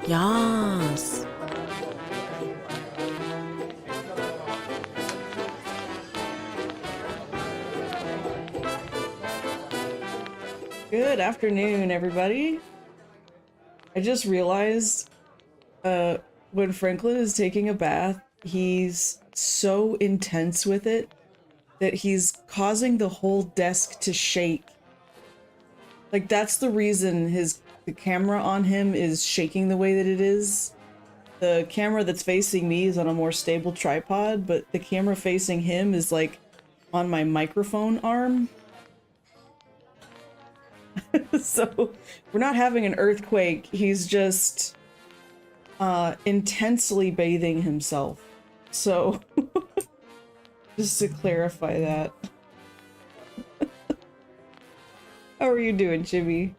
Yes. Good afternoon, everybody. I just realized when Franklin is taking a bath, he's so intense with it that he's causing the whole desk to shake. Like, that's the reason the camera on him is shaking the way that it is. The camera that's facing me is on a more stable tripod, but the camera facing him is like on my microphone arm. So we're not having an earthquake. He's just intensely bathing himself. So just to clarify that. How are you doing, Chibi?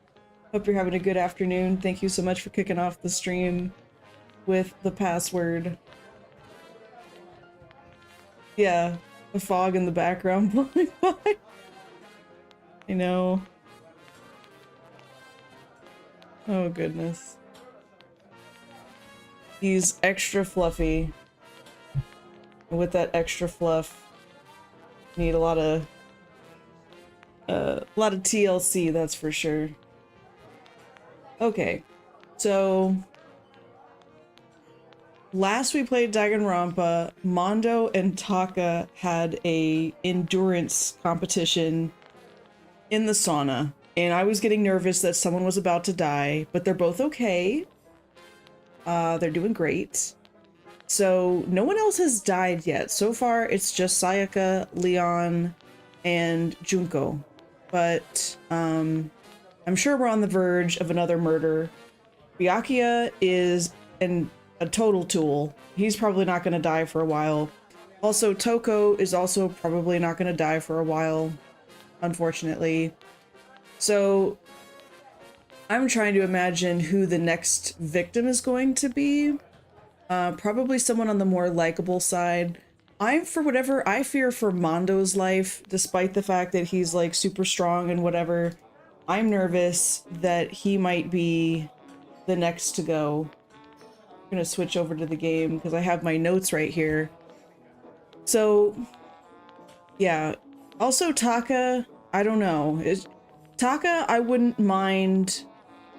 Hope you're having a good afternoon. Thank you so much for kicking off the stream with the password. Yeah, the fog in the background blowing by. I know. Oh goodness. He's extra fluffy. And with that extra fluff, need a lot of TLC, that's for sure. Okay, so last we played Danganronpa, Mondo and Taka had a endurance competition in the sauna, and I was getting nervous that someone was about to die, but they're both okay. They're doing great. So no one else has died yet. So far, it's just Sayaka, Leon, and Junko. But I'm sure we're on the verge of another murder. Byakuya is a total tool. He's probably not going to die for a while. Also, Toko is also probably not going to die for a while, unfortunately. So I'm trying to imagine who the next victim is going to be. Probably someone on the more likable side. For whatever, I fear for Mondo's life, despite the fact that he's like super strong and whatever. I'm nervous that he might be the next to go. I'm gonna switch over to the game because I have my notes right here. So, yeah. Also, Taka, I don't know. Taka, I wouldn't mind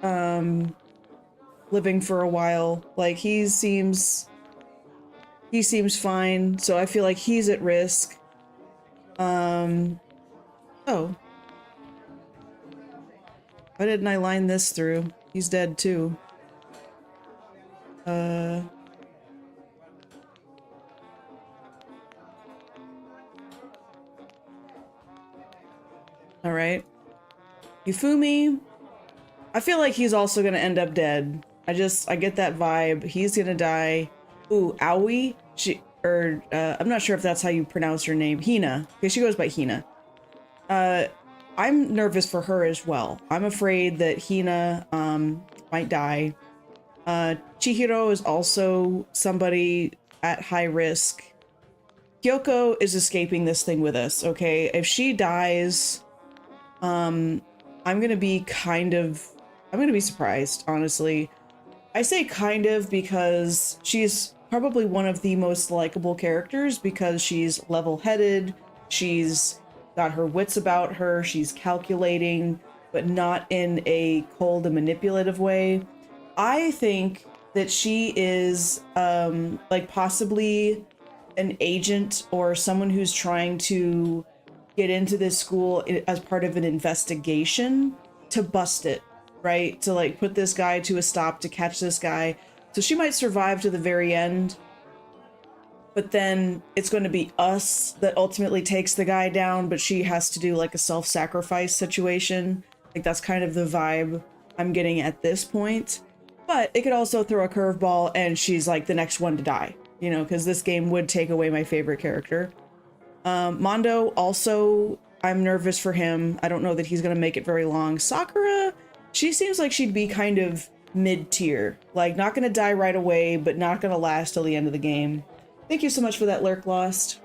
living for a while. Like, he seems fine, so I feel like he's at risk. Oh. Why didn't I line this through? He's dead too. All right. Yufumi, I feel like he's also gonna end up dead. I get that vibe. He's gonna die. Ooh, Aoi? I'm not sure if that's how you pronounce her name. Hina. Okay, she goes by Hina. I'm nervous for her as well. I'm afraid that Hina, might die. Chihiro is also somebody at high risk. Kyoko is escaping this thing with us, okay? If she dies, I'm gonna be surprised, honestly. I say kind of because she's probably one of the most likable characters because she's level-headed, she's got her wits about her, she's calculating, but not in a cold and manipulative way. I think that she is like possibly an agent or someone who's trying to get into this school as part of an investigation to bust it, right? To like put this guy to a stop, to catch this guy. So she might survive to the very end, but then it's going to be us that ultimately takes the guy down, but she has to do like a self-sacrifice situation. Like that's kind of the vibe I'm getting at this point. But it could also throw a curveball and she's like the next one to die, you know, because this game would take away my favorite character. Mondo also, I'm nervous for him. I don't know that he's going to make it very long. Sakura, she seems like she'd be kind of mid-tier, like not going to die right away, but not going to last till the end of the game. Thank you so much for that, Lurk Lost.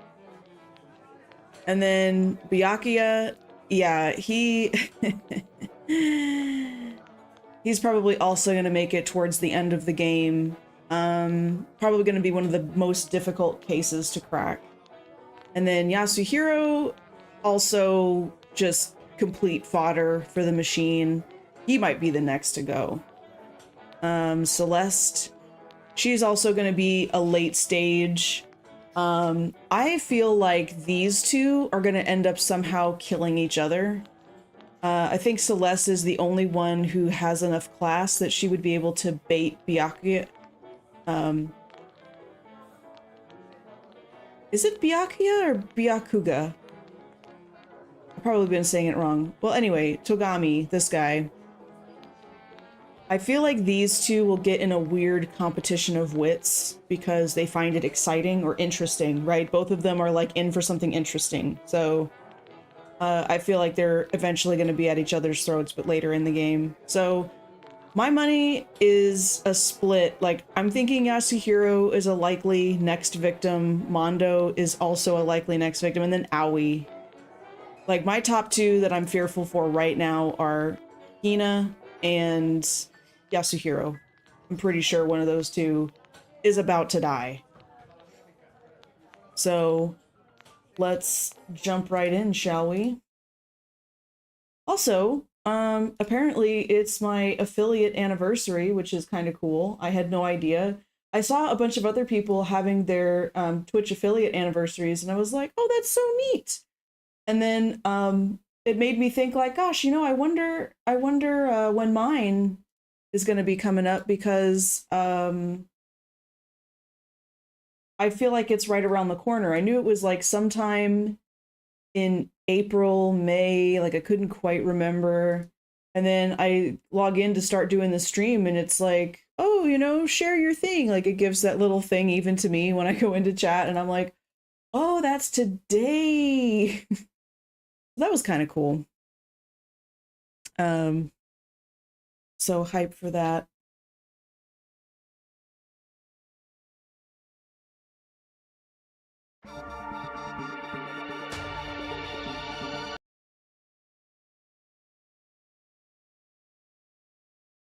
And then Byakuya, yeah, he He's probably also going to make it towards the end of the game. Probably going to be one of the most difficult cases to crack. And then Yasuhiro, also just complete fodder for the machine. He might be the next to go. Celeste, she's also going to be a late stage. I feel like these two are going to end up somehow killing each other. I think Celeste is the only one who has enough class that she would be able to bait Byakuya. Is it Byakuya or Byakuga? I've probably been saying it wrong. Well, anyway, Togami, this guy. I feel like these two will get in a weird competition of wits because they find it exciting or interesting, right? Both of them are like in for something interesting. So I feel like they're eventually going to be at each other's throats, but later in the game. So my money is a split. Like, I'm thinking Yasuhiro is a likely next victim. Mondo is also a likely next victim. And then Aoi. Like, my top two that I'm fearful for right now are Hina and Yasuhiro. I'm pretty sure one of those two is about to die. So let's jump right in, shall we? Also, apparently it's my affiliate anniversary, which is kind of cool. I had no idea. I saw a bunch of other people having their Twitch affiliate anniversaries, and I was like, oh, that's so neat. And then it made me think like, gosh, you know, I wonder when mine is going to be coming up, because I feel like it's right around the corner. I knew it was like sometime in April, May, like I couldn't quite remember. And then I log in to start doing the stream and it's like, oh, you know, share your thing. Like it gives that little thing even to me when I go into chat, and I'm like, oh, that's today. That was kind of cool. So hype for that.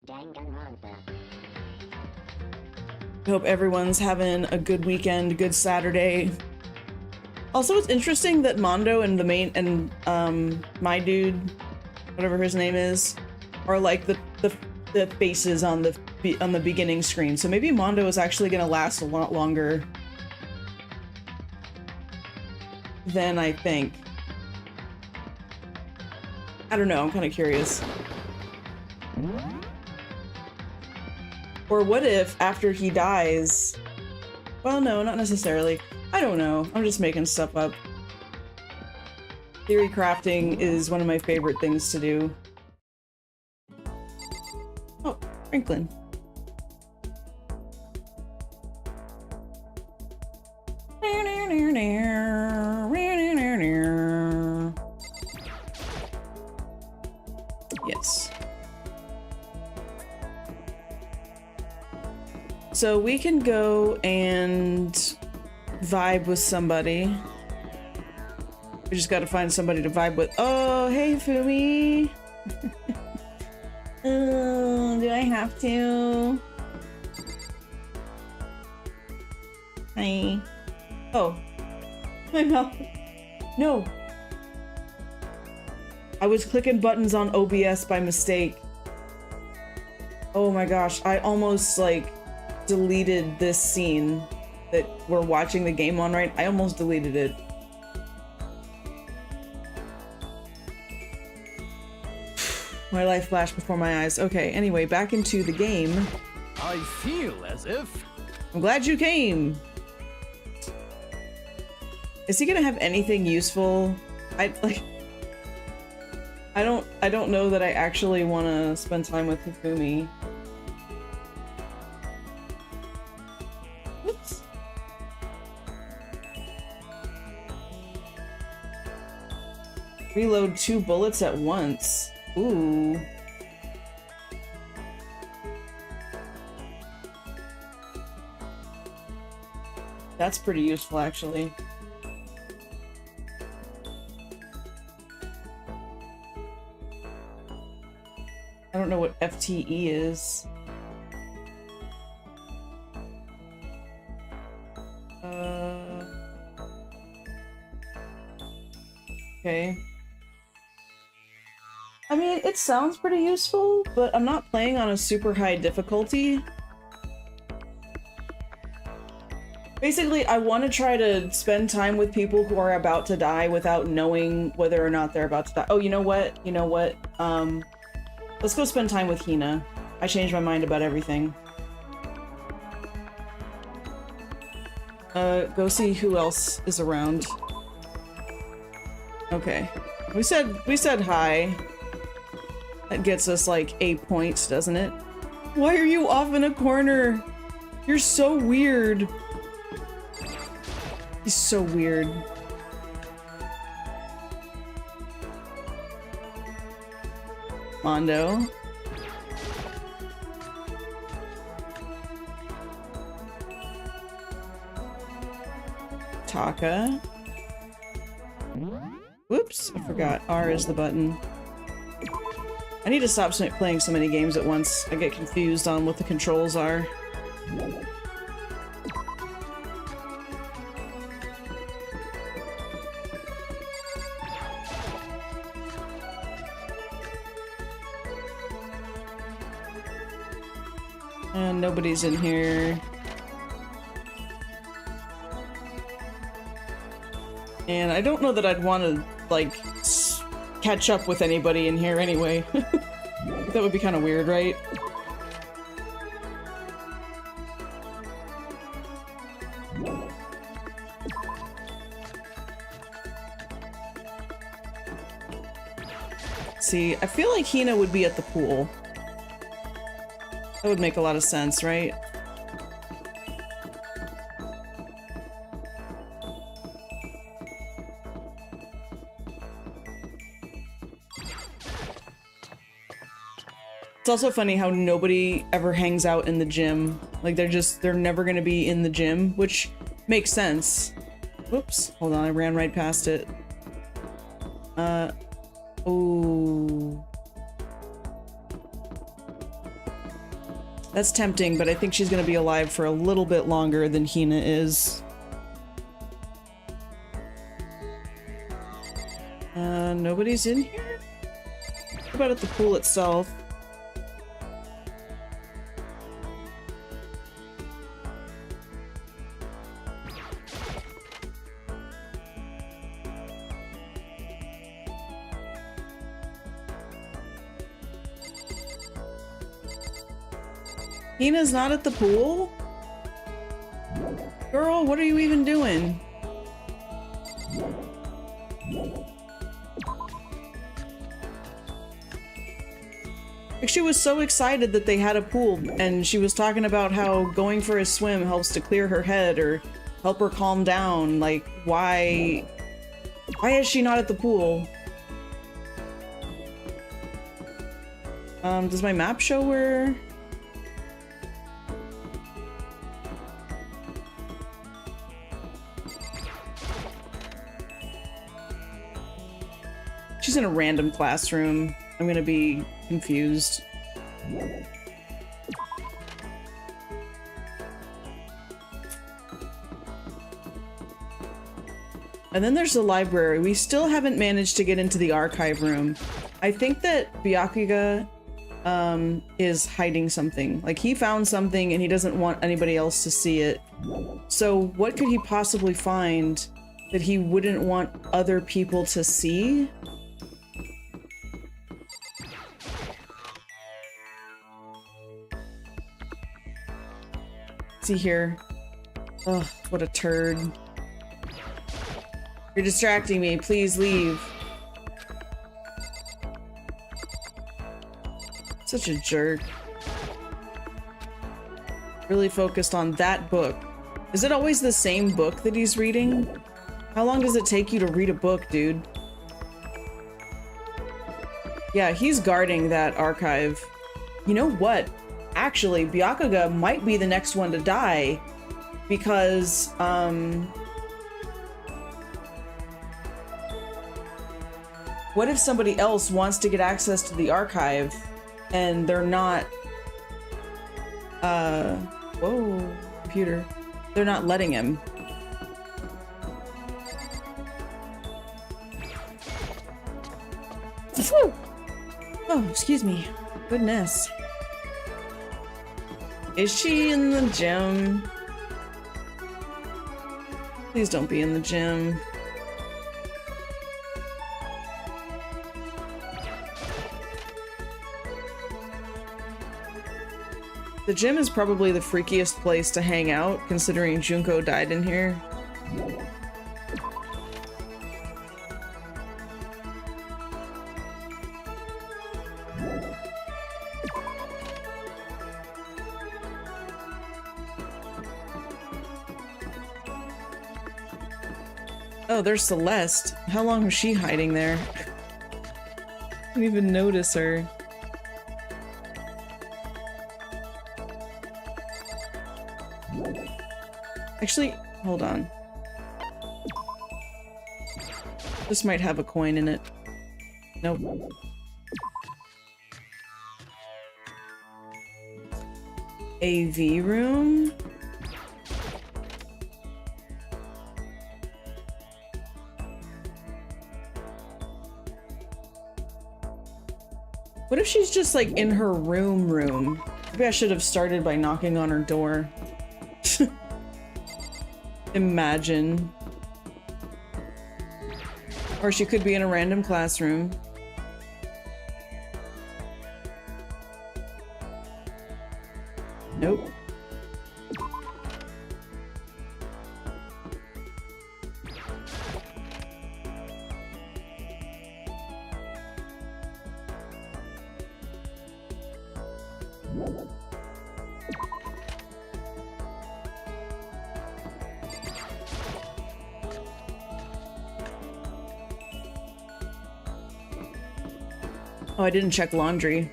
I hope everyone's having a good weekend, good Saturday. Also, it's interesting that Mondo and the main and my dude, whatever his name is, are like the faces on the beginning screen. So maybe Mondo is actually going to last a lot longer than I think. I don't know. I'm kind of curious. Or what if after he dies? Well, no, not necessarily. I don't know. I'm just making stuff up. Theory crafting is one of my favorite things to do. Oh, Franklin. Yes. So we can go and vibe with somebody. We just gotta find somebody to vibe with. Oh, hey, Fumi. Do I have to? Hi. Oh. My mouth. No. I was clicking buttons on OBS by mistake. Oh my gosh, I almost like deleted this scene that we're watching the game on, right? I almost deleted it. My life flashed before my eyes. Okay, anyway, back into the game. I feel as if... I'm glad you came. Is he gonna have anything useful? I don't know that I actually want to spend time with Hifumi. Whoops. Reload 2 bullets at once. Ooh. That's pretty useful, actually. I don't know what TE is. Okay. I mean, it sounds pretty useful, but I'm not playing on a super high difficulty. Basically, I want to try to spend time with people who are about to die without knowing whether or not they're about to die. Oh, you know what? You know what? Let's go spend time with Hina. I changed my mind about everything. Go see who else is around. Okay. We said hi. That gets us like 8 points, doesn't it? Why are you off in a corner? You're so weird. He's so weird. Mondo. Taka. Whoops, I forgot. R is the button. I need to stop playing so many games at once. I get confused on what the controls are. And nobody's in here. And I don't know that I'd want to, like, catch up with anybody in here anyway. That would be kind of weird, right? See, I feel like Hina would be at the pool. That would make a lot of sense, right? It's also funny how nobody ever hangs out in the gym. Like, they're never gonna be in the gym, which makes sense. Whoops, hold on, I ran right past it. Oh. That's tempting, but I think she's gonna be alive for a little bit longer than Hina is. Nobody's in here? What about at the pool itself? Hina's not at the pool? Girl, what are you even doing? Like, she was so excited that they had a pool, and she was talking about how going for a swim helps to clear her head or help her calm down. Like, why is she not at the pool? Does my map show where? She's in a random classroom. I'm gonna be confused. And then there's the library. We still haven't managed to get into the archive room. I think that Byakuya is hiding something. Like, he found something and he doesn't want anybody else to see it. So what could he possibly find that he wouldn't want other people to see? See here. Ugh, what a turd. You're distracting me. Please leave. Such a jerk. Really focused on that book. Is it always the same book that he's reading? How long does it take you to read a book, dude? Yeah, he's guarding that archive. You know what? Actually, Byakuya might be the next one to die, because, what if somebody else wants to get access to the archive And they're not, whoa, computer. They're not letting him. Whew. Oh, excuse me. Goodness. Is she in the gym? Please don't be in the gym. The gym is probably the freakiest place to hang out, considering Junko died in here. Oh, there's Celeste. How long was she hiding there? I didn't even notice her. Actually, hold on. This might have a coin in it. Nope. AV room? What if she's just like in her room? Maybe I should have started by knocking on her door. Imagine. Or she could be in a random classroom. Nope. Oh, I didn't check laundry.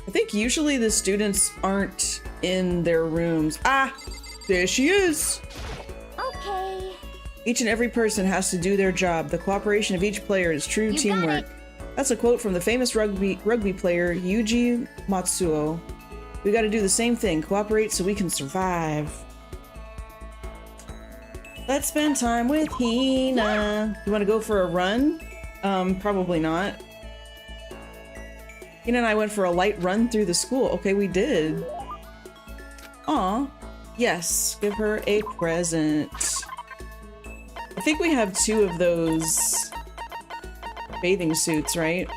I think usually the students aren't in their rooms. Ah! There she is! Okay. Each and every person has to do their job. The cooperation of each player is true teamwork. That's a quote from the famous rugby player Yuji Matsuo. We gotta do the same thing. Cooperate so we can survive. Let's spend time with Hina. You wanna go for a run? Probably not. Hina and I went for a light run through the school. Okay, we did. Aw. Yes, give her a present. I think we have 2 of those bathing suits, right?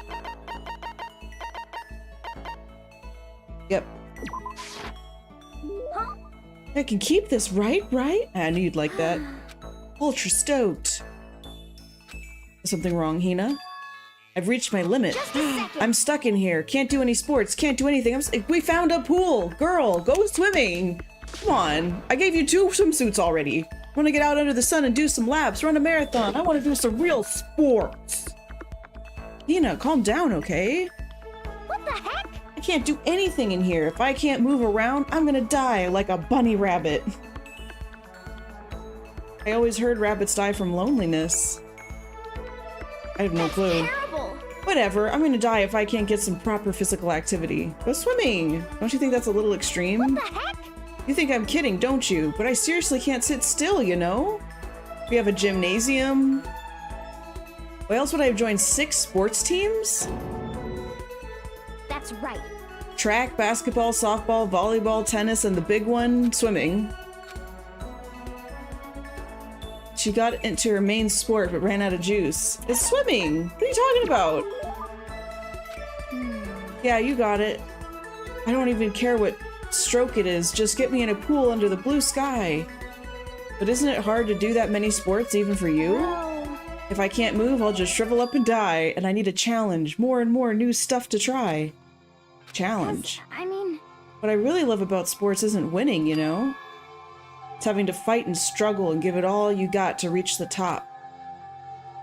Yep. Huh? I can keep this, right? I knew you'd like that. Ultra stoked. Is something wrong, Hina? I've reached my limit. I'm stuck in here. Can't do any sports. Can't do anything. We found a pool. Girl, go swimming. Come on. I gave you 2 swimsuits already. I want to get out under the sun and do some laps, run a marathon. I want to do some real sports. Hina, calm down, okay? What the heck? I can't do anything in here. If I can't move around, I'm gonna die like a bunny rabbit. I always heard rabbits die from loneliness. I have no clue. Terrible. Whatever, I'm gonna die if I can't get some proper physical activity. Go swimming! Don't you think that's a little extreme? What the heck? You think I'm kidding, don't you? But I seriously can't sit still, you know? We have a gymnasium. Why else would I have joined 6 sports teams? That's right. Track, basketball, softball, volleyball, tennis, and the big one, swimming. She got into her main sport but ran out of juice. It's swimming! What are you talking about? Yeah, you got it. I don't even care what stroke it is. Just get me in a pool under the blue sky. But isn't it hard to do that many sports even for you? No. If I can't move, I'll just shrivel up and die, and I need a challenge. More and more new stuff to try. Challenge. I mean... What I really love about sports isn't winning, you know? It's having to fight and struggle and give it all you got to reach the top.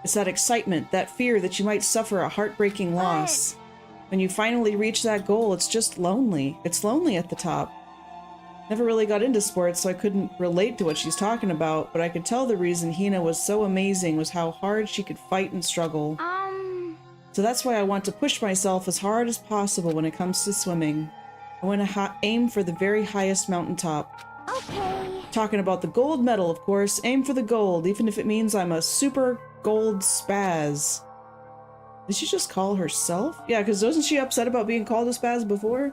It's that excitement, that fear that you might suffer a heartbreaking loss. When you finally reach that goal, it's just lonely. It's lonely at the top. Never really got into sports, so I couldn't relate to what she's talking about, but I could tell the reason Hina was so amazing was how hard she could fight and struggle. So that's why I want to push myself as hard as possible when it comes to swimming. I want to aim for the very highest mountaintop. Okay. Talking about the gold medal, of course. Aim for the gold, even if it means I'm a super gold spaz. Did she just call herself? Yeah, because wasn't she upset about being called a spaz before?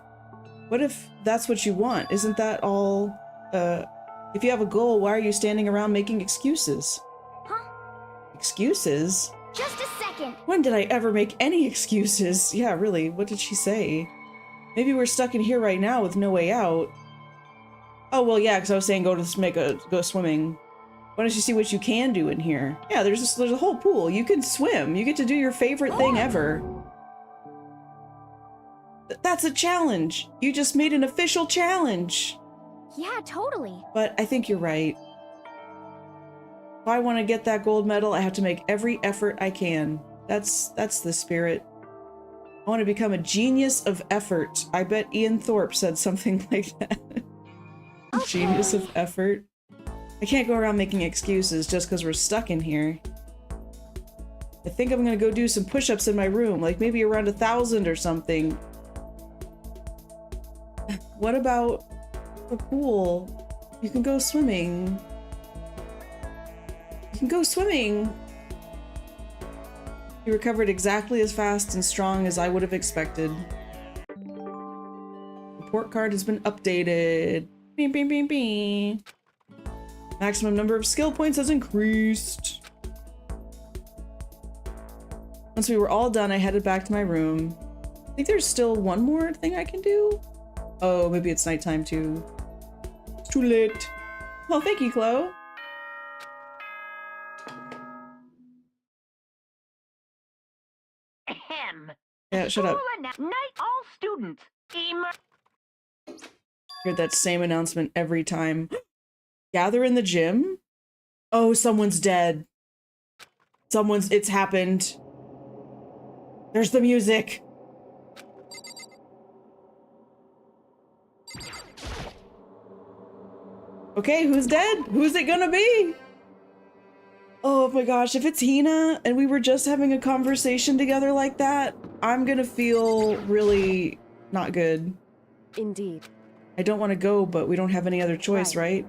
What if that's what you want? Isn't that all, if you have a goal, why are you standing around making excuses? Huh? Excuses? Just a second. When did I ever make any excuses? Yeah, really, what did she say? Maybe we're stuck in here right now with no way out. Oh, well, yeah, because I was saying go swimming. Why don't you see what you can do in here? Yeah, there's a whole pool. You can swim. You get to do your favorite thing ever. That's a challenge. You just made an official challenge. Yeah, totally. But I think you're right. If I want to get that gold medal, I have to make every effort I can. That's the spirit. I want to become a genius of effort. I bet Ian Thorpe said something like that. Okay. Genius of effort. I can't go around making excuses just because we're stuck in here. I think I'm gonna go do some push-ups in my room, like maybe around 1,000 or something. What about the pool? You can go swimming. You can go swimming. He recovered exactly as fast and strong as I would have expected. Report card has been updated. Beep, beep, beep, beep. Maximum number of skill points has increased. Once we were all done, I headed back to my room. I think there's still one more thing I can do. Oh, maybe it's nighttime too. It's too late. Well, thank you, Chloe. Ahem. Yeah, shut up. Night, all students. Heard that same announcement every time. Gather in the gym? Oh, someone's dead. It's happened. There's the music. Okay, who's dead? Who's it gonna be? Oh my gosh, if it's Hina and we were just having a conversation together like that, I'm gonna feel really not good. Indeed. I don't want to go, but we don't have any other choice, right?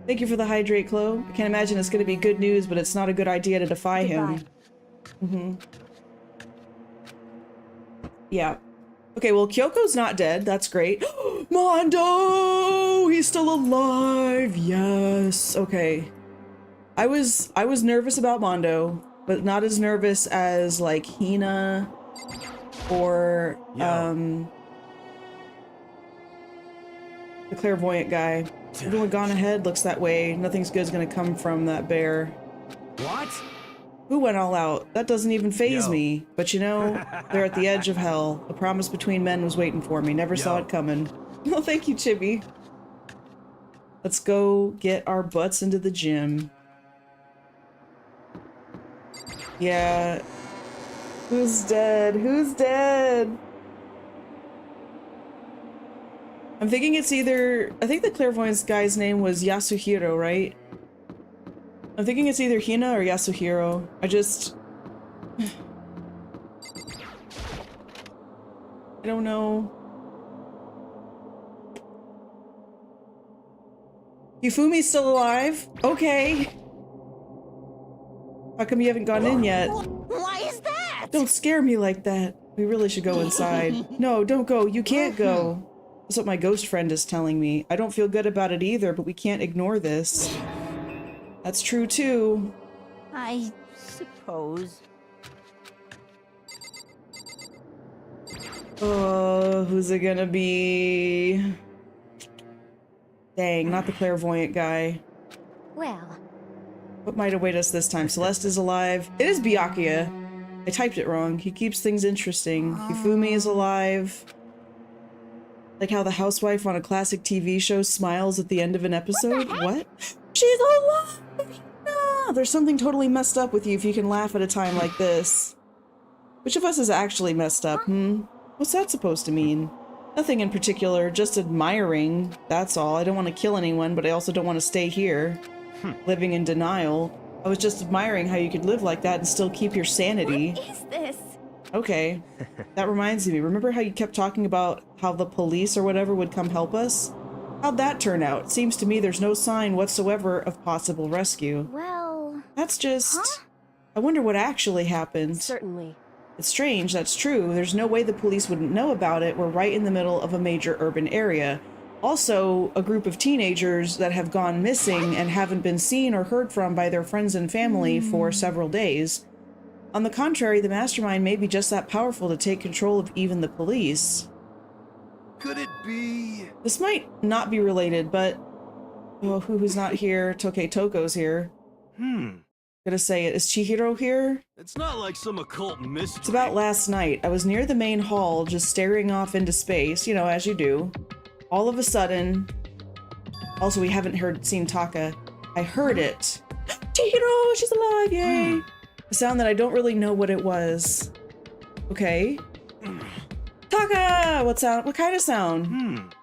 Thank you for the hydrate, Chloe. I can't imagine it's going to be good news, but it's not a good idea to defy him. Yeah. Okay, well, Kyoko's not dead. That's great. Mondo! He's still alive! Yes. Okay. I was nervous about Mondo, but not as nervous as, like, Hina or, the clairvoyant guy. Everyone gone ahead, looks that way. Nothing's good's gonna come from that bear. What? Who went all out? That doesn't even faze me. But you know, they're at the edge of hell. A promise between men was waiting for me. Never saw it coming. Well, thank you, Chibi. Let's go get our butts into the gym. Yeah. Who's dead? Who's dead? I'm thinking it's either... I think the clairvoyance guy's name was Yasuhiro, right? I'm thinking it's either Hina or Yasuhiro. I don't know. Yufumi's still alive? Okay. How come you haven't gone in yet? Why is that? Don't scare me like that. We really should go inside. No, don't go. You can't go. That's what my ghost friend is telling me. I don't feel good about it either, but we can't ignore this. That's true too. I suppose. Oh, who's it gonna be? Dang, not the clairvoyant guy. Well. What might await us this time? Celeste is alive. It is Byakuya. I typed it wrong. He keeps things interesting. Hifumi is alive. Like how the housewife on a classic TV show smiles at the end of an episode? What? She's alive! No! There's something totally messed up with you if you can laugh at a time like this. Which of us is actually messed up, What's that supposed to mean? Nothing in particular, just admiring, that's all. I don't want to kill anyone, but I also don't want to stay here. Living in denial. I was just admiring how you could live like that and still keep your sanity. What is this? Okay. That reminds me. Remember how you kept talking about how the police or whatever would come help us? How'd that turn out? Seems to me there's no sign whatsoever of possible rescue. Well... That's just... Huh? I wonder what actually happened. Certainly. It's strange, that's true. There's no way the police wouldn't know about it. We're right in the middle of a major urban area. Also, a group of teenagers that have gone missing and haven't been seen or heard from by their friends and family for several days. On the contrary, the mastermind may be just that powerful to take control of even the police. Could it be? This might not be related, but... Oh, who's not here? Toko's here. Gonna say it. Is Chihiro here? It's not like some occult mystery. It's about last night. I was near the main hall, just staring off into space, you know, as you do. All of a sudden... Also, we haven't seen Taka. I heard it. Chihiro! She's alive! Yay! A sound that I don't really know what it was. Okay. Taka! What sound? What kind of sound?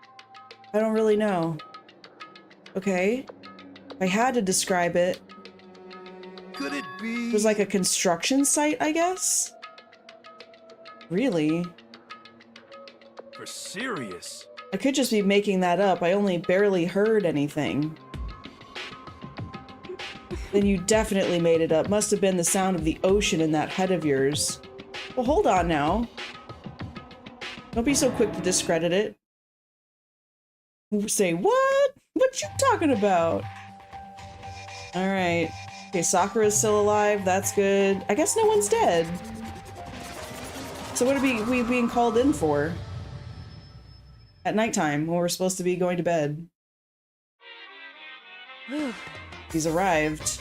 I don't really know. Okay. If I had to describe it, Could it be? it was like a construction site, I guess? Really? For serious. I could just be making that up. I only barely heard anything. Then you definitely made it up. Must have been the sound of the ocean in that head of yours. Well, hold on now. Don't be so quick to discredit it. Say, what? What you talking about? Alright. Okay, Sakura's still alive. That's good. I guess no one's dead. So what are we being called in for? At nighttime, when we're supposed to be going to bed. He's arrived.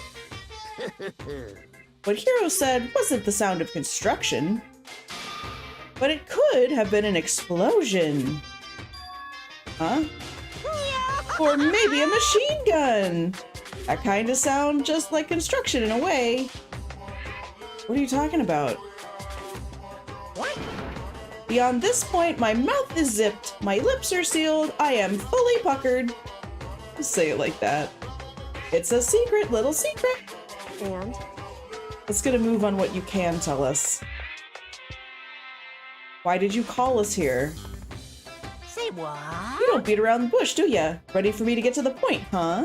What Hiro said wasn't the sound of construction, but it could have been an explosion. Huh? Or maybe a machine gun. That kind of sound just like construction in a way. What are you talking about? What? Beyond this point, my mouth is zipped, my lips are sealed, I am fully puckered. Just say it like that. It's a secret, little secret. And? Let's get a move on what you can tell us. Why did you call us here? Say what? You don't beat around the bush, do ya? Ready for me to get to the point, huh?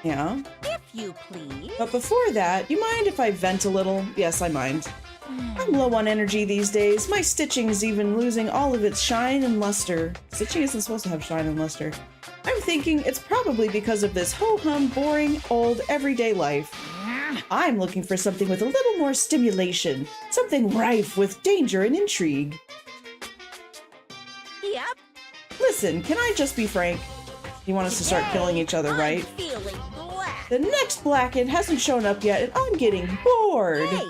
Yeah? If you please. But before that, you mind if I vent a little? Yes, I mind. I'm low on energy these days. My stitching's even losing all of its shine and luster. Stitching isn't supposed to have shine and luster. I'm thinking it's probably because of this ho-hum, boring, old, everyday life. I'm looking for something with a little more stimulation. Something rife with danger and intrigue. Yep. Listen, can I just be frank? You want us to start killing each other, right? I'm feeling black. The next Blacken hasn't shown up yet, and I'm getting bored. Hey,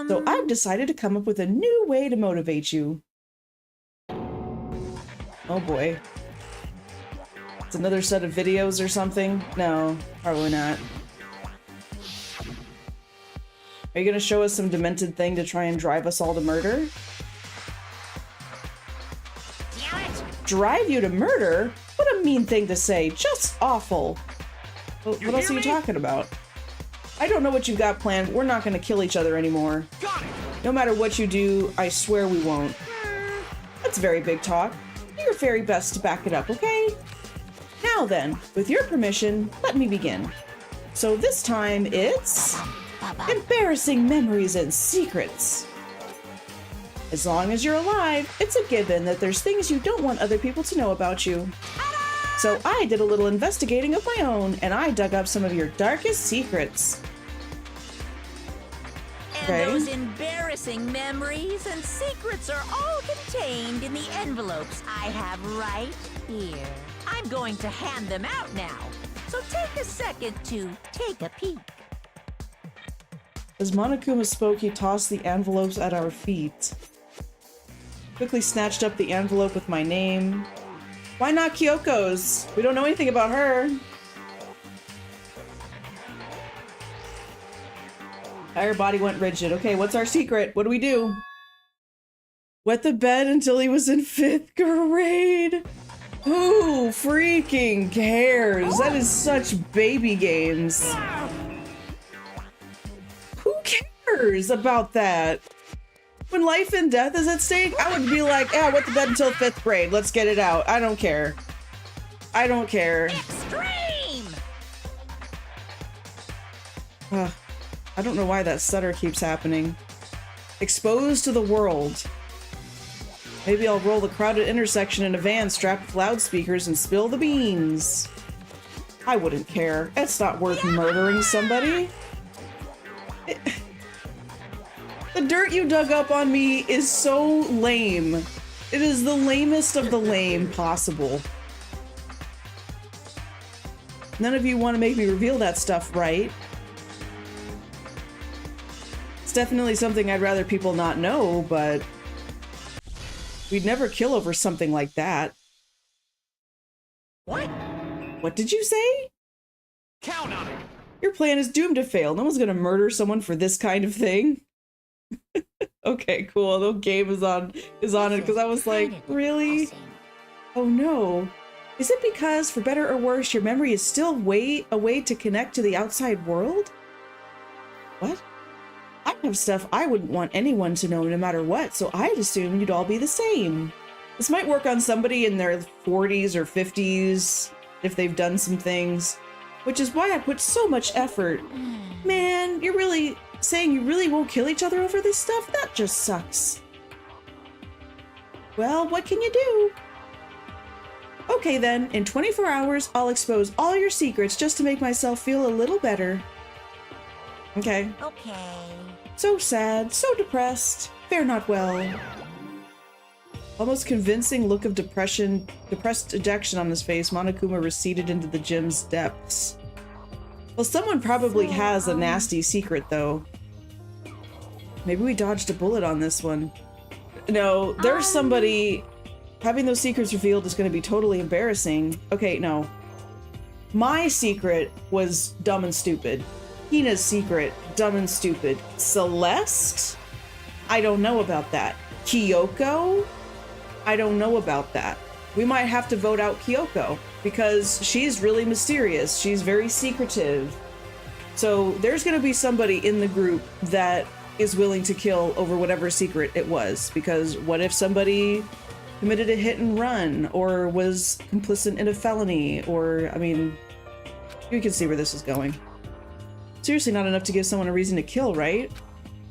So I've decided to come up with a new way to motivate you. Oh boy. It's another set of videos or something? No, probably not. Are you gonna show us some demented thing to try and drive us all to murder? Damn it. Drive you to murder? What a mean thing to say. Just awful. What else are you talking about? I don't know what you've got planned. We're not going to kill each other anymore. Got it. No matter what you do, I swear we won't. That's very big talk. Do your very best to back it up, okay? Now then, with your permission, let me begin. So this time it's... embarrassing memories and secrets. As long as you're alive, it's a given that there's things you don't want other people to know about you. So I did a little investigating of my own, and I dug up some of your darkest secrets. And those embarrassing memories and secrets are all contained in the envelopes I have right here. I'm going to hand them out now, so take a second to take a peek. As Monokuma spoke, he tossed the envelopes at our feet. Quickly snatched up the envelope with my name. Why not Kyoko's? We don't know anything about her. Entire body went rigid. Okay, what's our secret? What do we do? Wet the bed until he was in 5th grade. Who freaking cares? That is such baby games. Who cares? cares about that? When life and death is at stake, I would be like, yeah, I went to bed until 5th grade. Let's get it out. I don't care. I don't care. Extreme! I don't know why that stutter keeps happening. Exposed to the world. Maybe I'll roll the crowded intersection in a van strapped with loudspeakers and spill the beans. I wouldn't care. It's not worth murdering somebody. The dirt you dug up on me is so lame. It is the lamest of the lame possible. None of you want to make me reveal that stuff, right? It's definitely something I'd rather people not know, but we'd never kill over something like that. What? What did you say? Count on it. Your plan is doomed to fail. No one's gonna murder someone for this kind of thing. Okay, cool. The game is on it because I was like, really? Oh no. Is it because, for better or worse, your memory is still a way to connect to the outside world? What? I have stuff I wouldn't want anyone to know no matter what, so I'd assume you'd all be the same. This might work on somebody in their 40s or 50s if they've done some things, which is why I put so much effort. Man, you're really saying you really won't kill each other over this stuff? That just sucks. Well, what can you do? Okay then, in 24 hours, I'll expose all your secrets just to make myself feel a little better. Okay. Okay. So sad, so depressed. Fare not well. Almost convincing look of depressed dejection on his face, Monokuma receded into the gym's depths. Well, someone probably has a nasty secret, though. Maybe we dodged a bullet on this one. No, there's somebody... Having those secrets revealed is going to be totally embarrassing. Okay, no. My secret was dumb and stupid. Hina's secret, dumb and stupid. Celeste? I don't know about that. Kyoko? I don't know about that. We might have to vote out Kyoko because she's really mysterious. She's very secretive. So there's going to be somebody in the group that is willing to kill over whatever secret it was, because what if somebody committed a hit and run or was complicit in a felony, or, I mean, you can see where this is going. Seriously, not enough to give someone a reason to kill, right?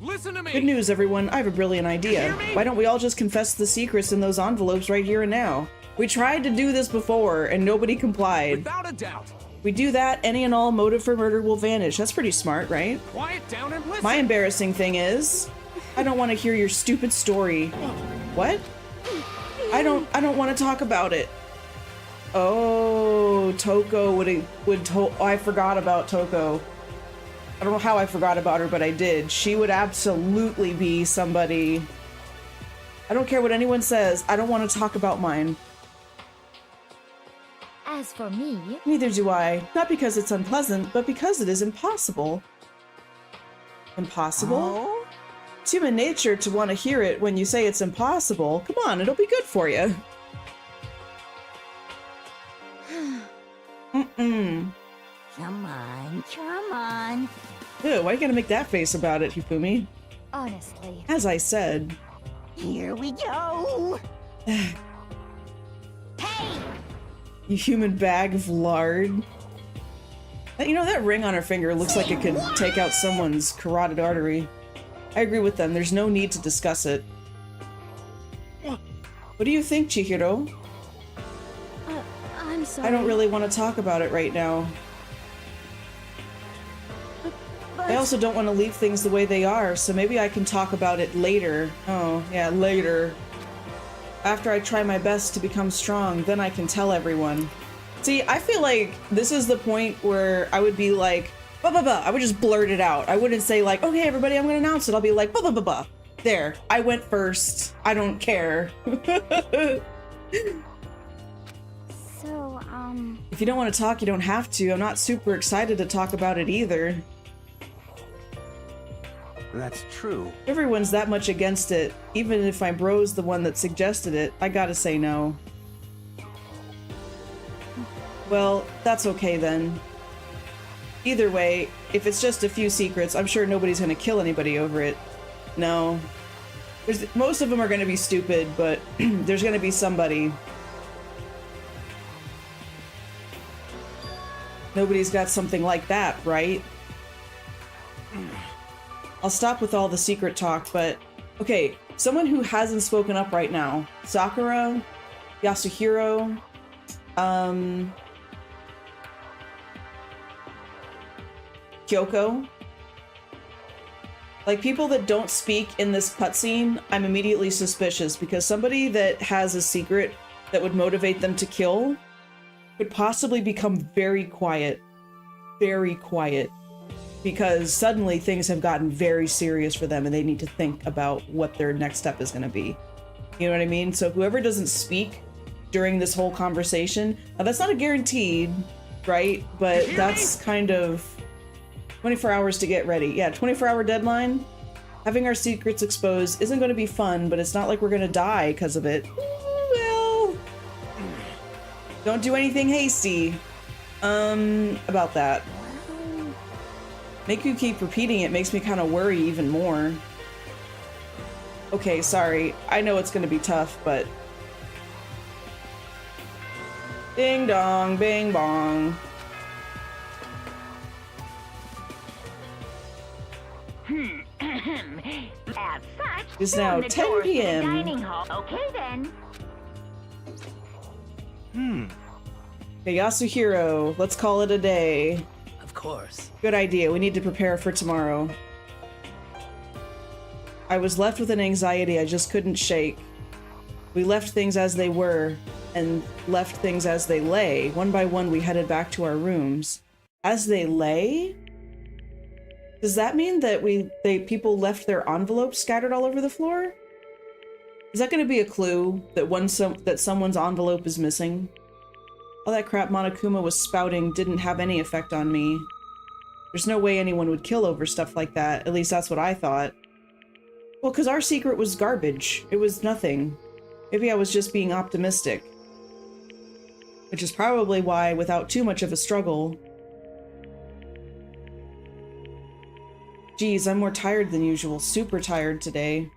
Listen to me. Good news, everyone. I have a brilliant idea. Why don't we all just confess the secrets in those envelopes right here and now? We tried to do this before and nobody complied. Without a doubt. We do that, any and all motive for murder will vanish. That's pretty smart, right? Quiet down and listen. My embarrassing thing is, I don't want to hear your stupid story. What? I don't want to talk about it. Oh, Toko I forgot about Toko. I don't know how I forgot about her, but I did. She would absolutely be somebody. I don't care what anyone says. I don't want to talk about mine. As for me, Neither do I. Not because it's unpleasant, but because it is impossible. Impossible? Oh? It's human nature to want to hear it when you say it's impossible. Come on, it'll be good for you. Mm-mm. Come on, come on. Ew, why you gotta make that face about it, Hifumi? honestly, As I said, Here we go. Hey! you human bag of lard. You know, that ring on her finger looks like it could take out someone's carotid artery. I agree with them. There's no need to discuss it. What do you think, Chihiro? I'm sorry. I don't really want to talk about it right now. I also don't want to leave things the way they are, so maybe I can talk about it later. Oh, yeah, later. After I try my best to become strong, then I can tell everyone. See, I feel like this is the point where I would be like, bah, bah, bah. I would just blurt it out. I wouldn't say like, okay, everybody, I'm going to announce it. I'll be like, bah, bah, bah, bah. There, I went first. I don't care. So, If you don't want to talk, you don't have to. I'm not super excited to talk about it either. That's true. Everyone's that much against it. Even if my bro's the one that suggested it, I gotta say no. Well, that's okay then. Either way, if it's just a few secrets, I'm sure nobody's gonna kill anybody over it. No. Most of them are gonna be stupid, but there's gonna be somebody. Nobody's got something like that, right? I'll stop with all the secret talk, but... Okay, someone who hasn't spoken up right now. Sakura, Yasuhiro, Kyoko. Like, people that don't speak in this cutscene, I'm immediately suspicious, because somebody that has a secret that would motivate them to kill could possibly become very quiet. Very quiet. Because suddenly things have gotten very serious for them and they need to think about what their next step is going to be. You know what I mean? So whoever doesn't speak during this whole conversation, now that's not a guaranteed, right? But that's kind of 24 hours to get ready. Yeah, 24-hour deadline. Having our secrets exposed isn't going to be fun, but it's not like we're going to die because of it. Well, don't do anything hasty. About that. Make you keep repeating it makes me kind of worry even more. Okay, sorry. I know it's going to be tough, but... Ding dong, bing bong. As such, It's now open the 10 doors to the p.m. dining hall. Okay then. Okay, Yasuhiro, let's call it a day. Of course. Good idea. We need to prepare for tomorrow. I was left with an anxiety I just couldn't shake. We left things as they were, and left things as they lay. One by one, we headed back to our rooms. As they lay? Does that mean that people left their envelopes scattered all over the floor? Is that going to be a clue that someone's envelope is missing? All that crap Monokuma was spouting didn't have any effect on me. There's no way anyone would kill over stuff like that. At least that's what I thought. Well, because our secret was garbage. It was nothing. Maybe I was just being optimistic. Which is probably why, without too much of a struggle... Geez, I'm more tired than usual. Super tired today.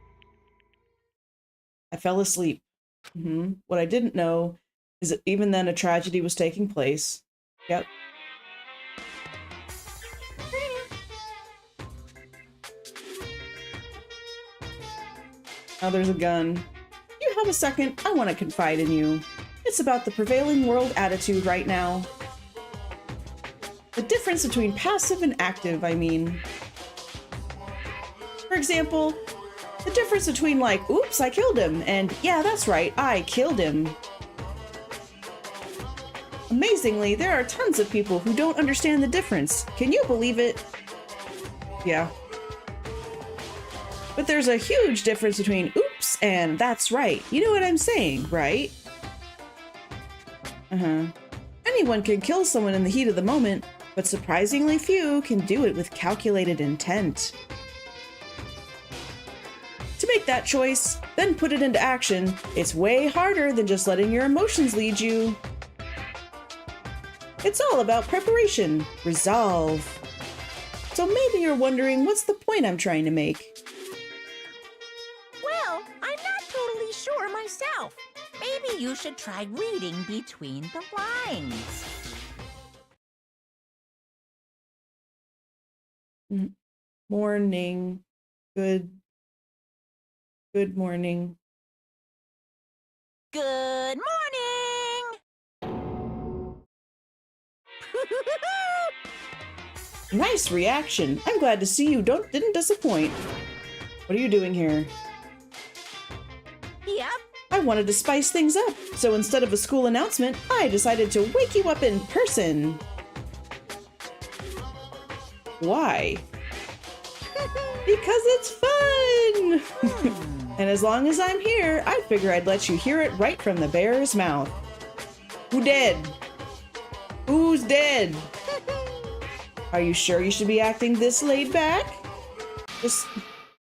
I fell asleep. What I didn't know is that even then a tragedy was taking place. Yep. Now there's a gun. You have a second? I want to confide in you. It's about the prevailing world attitude right now. The difference between passive and active, I mean. For example, the difference between like, oops, I killed him, and yeah, that's right, I killed him. Amazingly, there are tons of people who don't understand the difference. Can you believe it? Yeah. But there's a huge difference between oops and that's right. You know what I'm saying, right? Anyone can kill someone in the heat of the moment, but surprisingly few can do it with calculated intent. To make that choice, then put it into action, it's way harder than just letting your emotions lead you. It's all about preparation, resolve. So maybe you're wondering what's the point I'm trying to make. Well, I'm not totally sure myself. Maybe you should try reading between the lines. Morning. Good morning. Good morning! Nice reaction. I'm glad to see you didn't disappoint. What are you doing here? Yep. I wanted to spice things up, so instead of a school announcement, I decided to wake you up in person. Why? Because it's fun! And as long as I'm here, I figure I'd let you hear it right from the bear's mouth. Who dead? Who's dead? Are you sure you should be acting this laid back? Just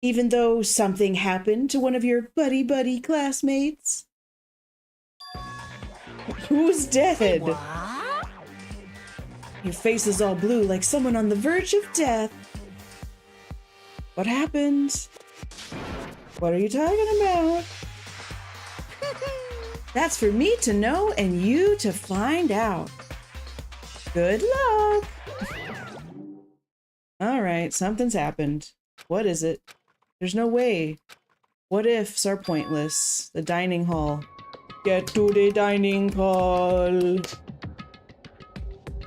even though something happened to one of your buddy classmates? Who's dead? What? Your face is all blue like someone on the verge of death. What happened? What are you talking about? That's for me to know and you to find out. Good luck. All right, something's happened. What is it? There's no way. What ifs are pointless? The dining hall. Get to the dining hall.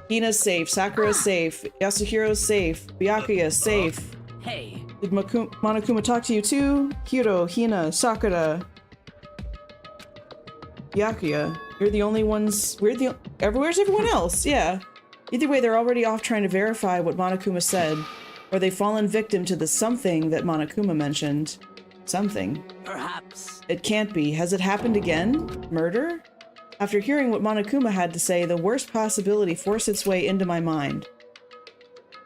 Hina's safe. Sakura's safe. Yasuhiro's safe. Byakuya's safe. Hey. Did Monokuma talk to you too? Hiro, Hina, Sakura. Byakuya. You're the only ones. Where's everyone else? Yeah. Either way, they're already off trying to verify what Monokuma said. Or they've fallen victim to the something that Monokuma mentioned. Something. Perhaps. It can't be. Has it happened again? Murder? After hearing what Monokuma had to say, the worst possibility forced its way into my mind.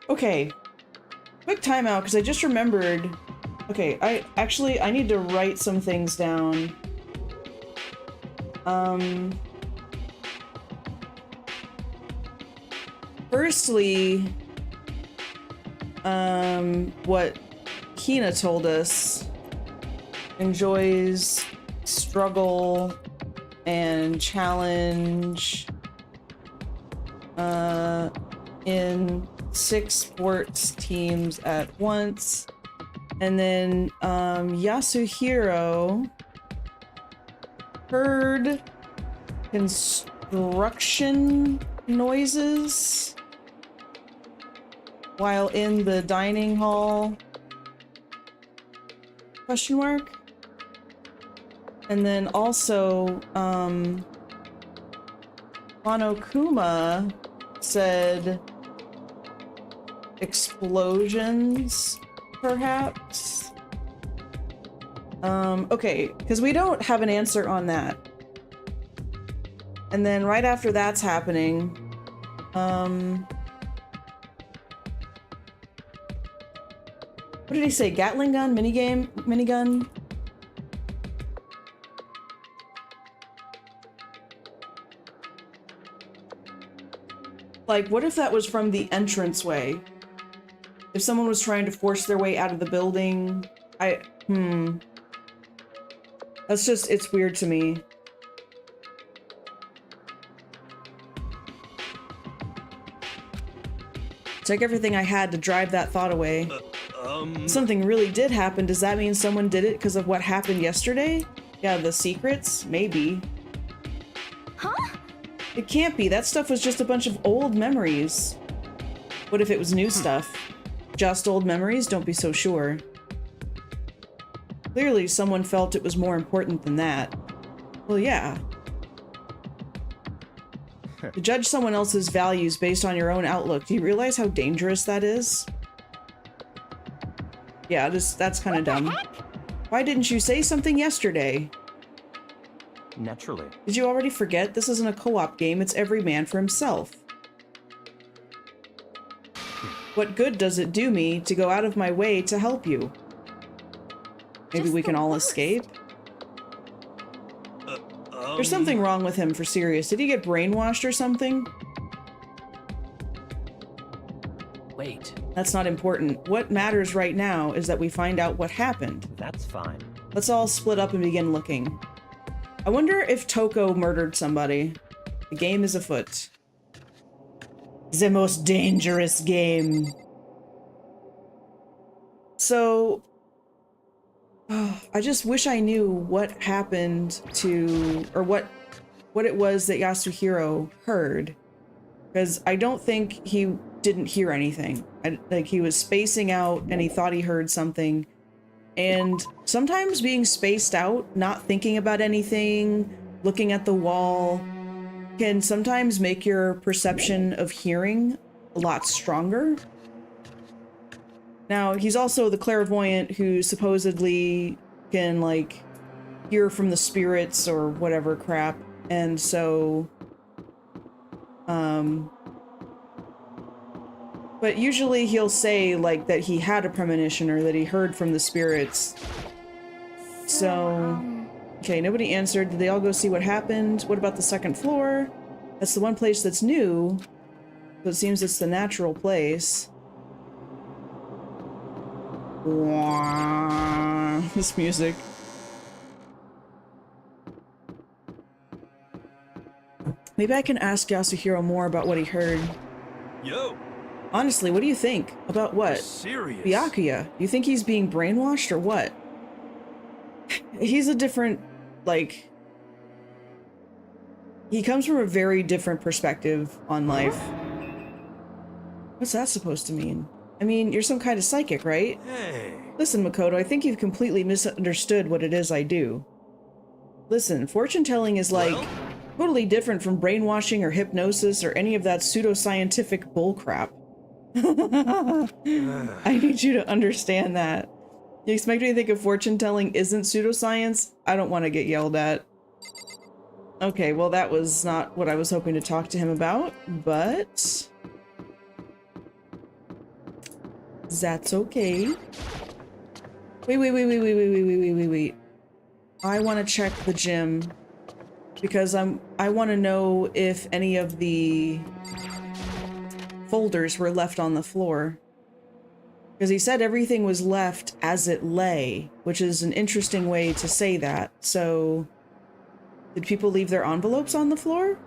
Okay. Quick timeout, because I just remembered... Okay, I need to write some things down. Firstly, what Hina told us enjoys struggle and challenge in 6 sports teams at once. And then Yasuhiro heard construction noises while in the dining hall, question mark? And then also, Monokuma said explosions, perhaps? Okay, because we don't have an answer on that. And then right after that's happening, what did he say? Gatling gun? Minigun? Like, what if that was from the entranceway? If someone was trying to force their way out of the building? That's just, it's weird to me. Took everything I had to drive that thought away. Something really did happen. Does that mean someone did it because of what happened yesterday? Yeah, the secrets? Maybe. Huh? It can't be. That stuff was just a bunch of old memories. What if it was new stuff? Just old memories? Don't be so sure. Clearly, someone felt it was more important than that. Well, yeah. To judge someone else's values based on your own outlook, do you realize how dangerous that is? Yeah, that's kind of dumb. Why didn't you say something yesterday? Naturally. Did you already forget? This isn't a co-op game, it's every man for himself. What good does it do me to go out of my way to help you? Maybe we can all escape? There's something wrong with him, for serious. Did he get brainwashed or something? Wait. That's not important. What matters right now is that we find out what happened. That's fine. Let's all split up and begin looking. I wonder if Toko murdered somebody. The game is afoot. The most dangerous game. So... I just wish I knew what happened to... or what it was that Yasuhiro heard. Because I don't think he didn't hear anything. Like, he was spacing out and he thought he heard something. And sometimes being spaced out, not thinking about anything, looking at the wall, can sometimes make your perception of hearing a lot stronger. Now, he's also the clairvoyant who supposedly can, like, hear from the spirits or whatever crap. And so, but usually he'll say, like, that he had a premonition or that he heard from the spirits. So, okay, nobody answered. Did they all go see what happened? What about the second floor? That's the one place that's new. So it seems it's the natural place. Wah, this music. Maybe I can ask Yasuhiro more about what he heard. Yo, Honestly, what do you think? About what? serious. Byakuya. You think he's being brainwashed or what? He's a different, like... He comes from a very different perspective on life. What's that supposed to mean? I mean, you're some kind of psychic, right? Hey. Listen, Makoto, I think you've completely misunderstood what it is I do. Listen, fortune telling is like totally different from brainwashing or hypnosis or any of that pseudoscientific bullcrap. I need you to understand that. You expect me to think of fortune telling isn't pseudoscience? I don't want to get yelled at. Okay, well that was not what I was hoping to talk to him about, but... that's okay. Wait. I want to check the gym because I want to know if any of the folders were left on the floor. Because he said everything was left as it lay, which is an interesting way to say that. So, did people leave their envelopes on the floor?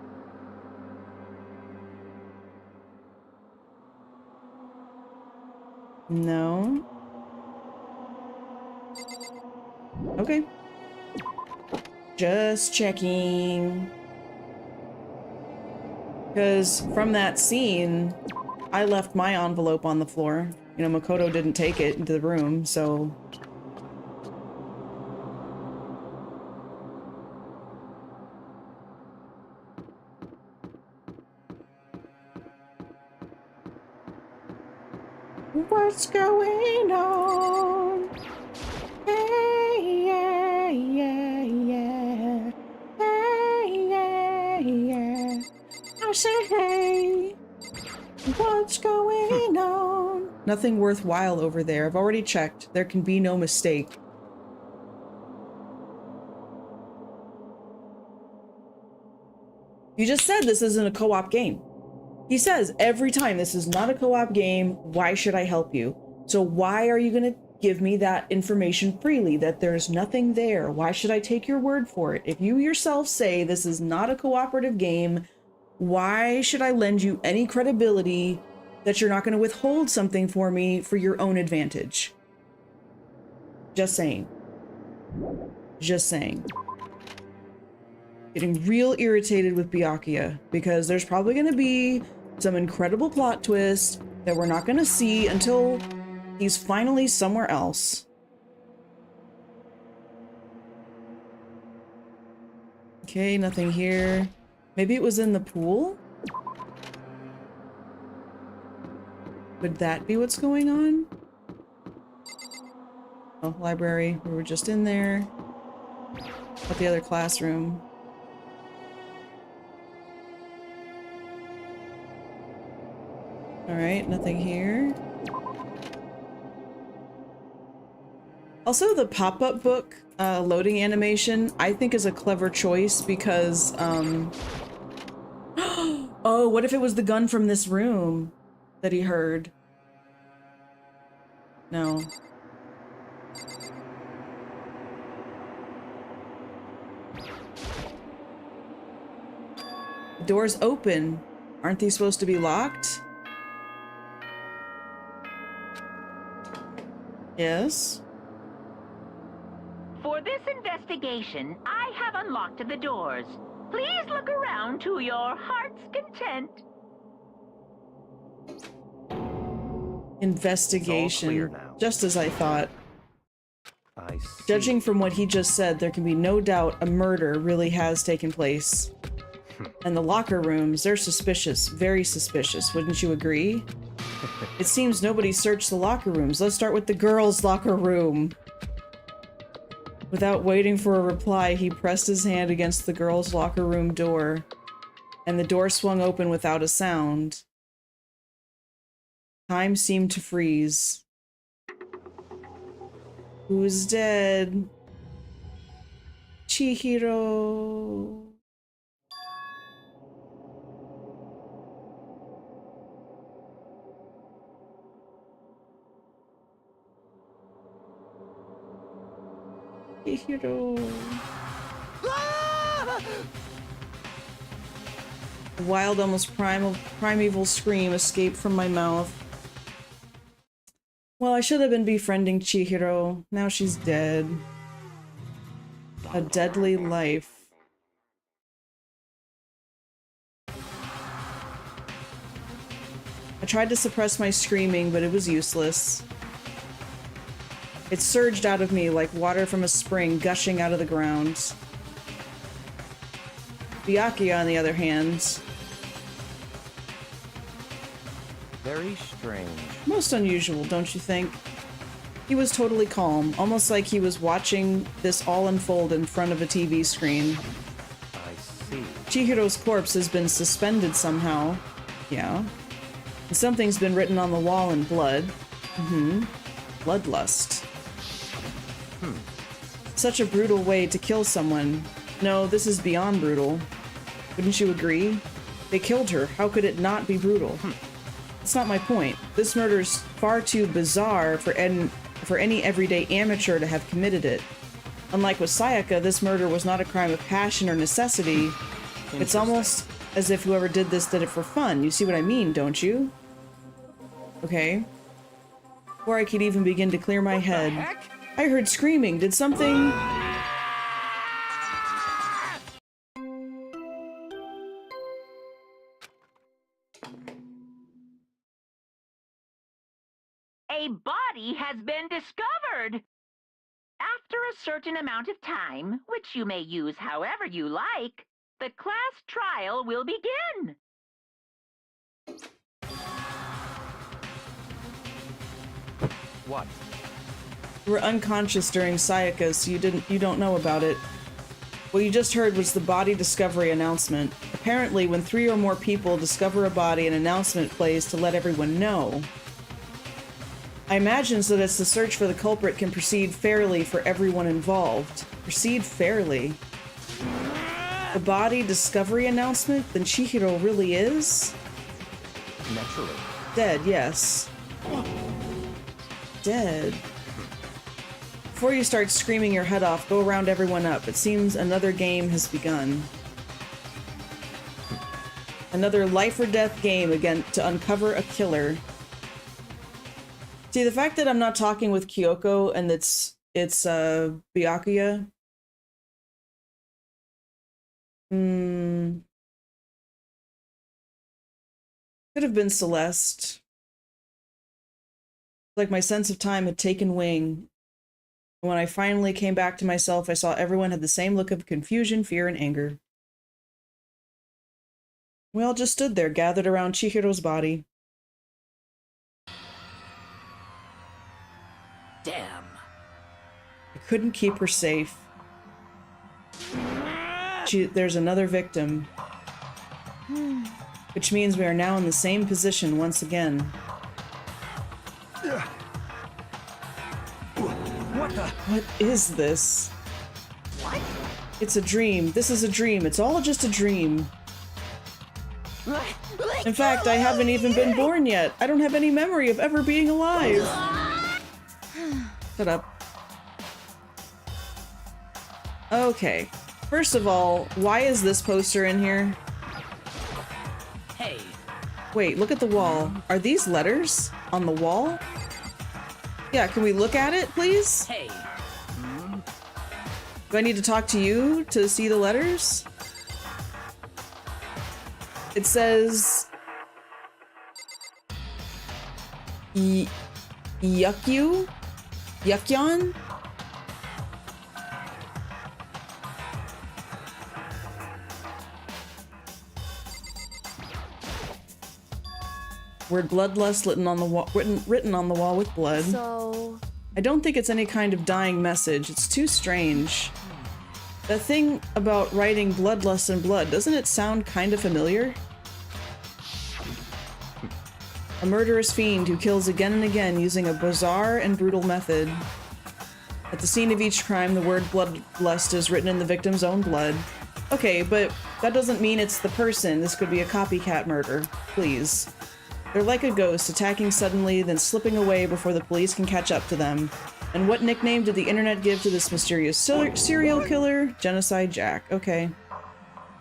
No. Okay. Just checking. Because from that scene, I left my envelope on the floor. You know, Makoto didn't take it into the room, so... What's going on? Hey, yeah, yeah, yeah. Hey, yeah, yeah. I say, hey, what's going on? Nothing worthwhile over there. I've already checked. There can be no mistake. You just said this isn't a co-op game. He says every time, this is not a co-op game, why should I help you? So why are you gonna give me that information freely, that there's nothing there? Why should I take your word for it? If you yourself say this is not a cooperative game, why should I lend you any credibility that you're not gonna withhold something for me for your own advantage? Just saying. Just saying. Getting real irritated with Byakuya because there's probably gonna be some incredible plot twist that we're not gonna see until he's finally somewhere else. Okay, nothing here. Maybe it was in the pool? Would that be what's going on? Oh, library. We were just in there. At the other classroom. Alright, nothing here. Also, the pop-up book loading animation, I think is a clever choice because, oh, what if it was the gun from this room that he heard? No. The door's open. Aren't these supposed to be locked? Yes. For this investigation, I have unlocked the doors. Please look around to your heart's content. Investigation. It's all clear now. Just as I thought. I see. Judging from what he just said, there can be no doubt a murder really has taken place. And the locker rooms, they're suspicious. Very suspicious. Wouldn't you agree? It seems nobody searched the locker rooms. Let's start with the girls' locker room. Without waiting for a reply, he pressed his hand against the girls' locker room door, and the door swung open without a sound. Time seemed to freeze. Who's dead? Chihiro. Chihiro. A wild, almost primeval scream escaped from my mouth. Well, I should have been befriending Chihiro. Now she's dead. A deadly life. I tried to suppress my screaming, but it was useless. It surged out of me like water from a spring gushing out of the ground. Byakuya, on the other hand... Very strange. most unusual, don't you think? He was totally calm, almost like he was watching this all unfold in front of a TV screen. I see. Chihiro's corpse has been suspended somehow. Yeah. And something's been written on the wall in blood. Bloodlust. Such a brutal way to kill someone. No, this is beyond brutal. Wouldn't you agree? They killed her. How could it not be brutal? That's not my point. This murder's far too bizarre for any everyday amateur to have committed it. Unlike with Sayaka, this murder was not a crime of passion or necessity. It's almost as if whoever did this did it for fun. You see what I mean, don't you? Okay. Before I could even begin to clear my head, I heard screaming. Did something... A body has been discovered! After a certain amount of time, which you may use however you like, the class trial will begin. What? You were unconscious during Sayaka, so you don't know about it. What you just heard was the body discovery announcement. Apparently, when 3 or more people discover a body, an announcement plays to let everyone know. I imagine so that the search for the culprit can proceed fairly for everyone involved. Proceed fairly. The body discovery announcement? Then Chihiro really is? Naturally. Dead, yes. Dead. Before you start screaming your head off, go round everyone up. It seems another game has begun. Another life or death game again to uncover a killer. See, the fact that I'm not talking with Kyoko and it's Byakuya. Could have been Celeste. Like my sense of time had taken wing. When I finally came back to myself, I saw everyone had the same look of confusion, fear, and anger. We all just stood there, gathered around Chihiro's body. Damn. I couldn't keep her safe. There's another victim. Which means we are now in the same position once again. What is this? What? It's a dream. This is a dream. It's all just a dream. In fact, I haven't even been born yet. I don't have any memory of ever being alive. Shut up. Okay. First of all, why is this poster in here? Hey. Wait, look at the wall. Are these letters on the wall? Yeah, can we look at it, please? Hey. Do I need to talk to you to see the letters? It says... Yukyu? Yukyon? Word bloodlust written on the wall with blood. So... I don't think it's any kind of dying message. It's too strange. That thing about writing bloodlust and blood, doesn't it sound kind of familiar? A murderous fiend who kills again and again using a bizarre and brutal method. At the scene of each crime, the word bloodlust is written in the victim's own blood. Okay, but that doesn't mean it's the person. This could be a copycat murder. Please. They're like a ghost, attacking suddenly, then slipping away before the police can catch up to them. And what nickname did the internet give to this mysterious serial killer? Genocide Jack. Okay.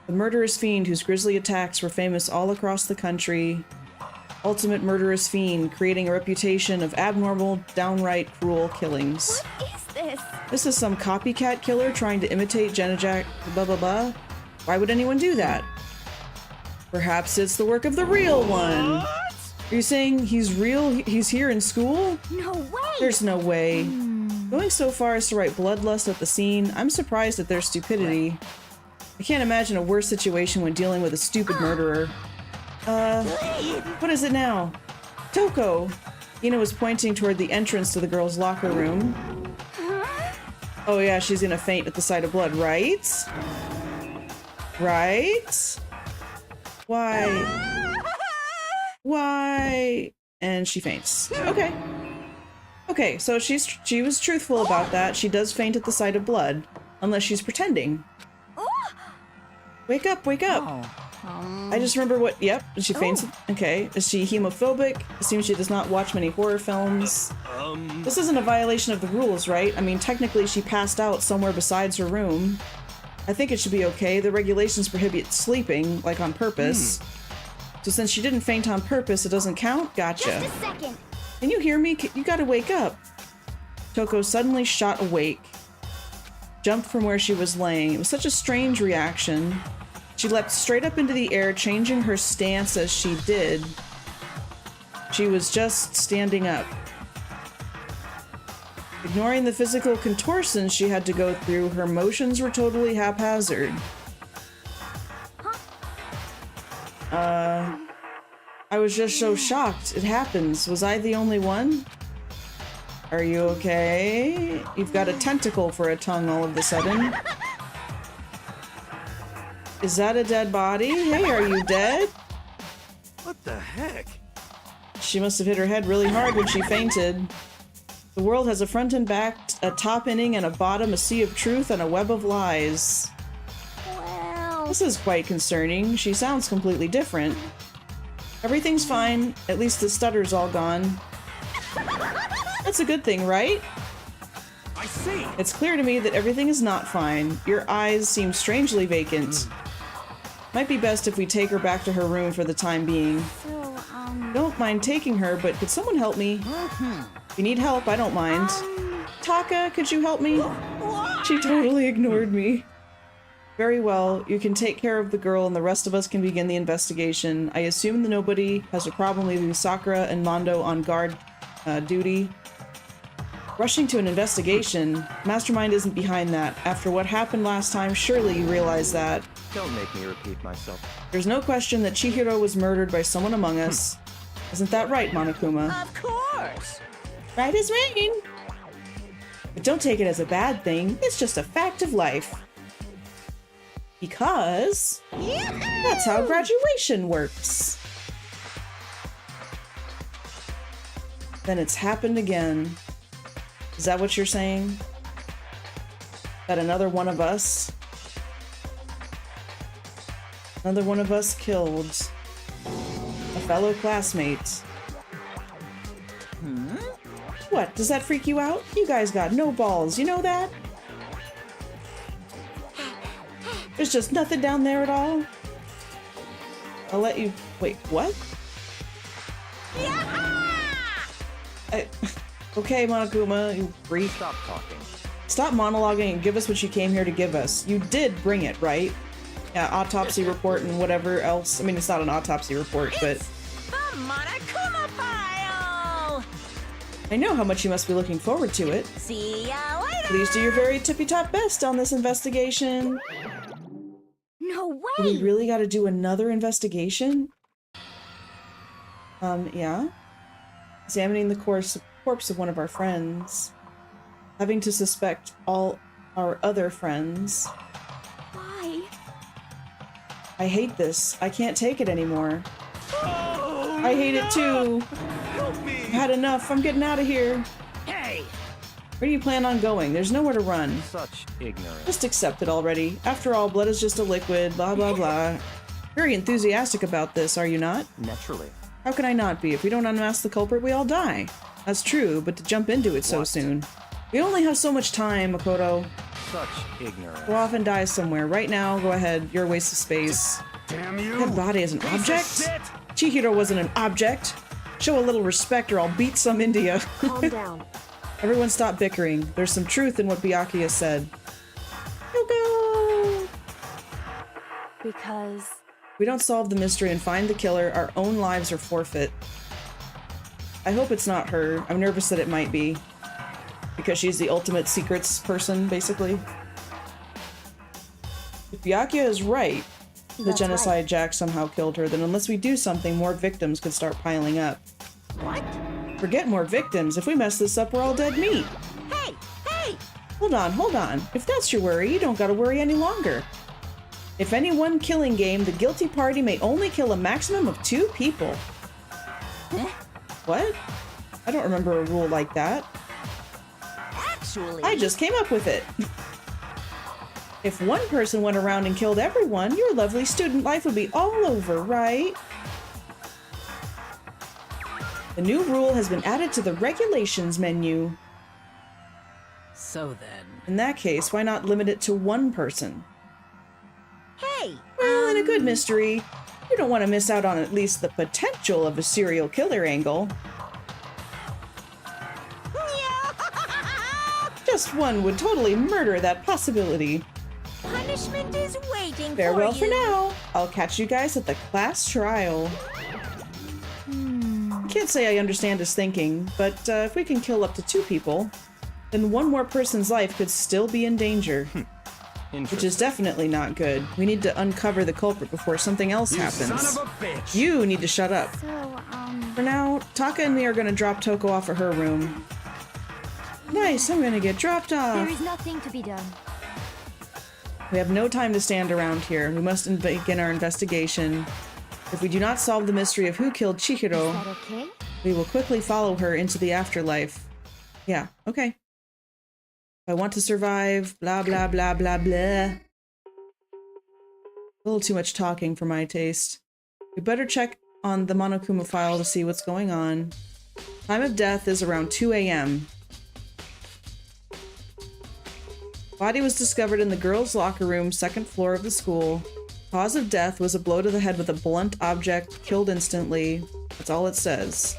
The murderous fiend whose grisly attacks were famous all across the country. Ultimate murderous fiend, creating a reputation of abnormal, downright cruel killings. What is this? This is some copycat killer trying to imitate Jenna Jack, blah blah blah. Why would anyone do that? Perhaps it's the work of the real one. Are you saying he's real? He's here in school? No way! There's no way. Going so far as to write bloodlust at the scene, I'm surprised at their stupidity. I can't imagine a worse situation when dealing with a stupid murderer. What is it now? Toko! Ina was pointing toward the entrance to the girls' locker room. Oh yeah, she's gonna faint at the sight of blood, right? Right? Why? Why? And she faints. Okay. Okay, so she was truthful about that. She does faint at the sight of blood. Unless she's pretending. Wake up, wake up! I just remember what- yep, she faints. Okay, is she hemophobic? Assumes she does not watch many horror films. This isn't a violation of the rules, right? I mean, technically she passed out somewhere besides her room. I think it should be okay. The regulations prohibit sleeping, like on purpose. So since she didn't faint on purpose, it doesn't count? Gotcha. Just a second. Can you hear me? You gotta wake up. Toko suddenly shot awake. Jumped from where she was laying. It was such a strange reaction. She leapt straight up into the air, changing her stance as she did. She was just standing up. Ignoring the physical contortions she had to go through, her motions were totally haphazard. I was just so shocked. It happens. Was I the only one? Are you okay? You've got a tentacle for a tongue all of a sudden. Is that a dead body? Hey, are you dead? What the heck? She must have hit her head really hard when she fainted. The world has a front and back, a top inning and a bottom, a sea of truth and a web of lies. Well... This is quite concerning. She sounds completely different. Everything's fine. At least the stutter's all gone. That's a good thing, right? I see. It's clear to me that everything is not fine. Your eyes seem strangely vacant. Might be best if we take her back to her room for the time being. So, Don't mind taking her, but could someone help me? If you need help, I don't mind. Taka, could you help me? She totally ignored me. Very well, you can take care of the girl and the rest of us can begin the investigation. I assume that nobody has a problem leaving Sakura and Mondo on guard duty. Rushing to an investigation? Mastermind isn't behind that. After what happened last time, surely you realize that. Don't make me repeat myself. There's no question that Chihiro was murdered by someone among us. Isn't that right, Monokuma? Of course! Right as rain! But don't take it as a bad thing. It's just a fact of life. Because that's how graduation works. Then it's happened again. Is that what you're saying? That another one of us killed a fellow classmate. What, does that freak you out? You guys got no balls, you know that? There's just nothing down there at all? I'll let you... Wait, what? Okay, Monokuma, you freak. Stop talking. Stop monologuing and give us what you came here to give us. You did bring it, right? Yeah, autopsy report and whatever else. I mean, it's not an autopsy report, but... The Monokuma file! I know how much you must be looking forward to it. See ya later! Please do your very tippy-top best on this investigation. no Do we way! really gotta do another investigation? Yeah. Examining the corpse of one of our friends. Having to suspect all our other friends. Why? I hate this. I can't take it anymore. Oh, I hate it too. Help me. I've had enough. I'm getting out of here. Hey! Where do you plan on going? There's nowhere to run. Such ignorance. Just accept it already. After all, blood is just a liquid, blah blah blah. Very enthusiastic about this, are you not? Naturally. How can I not be? If we don't unmask the culprit, we all die. That's true, but to jump into it so What? soon. We only have so much time, Makoto. Such ignorance. Go off and die somewhere. Right now, go ahead. You're a waste of space. Damn you! Dead body is an Piece of object? shit! Chihiro wasn't an object. Show a little respect or I'll beat some into you. Calm down. Everyone stop bickering. There's some truth in what Byakuya said. Go! Because We don't solve the mystery and find the killer, our own lives are forfeit. I hope it's not her. I'm nervous that it might be. Because she's the ultimate secrets person, basically. If Byakuya is right, the That's genocide right. Jack somehow killed her, then unless we do something, more victims could start piling up. What? Forget more victims. If we mess this up, we're all dead meat. Hey! Hey! Hold on, hold on. If that's your worry, you don't gotta worry any longer. If any one killing game, the guilty party may only kill a maximum of 2 people. Huh? What? I don't remember a rule like that. Actually... I just came up with it. If one person went around and killed everyone, your lovely student life would be all over, right? The new rule has been added to the regulations menu. So then... In that case, why not limit it to 1 person? Hey! Well, in a good mystery, you don't want to miss out on at least the potential of a serial killer angle. Just one would totally murder that possibility. Punishment is waiting Farewell for for you. now. I'll catch you guys at the class trial. Can't say I understand his thinking, but if we can kill up to 2 people, then 1 more person's life could still be in danger. Which is definitely not good. We need to uncover the culprit before something else You happens. son of a bitch! You need to shut up. so, For now, Taka and me are gonna drop Toko off at her room. Nice, I'm gonna get dropped there off. is nothing to be done. We have no time to stand around here. We must begin our investigation. If we do not solve the mystery of who killed Is Chihiro, that okay? we will quickly follow her into the afterlife. Yeah, okay. I want to survive, blah blah blah blah blah. A little too much talking for my taste. We better check on the Monokuma file to see what's going on. Time of death is around 2 a.m. Body was discovered in the girls' locker room, 2nd floor of the school. Cause of death was a blow to the head with a blunt object, killed instantly. That's all it says.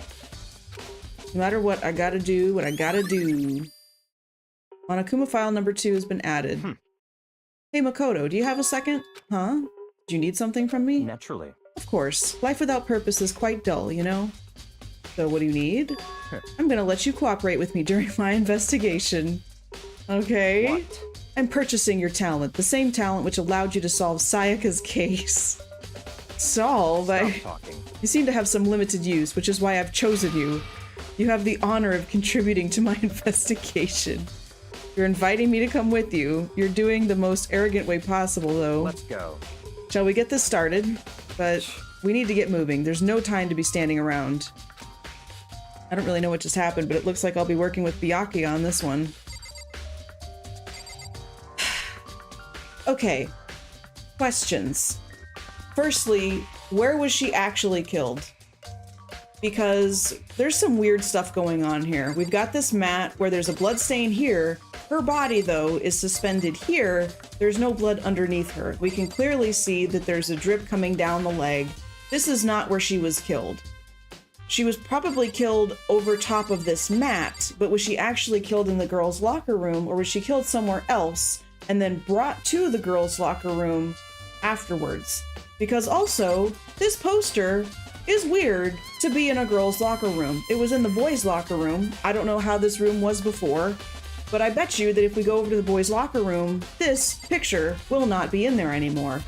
No matter what, I gotta do what I gotta do. Monokuma file number 2 has been added. Hey Makoto, do you have a second? Huh? Do you need something from me? Naturally. Of course. Life without purpose is quite dull, you know? So what do you need? I'm gonna let you cooperate with me during my investigation. Okay? What? I'm purchasing your talent, the same talent which allowed you to solve Sayaka's case. Solve? Stop talking. You seem to have some limited use, which is why I've chosen you. You have the honor of contributing to my investigation. You're inviting me to come with you. You're doing the most arrogant way possible, though. Let's go. Shall we get this started? But we need to get moving. There's no time to be standing around. I don't really know what just happened, but it looks like I'll be working with Byakuya on this one. Okay. Questions. Firstly, where was she actually killed? Because there's some weird stuff going on here. We've got this mat where there's a blood stain here. Her body, though, is suspended here. There's no blood underneath her. We can clearly see that there's a drip coming down the leg. This is not where she was killed. She was probably killed over top of this mat, but was she actually killed in the girls' locker room, or was she killed somewhere else and then brought to the girls' locker room afterwards? Because also, this poster is weird to be in a girls' locker room. It was in the boys' locker room. I don't know how this room was before, but I bet you that if we go over to the boys' locker room, this picture will not be in there anymore.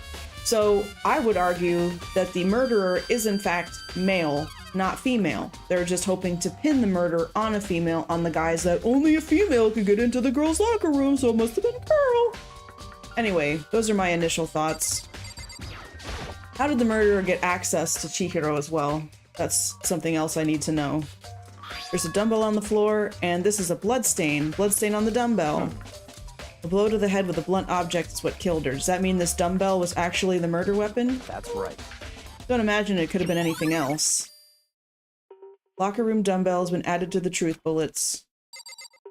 So I would argue that the murderer is in fact male, not female. They're just hoping to pin the murder on a female on the guise that only a female could get into the girls' locker room, so it must have been a girl. Anyway, those are my initial thoughts. How did the murderer get access to Chihiro as well? That's something else I need to know. There's a dumbbell on the floor, and this is a bloodstain. Bloodstain on the dumbbell. A blow to the head with a blunt object is what killed her. Does that mean this dumbbell was actually the murder weapon? That's right. Don't imagine it could have been anything else. Locker room dumbbell has been added to the truth bullets.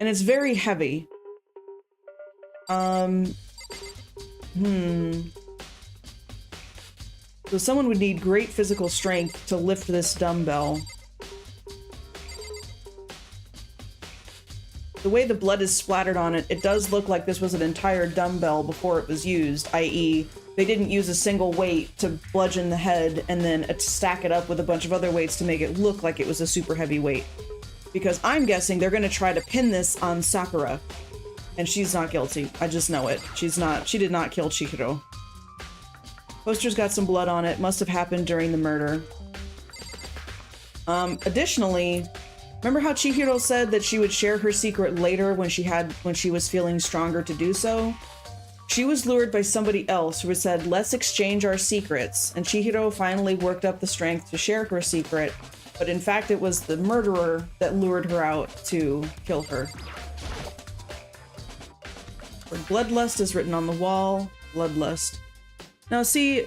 And it's very heavy. So someone would need great physical strength to lift this dumbbell. The way the blood is splattered on it, it does look like this was an entire dumbbell before it was used, i.e. they didn't use a single weight to bludgeon the head and then stack it up with a bunch of other weights to make it look like it was a super heavy weight. Because I'm guessing they're gonna try to pin this on Sakura. And she's not guilty. I just know it. She did not kill Chihiro. Poster's got some blood on it. Must have happened during the murder. Additionally, remember how Chihiro said that she would share her secret later when she was feeling stronger to do so? She was lured by somebody else who had said, let's exchange our secrets, and Chihiro finally worked up the strength to share her secret, but in fact it was the murderer that lured her out to kill her. Bloodlust is written on the wall. Bloodlust. Now see,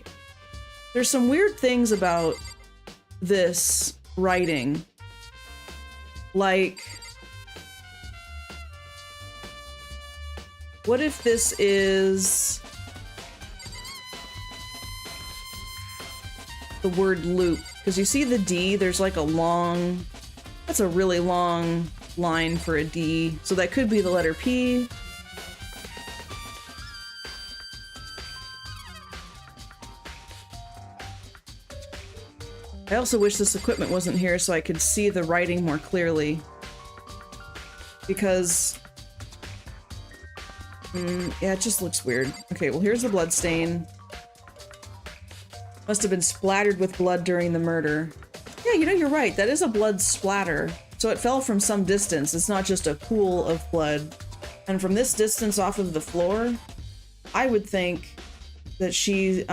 there's some weird things about this writing. Like, what if this is the word loop? Because you see the D, there's like a long, that's a really long line for a D. So that could be the letter P. I also wish this equipment wasn't here so I could see the writing more clearly. Because... yeah, it just looks weird. Okay, well here's the blood stain. Must have been splattered with blood during the murder. Yeah, you know, you're right. That is a blood splatter. So it fell from some distance. It's not just a pool of blood. And from this distance off of the floor, I would think that she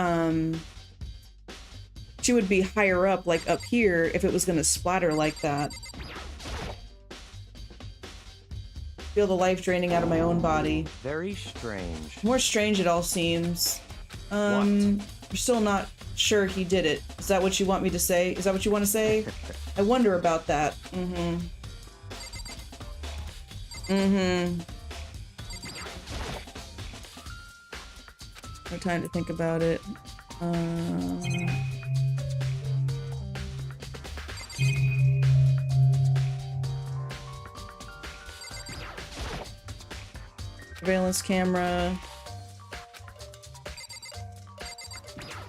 would be higher up, like up here, if it was gonna splatter like that. Feel the life draining out of my own body. Very strange. More strange it all seems. We're still not sure he did it. Is that what you want me to say? Is that what you want to say? I wonder about that. No time to think about it. Surveillance camera.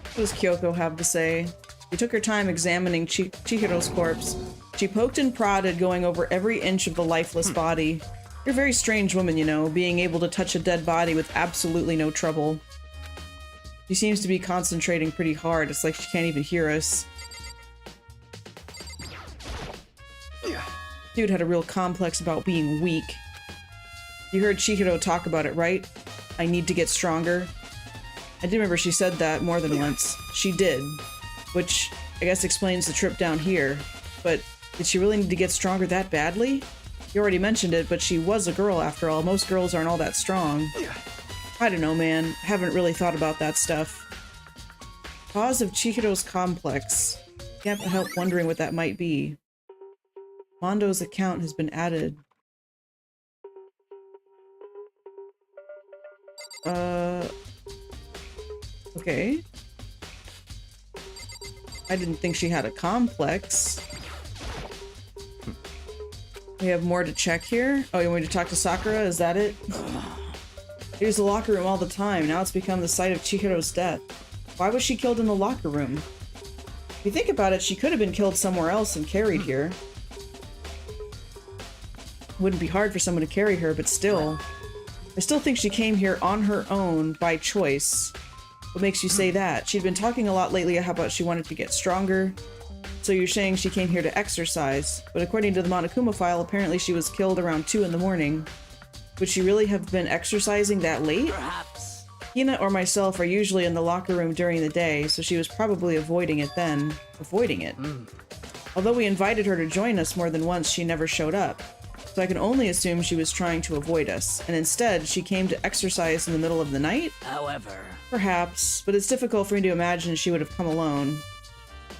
What does Kyoko have to say? She took her time examining Chihiro's corpse. She poked and prodded, going over every inch of the lifeless body. You're a very strange woman, you know, being able to touch a dead body with absolutely no trouble. She seems to be concentrating pretty hard. It's like she can't even hear us. Dude had a real complex about being weak. You heard Chihiro talk about it, right? I need to get stronger. I do remember she said that more than once. She did. Which, I guess explains the trip down here. But, did she really need to get stronger that badly? You already mentioned it, but she was a girl after all. Most girls aren't all that strong. I don't know, man. Haven't really thought about that stuff. Cause of Chihiro's complex. Can't help wondering what that might be. Mondo's account has been added. Okay. I didn't think she had a complex. We have more to check here. Oh, you want me to talk to Sakura? Is that it? He was in the locker room all the time. Now it's become the site of Chihiro's death. Why was she killed in the locker room? If you think about it, she could have been killed somewhere else and carried here. Wouldn't be hard for someone to carry her, but still. I still think she came here on her own by choice. What makes you say that? She'd been talking a lot lately about she wanted to get stronger. So you're saying she came here to exercise. But according to the Monokuma file, apparently she was killed around 2 in the morning. Would she really have been exercising that late? Perhaps. Hina or myself are usually in the locker room during the day, so she was probably avoiding it then. Avoiding it. Although we invited her to join us more than once, she never showed up. So I can only assume she was trying to avoid us, and instead she came to exercise in the middle of the night? However... Perhaps, but it's difficult for me to imagine she would have come alone.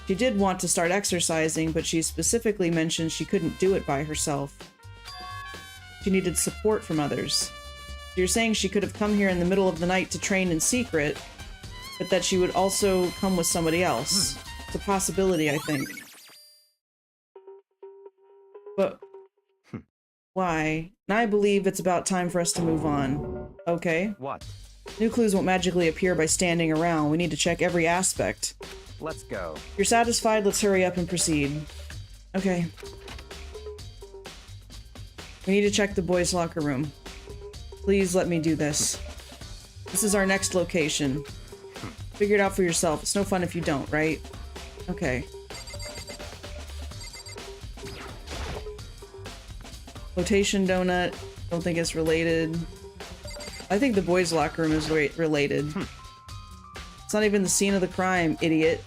She did want to start exercising, but she specifically mentioned she couldn't do it by herself. She needed support from others. You're saying she could have come here in the middle of the night to train in secret, but that she would also come with somebody else. It's a possibility, I think. But why? And I believe it's about time for us to move on. Okay. What? New clues won't magically appear by standing around. We need to check every aspect. Let's go. You're satisfied? Let's hurry up and proceed. Okay. We need to check the boys' locker room. Please let me do this. This is our next location. Figure it out for yourself. It's no fun if you don't, right? Okay. Flotation donut. Don't think it's related. I think the boys' locker room is related. It's not even the scene of the crime, idiot.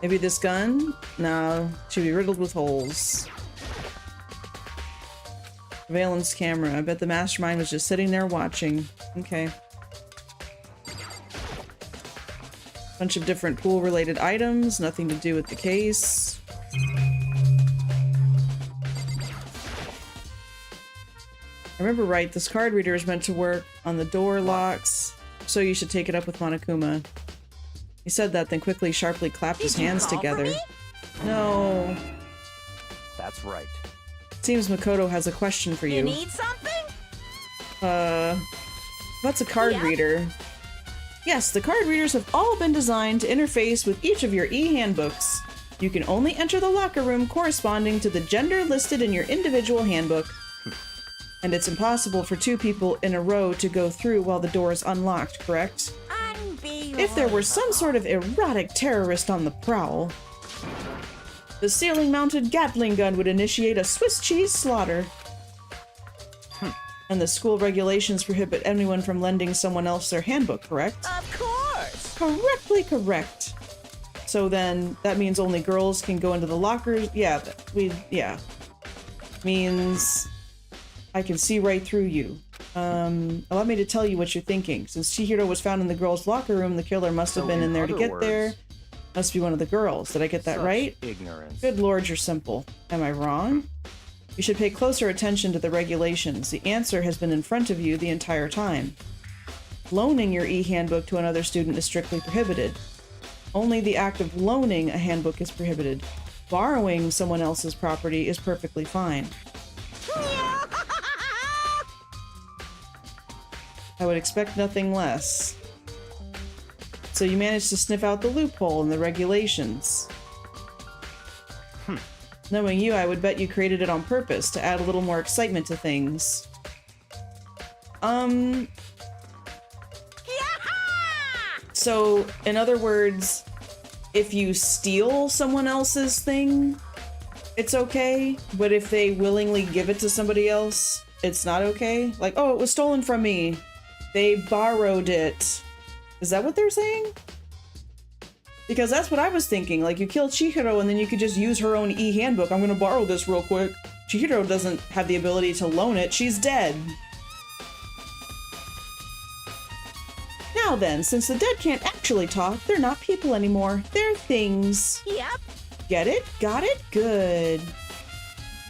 Maybe this gun? No. Should be riddled with holes. Surveillance camera. I bet the mastermind was just sitting there watching. Okay. Bunch of different pool-related items. Nothing to do with the case. I remember right, this card reader is meant to work on the door locks, so you should take it up with Monokuma. He said that, then quickly, sharply clapped his hands together. No. That's right. Seems Makoto has a question for you. You need something? What's a card reader? Yes, the card readers have all been designed to interface with each of your e-handbooks. You can only enter the locker room corresponding to the gender listed in your individual handbook. And it's impossible for two people in a row to go through while the door is unlocked, correct? If there were some sort of erotic terrorist on the prowl, the ceiling-mounted Gatling gun would initiate a Swiss cheese slaughter. And the school regulations prohibit anyone from lending someone else their handbook, correct? Of course! Correctly correct. So then, that means only girls can go into the lockers? Yeah, means I can see right through you. Allow me to tell you what you're thinking. Since Chihiro was found in the girls' locker room, the killer must have been in there to get there. Must be one of the girls. Did I get that right? Ignorance. Good lord, you're simple. Am I wrong? You should pay closer attention to the regulations. The answer has been in front of you the entire time. Loaning your e-handbook to another student is strictly prohibited. Only the act of loaning a handbook is prohibited. Borrowing someone else's property is perfectly fine. I would expect nothing less. So you managed to sniff out the loophole in the regulations. Knowing you, I would bet you created it on purpose to add a little more excitement to things. So, in other words, if you steal someone else's thing, it's okay, but if they willingly give it to somebody else, it's not okay? Like, oh, it was stolen from me. They borrowed it. Is that what they're saying? Because that's what I was thinking. Like, you kill Chihiro and then you could just use her own e-handbook. I'm gonna borrow this real quick. Chihiro doesn't have the ability to loan it. She's dead. Now then, since the dead can't actually talk, they're not people anymore. They're things. Yep. Get it? Got it? Good.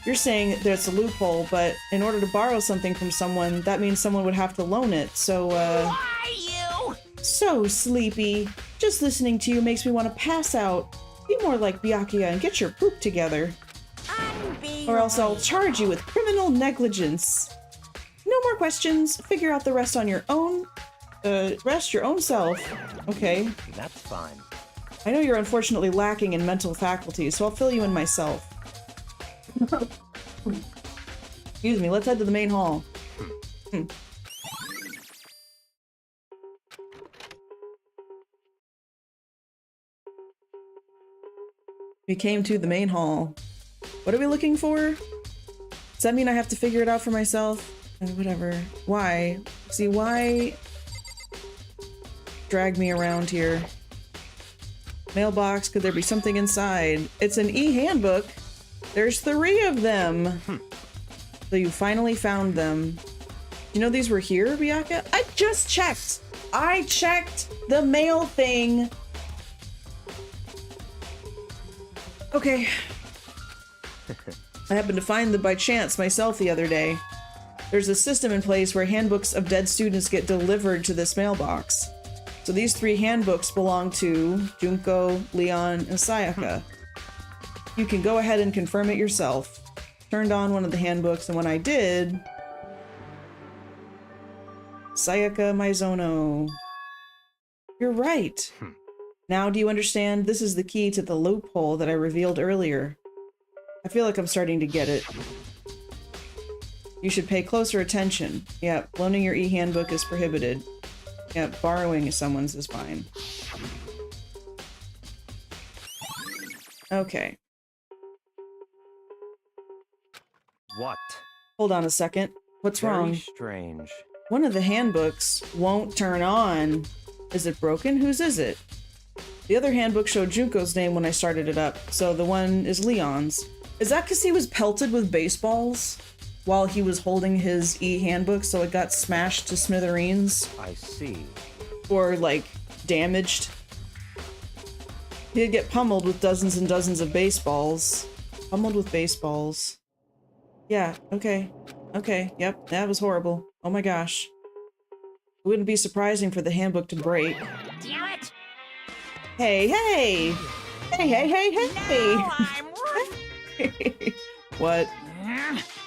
You're saying there's a loophole, but in order to borrow something from someone, that means someone would have to loan it, so, Why you? So sleepy. Just listening to you makes me want to pass out. Be more like Byakuya and get your poop together. Or else I'll charge you with criminal negligence. No more questions. Figure out the rest on your own. Rest your own self. Okay. That's fine. I know you're unfortunately lacking in mental faculties, so I'll fill you in myself. Excuse me, let's head to the main hall. We came to the main hall. What are we looking for? Does that mean I have to figure it out for myself? Whatever. Why? See, why drag me around here? Mailbox, could there be something inside? It's an e-handbook. There's 3 of them. So you finally found them. You know these were here, Byakuya? I just checked. I checked the mail thing. Okay. I happened to find them by chance myself the other day. There's a system in place where handbooks of dead students get delivered to this mailbox. So these 3 handbooks belong to Junko, Leon, and Sayaka. You can go ahead and confirm it yourself. Turned on one of the handbooks, and when I did... Sayaka Maizono. You're right. Now do you understand? This is the key to the loophole that I revealed earlier. I feel like I'm starting to get it. You should pay closer attention. Yep, loaning your e-handbook is prohibited. Yep, borrowing someone's is fine. Okay. What? Hold on a second. What's Very wrong? strange. One of the handbooks won't turn on. Is it broken? Whose is it? The other handbook showed Junko's name when I started it up, so the one is Leon's. Is that because he was pelted with baseballs while he was holding his e-handbook, so it got smashed to smithereens? I see. Or, like, damaged? He'd get pummeled with dozens and dozens of baseballs. Pummeled with baseballs. Yeah, okay. Okay, yep, that was horrible. Oh my gosh. It wouldn't be surprising for the handbook to break. Damn it! Hey, hey! Hey, hey, hey, hey! Now I'm What?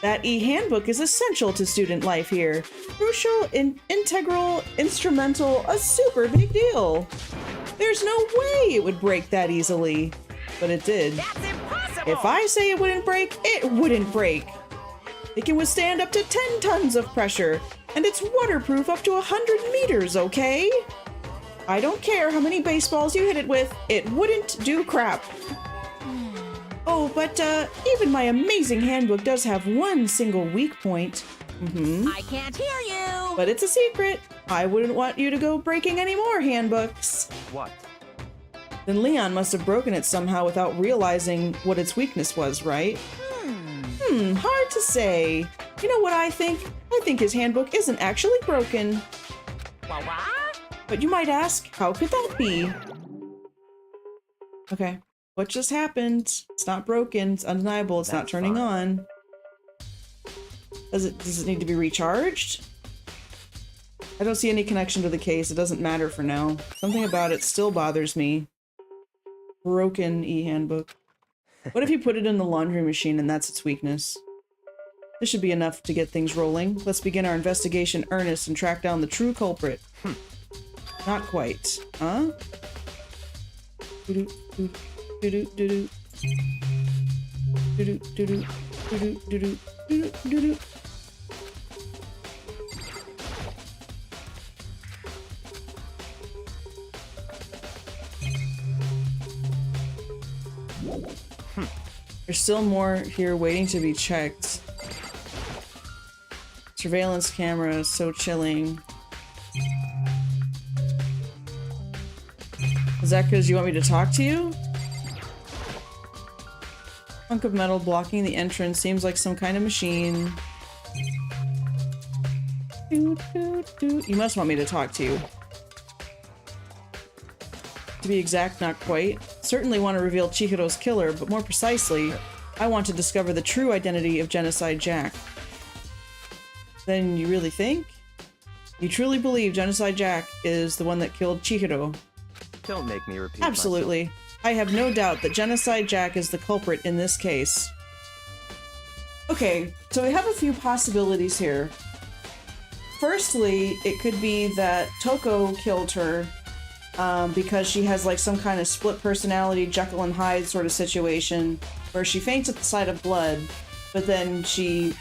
That e-handbook is essential to student life here. Crucial, integral, instrumental, a super big deal. There's no way it would break that easily. But it did. That's impossible! If I say it wouldn't break, it wouldn't break. It can withstand up to 10 tons of pressure, and it's waterproof up to 100 meters, okay? I don't care how many baseballs you hit it with, it wouldn't do crap. Oh, but even my amazing handbook does have one single weak point. I can't hear you! But it's a secret. I wouldn't want you to go breaking any more handbooks. What? Then Leon must have broken it somehow without realizing what its weakness was, right? Hard to say. You know what I think? I think his handbook isn't actually broken. What? But you might ask, how could that be? Okay, what just happened? It's not broken, it's undeniable, it's not That's turning fine. on. Does it need to be recharged? I don't see any connection to the case, it doesn't matter for now. Something about it still bothers me. Broken e-handbook. What if you put it in the laundry machine and that's its weakness? This should be enough to get things rolling. Let's begin our investigation earnest and track down the true culprit. Not quite. Huh? Doo-doo, doo-doo, doo-doo. Doo-doo, doo-doo, doo-doo, doo-doo, doo-doo, doo-doo. There's still more here waiting to be checked. Surveillance camera, so chilling. Is that because you want me to talk to you? Hunk of metal blocking the entrance seems like some kind of machine. You must want me to talk to you. To be exact, not quite. Certainly want to reveal Chihiro's killer, but more precisely, I want to discover the true identity of Genocide Jack. Then you really think? You truly believe Genocide Jack is the one that killed Chihiro? Don't make me repeat Absolutely. I have no doubt that Genocide Jack is the culprit in this case. Okay, so we have a few possibilities here. Firstly, it could be that Toko killed her because she has like some kind of split personality, Jekyll and Hyde sort of situation where she faints at the sight of blood, but then she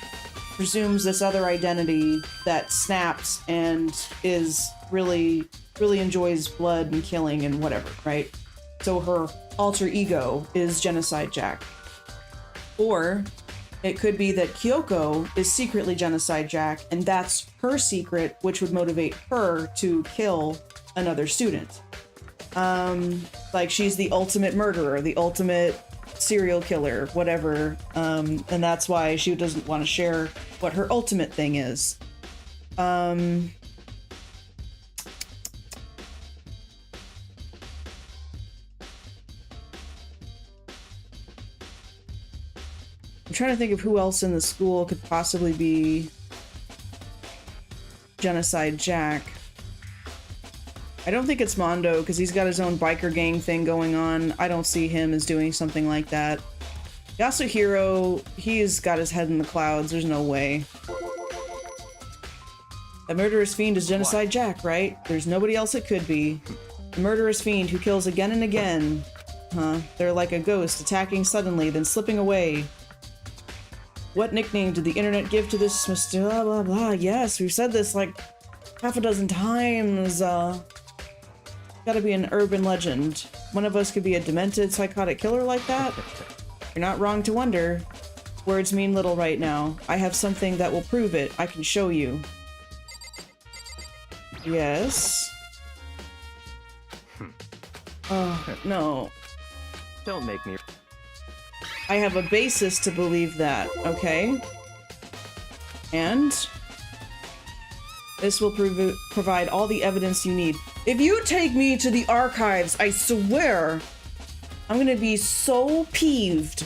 presumes this other identity that snaps and is really enjoys blood and killing and whatever, right? So her alter ego is Genocide Jack. Or it could be that Kyoko is secretly Genocide Jack, and that's her secret, which would motivate her to kill another student. Like she's the ultimate murderer, the ultimate serial killer, whatever, and that's why she doesn't want to share what her ultimate thing is. trying to think of who else in the school could possibly be Genocide Jack. I don't think it's Mondo, because he's got his own biker gang thing going on. I don't see him as doing something like that. Yasuhiro, he's got his head in the clouds. There's no way. The murderous fiend is Genocide Jack, right? There's nobody else it could be. The murderous fiend who kills again and again. Huh? They're like a ghost, attacking suddenly, then slipping away. What nickname did the internet give to this Mr. Blah blah blah? Yes, we've said this like half a dozen times. Gotta be an urban legend. One of us could be a demented, psychotic killer like that? You're not wrong to wonder. Words mean little right now. I have something that will prove it. I can show you. Yes? Oh, no. Don't make me. I have a basis to believe that, okay? And this will provide all the evidence you need. If you take me to the archives, I swear, I'm gonna be so peeved.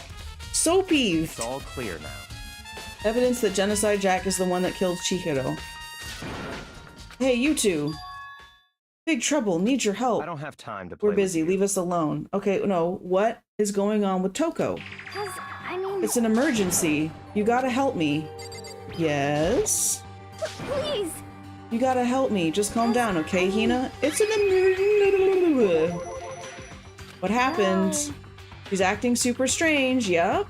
So peeved. It's all clear now. Evidence that Genocide Jack is the one that killed Chihiro. Hey, you two. Big trouble, need your help. I don't have time to play. We're busy, with you. leave us alone. Okay, no, what is going on with Toko? 'Cause, I mean, It's an emergency. You gotta help me. Yes? please. You gotta help me. Just calm down, okay, Hina? It's an emergency. What happened? He's acting super strange, yup.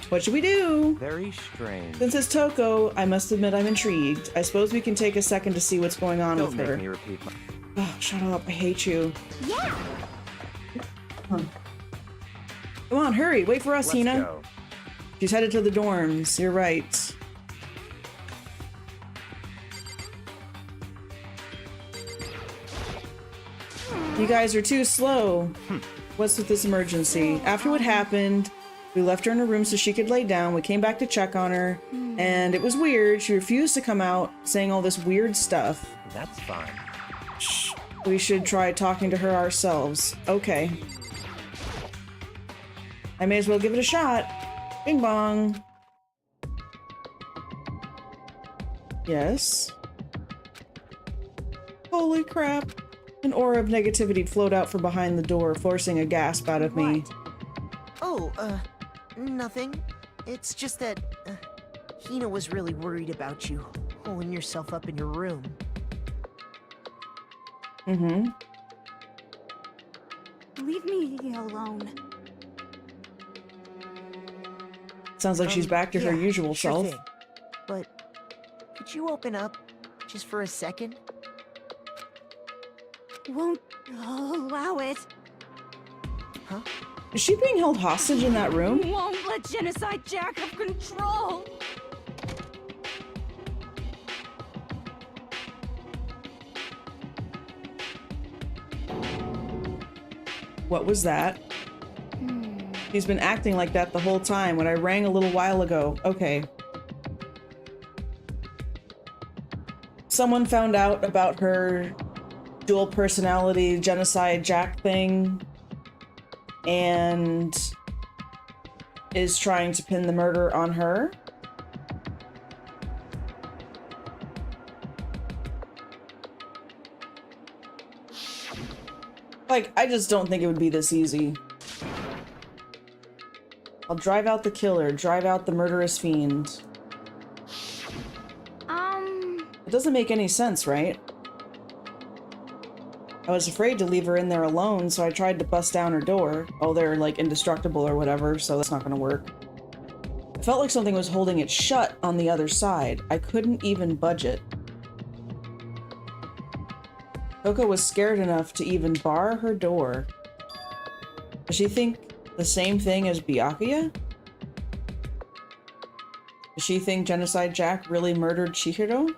What should we do? Very strange. Since it's Toko, I must admit I'm intrigued. I suppose we can take a second to see what's going on Don't with make her. me repeat my. Oh, shut up. I hate you. Yeah. Come on, hurry. Wait for us, Let's Hina. go. She's headed to the dorms. You're right. You guys are too slow. What's with this emergency? After what happened, we left her in her room so she could lay down. We came back to check on her, and it was weird. She refused to come out, saying all this weird stuff. That's fine. Shh. We should try talking to her ourselves. Okay. I may as well give it a shot. Bing bong. Yes. Holy crap. An aura of negativity flowed out from behind the door, forcing a gasp out of me. Oh, nothing. It's just that, Hina was really worried about you, holding yourself up in your room. Leave me alone. Sounds like she's back to her Yeah, usual sure self. thing. But, could you open up, just for a second? Won't allow it. Huh? Is she being held hostage in that room? Won't let Genocide Jack have control. What was that? He's been acting like that the whole time when I rang a little while ago. Okay. Someone found out about her dual personality Genocide Jack thing and is trying to pin the murder on her. Like, I just don't think it would be this easy. I'll drive out the killer, drive out the murderous fiend. It doesn't make any sense, right? I was afraid to leave her in there alone, so I tried to bust down her door. Oh, they're like indestructible or whatever, so that's not gonna work. I felt like something was holding it shut on the other side. I couldn't even budge it. Toko was scared enough to even bar her door. Does she think the same thing as Byakuya? Does she think Genocide Jack really murdered Chihiro?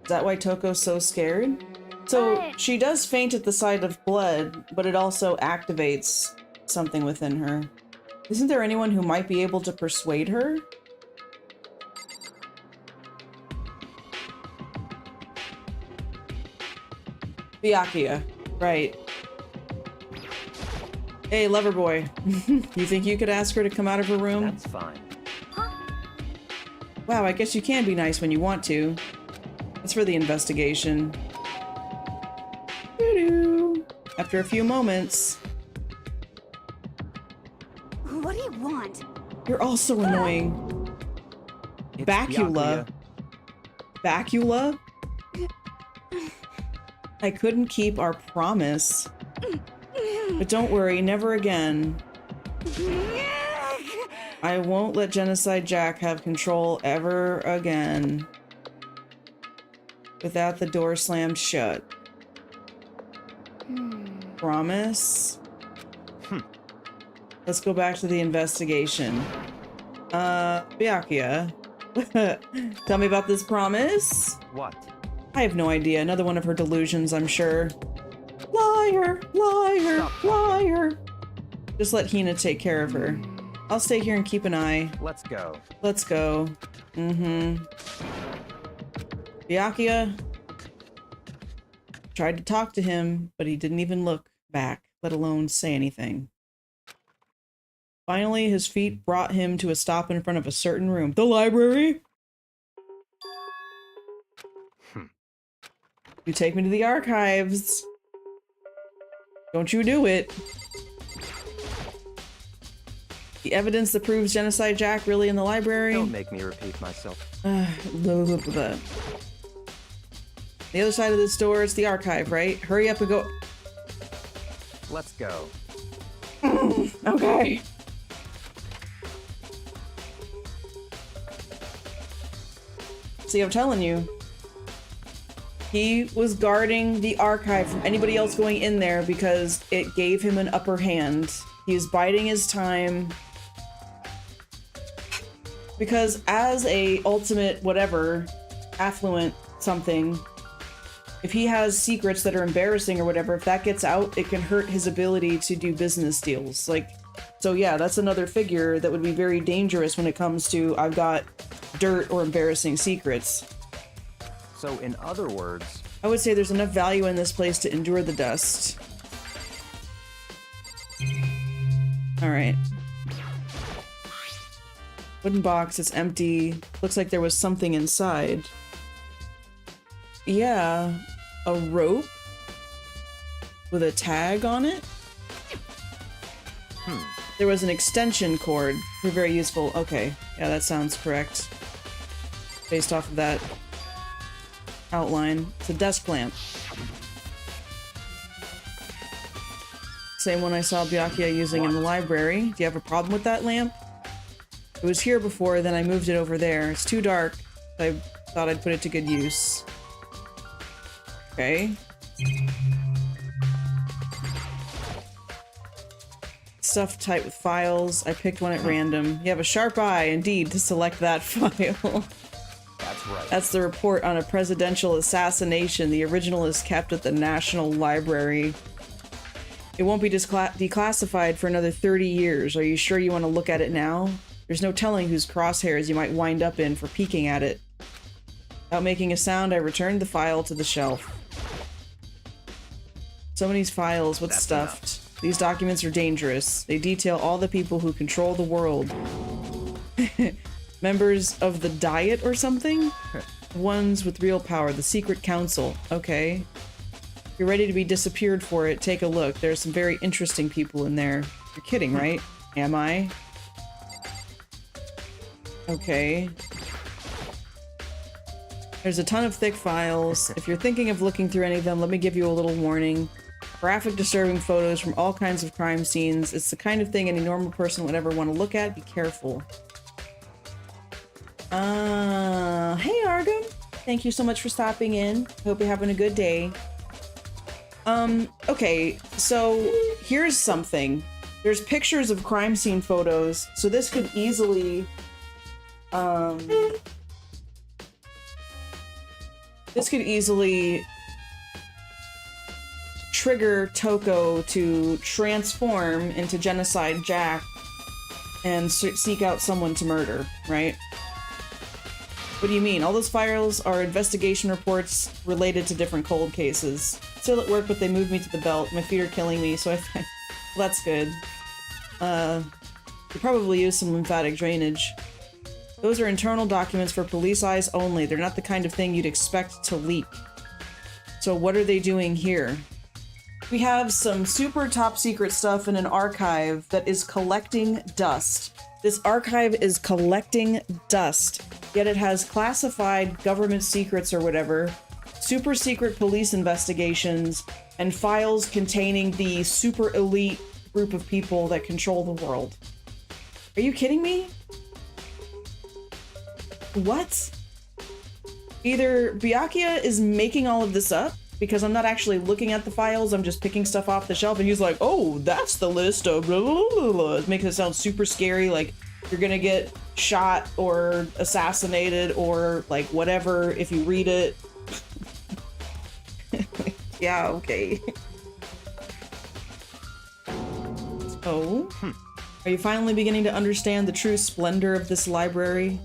Is that why Toko's so scared? So she does faint at the sight of blood, but it also activates something within her. Isn't there anyone who might be able to persuade her? Byakuya, right. Hey, lover boy. You think you could ask her to come out of her room? That's fine. Wow, I guess you can be nice when you want to. It's for the investigation. Doo-doo. After a few moments. What do you want? You're also annoying. It's Bacula. Bacula? I couldn't keep our promise. But don't worry, never again. I won't let Genocide Jack have control ever again. Without the door slammed shut. Promise? Let's go back to the investigation. Byakuya. Tell me about this promise? What? I have no idea. Another one of her delusions, I'm sure. Liar! Liar! Liar! Just let Hina take care of her. I'll stay here and keep an eye. Let's go. Let's go. Byakuya tried to talk to him, but he didn't even look back, let alone say anything. Finally, his feet brought him to a stop in front of a certain room. The library? You take me to the archives. Don't you do it. The evidence that proves Genocide Jack really in the library? Don't make me repeat myself. The other side of this door is the archive, right? Hurry up and go. Let's go. Okay. See, I'm telling you. He was guarding the archive from anybody else going in there because it gave him an upper hand. He was biding his time. Because as a ultimate whatever, affluent something, if he has secrets that are embarrassing or whatever, if that gets out, it can hurt his ability to do business deals. Like, so yeah, that's another figure that would be very dangerous when it comes to I've got dirt or embarrassing secrets. So in other words, I would say there's enough value in this place to endure the dust. Alright. Wooden box, it's empty. Looks like there was something inside. Yeah, a rope with a tag on it? There was an extension cord. They're very useful. Okay, yeah, that sounds correct. Based off of that outline. It's a desk lamp. Same one I saw Byakuya using in the library. Do you have a problem with that lamp? It was here before, then I moved it over there. It's too dark. I thought I'd put it to good use. Okay. Stuff tight with files. I picked one at random. You have a sharp eye, indeed, to select that file. that's right. That's the report on a presidential assassination. The original is kept at the National Library. It won't be declassified for another 30 years. Are you sure you want to look at it now? There's no telling whose crosshairs you might wind up in for peeking at it. Without making a sound, I returned the file to the shelf. So many files, what's stuffed? Enough. These documents are dangerous. They detail all the people who control the world. Members of the Diet or something? Ones with real power, the Secret Council. Okay. If you're ready to be disappeared for it, take a look. There's some very interesting people in there. You're kidding, right? Am I? Okay. There's a ton of thick files. If you're thinking of looking through any of them, let me give you a little warning. Graphic, disturbing photos from all kinds of crime scenes. It's the kind of thing any normal person would ever want to look at. Be careful. Hey Argum. Thank you so much for stopping in. Hope you're having a good day. Okay, so here's something. There's pictures of crime scene photos, so this could easily, trigger Toko to transform into Genocide Jack and seek out someone to murder, right? What do you mean? All those files are investigation reports related to different cold cases. Still at work, but they moved me to the belt. My feet are killing me, so That's good. Could probably use some lymphatic drainage. Those are internal documents for police eyes only. They're not the kind of thing you'd expect to leak. So what are they doing here? We have some super top secret stuff in an archive that is collecting dust. This archive is collecting dust, yet it has classified government secrets or whatever, super secret police investigations, and files containing the super elite group of people that control the world. Are you kidding me? What? Either Byakuya is making all of this up, because I'm not actually looking at the files, I'm just picking stuff off the shelf, and he's like, oh, that's the list of blah, blah, blah, blah. It makes it sound super scary, like you're gonna get shot or assassinated or like whatever if you read it. Yeah, okay. Oh? Are you finally beginning to understand the true splendor of this library?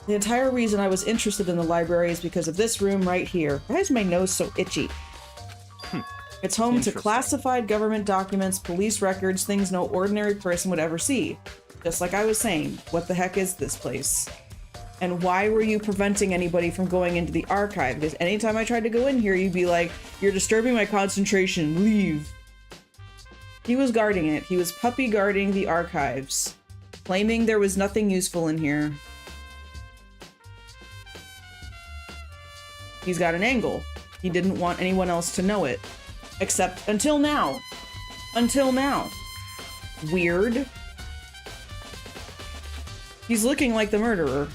The entire reason I was interested in the library is because of this room right here. Why is my nose so itchy? It's home to classified government documents, police records, things no ordinary person would ever see. Just like I was saying, what the heck is this place? And why were you preventing anybody from going into the archive? Because anytime I tried to go in here, you'd be like, you're disturbing my concentration, leave. He was guarding it. He was puppy guarding the archives, claiming there was nothing useful in here. He's got an angle. He didn't want anyone else to know it. Except until now. Until now. Weird. He's looking like the murderer.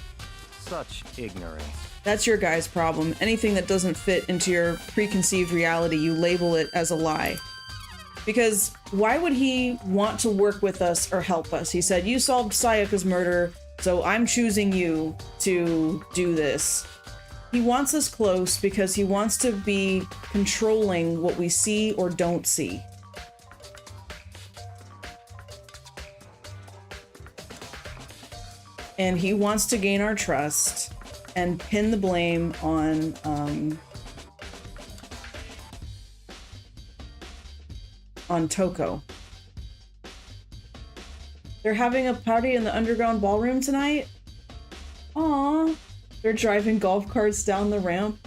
Such ignorance. That's your guy's problem. Anything that doesn't fit into your preconceived reality, you label it as a lie. Because why would he want to work with us or help us? He said, you solved Sayaka's murder, so I'm choosing you to do this. He wants us close because he wants to be controlling what we see or don't see. And he wants to gain our trust and pin the blame on Toko. They're having a party in the underground ballroom tonight? Aww. They're driving golf carts down the ramp.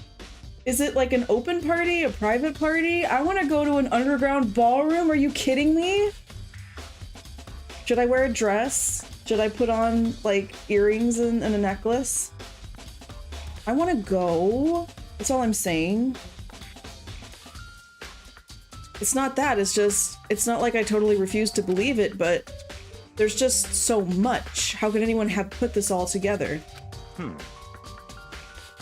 Is it like an open party, a private party? I want to go to an underground ballroom. Are you kidding me? Should I wear a dress? Should I put on like earrings and a necklace? I want to go. That's all I'm saying. It's not that, it's just, it's not like I totally refuse to believe it, but there's just so much. How could anyone have put this all together?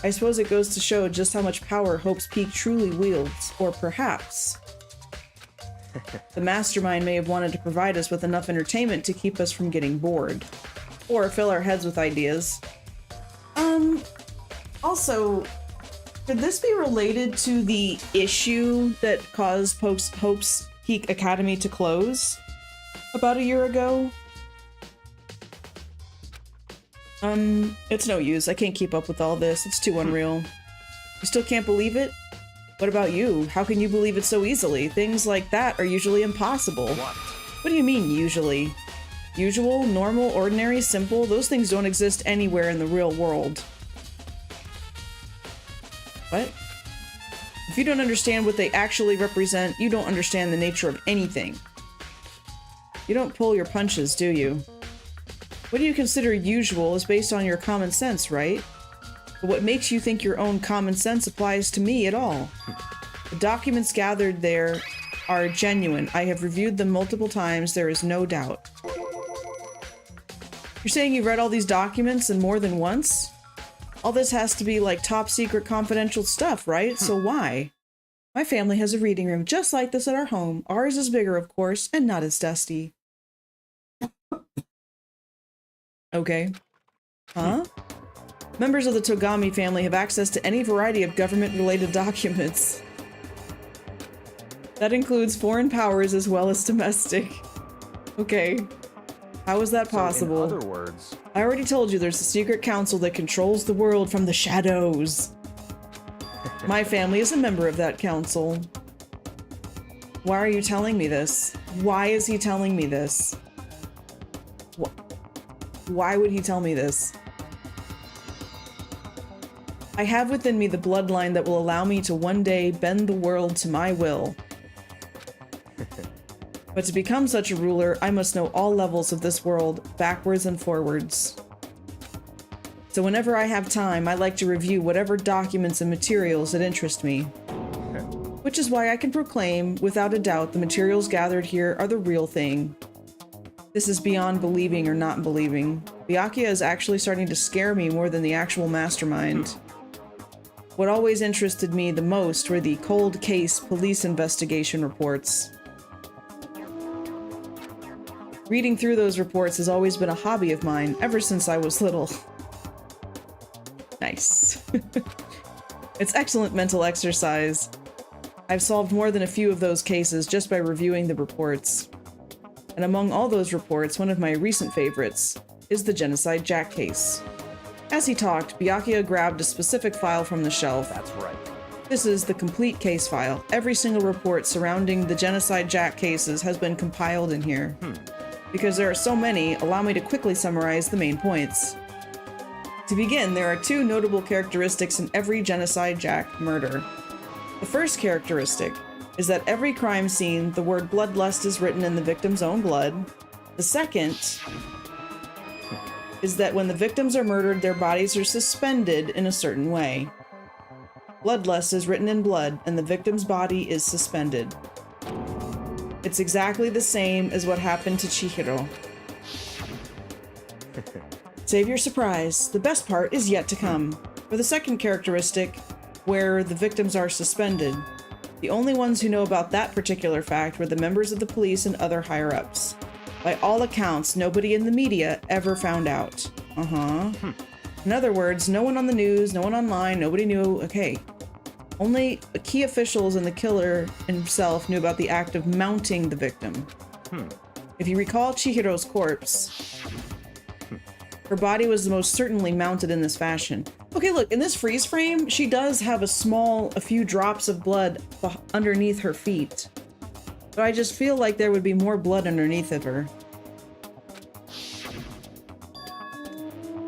I suppose it goes to show just how much power Hope's Peak truly wields, or perhaps the mastermind may have wanted to provide us with enough entertainment to keep us from getting bored, or fill our heads with ideas. Also, could this be related to the issue that caused Hope's Peak Academy to close about a year ago? It's no use. I can't keep up with all this. It's too unreal. You still can't believe it? What about you? How can you believe it so easily? Things like that are usually impossible. What do you mean, usually? Usual, normal, ordinary, simple? Those things don't exist anywhere in the real world. What? If you don't understand what they actually represent, you don't understand the nature of anything. You don't pull your punches, do you? What do you consider usual is based on your common sense, right? But what makes you think your own common sense applies to me at all? The documents gathered there are genuine. I have reviewed them multiple times. There is no doubt. You're saying you've read all these documents and more than once? All this has to be like top secret confidential stuff, right? So why? My family has a reading room just like this at our home. Ours is bigger, of course, and not as dusty. Okay. Huh? Members of the Togami family have access to any variety of government-related documents. That includes foreign powers as well as domestic. Okay. How is that possible? So in other words, I already told you there's a secret council that controls the world from the shadows. My family is a member of that council. Why are you telling me this? Why is he telling me this? Why would he tell me this? I have within me the bloodline that will allow me to one day bend the world to my will. But to become such a ruler, I must know all levels of this world, backwards and forwards. So whenever I have time, I like to review whatever documents and materials that interest me. Which is why I can proclaim, without a doubt, the materials gathered here are the real thing. This is beyond believing or not believing. Byakuya is actually starting to scare me more than the actual mastermind. What always interested me the most were the cold case police investigation reports. Reading through those reports has always been a hobby of mine ever since I was little. Nice. It's excellent mental exercise. I've solved more than a few of those cases just by reviewing the reports. And among all those reports, one of my recent favorites is the Genocide Jack case. As he talked, Byakuya grabbed a specific file from the shelf. That's right. This is the complete case file. Every single report surrounding the Genocide Jack cases has been compiled in here. Because there are so many, allow me to quickly summarize the main points. To begin, there are two notable characteristics in every Genocide Jack murder. The first characteristic is that every crime scene, the word bloodlust is written in the victim's own blood. The second is that when the victims are murdered, their bodies are suspended in a certain way. Bloodlust is written in blood, and the victim's body is suspended. It's exactly the same as what happened to Chihiro. Save your surprise. The best part is yet to come. For the second characteristic, where the victims are suspended, the only ones who know about that particular fact were the members of the police and other higher-ups. By all accounts, nobody in the media ever found out. In other words, no one on the news, no one online, nobody knew. Okay. Only key officials and the killer himself knew about the act of mounting the victim. If you recall Chihiro's corpse, her body was most certainly mounted in this fashion. Okay, look, in this freeze frame, she does have a few drops of blood underneath her feet. But I just feel like there would be more blood underneath of her.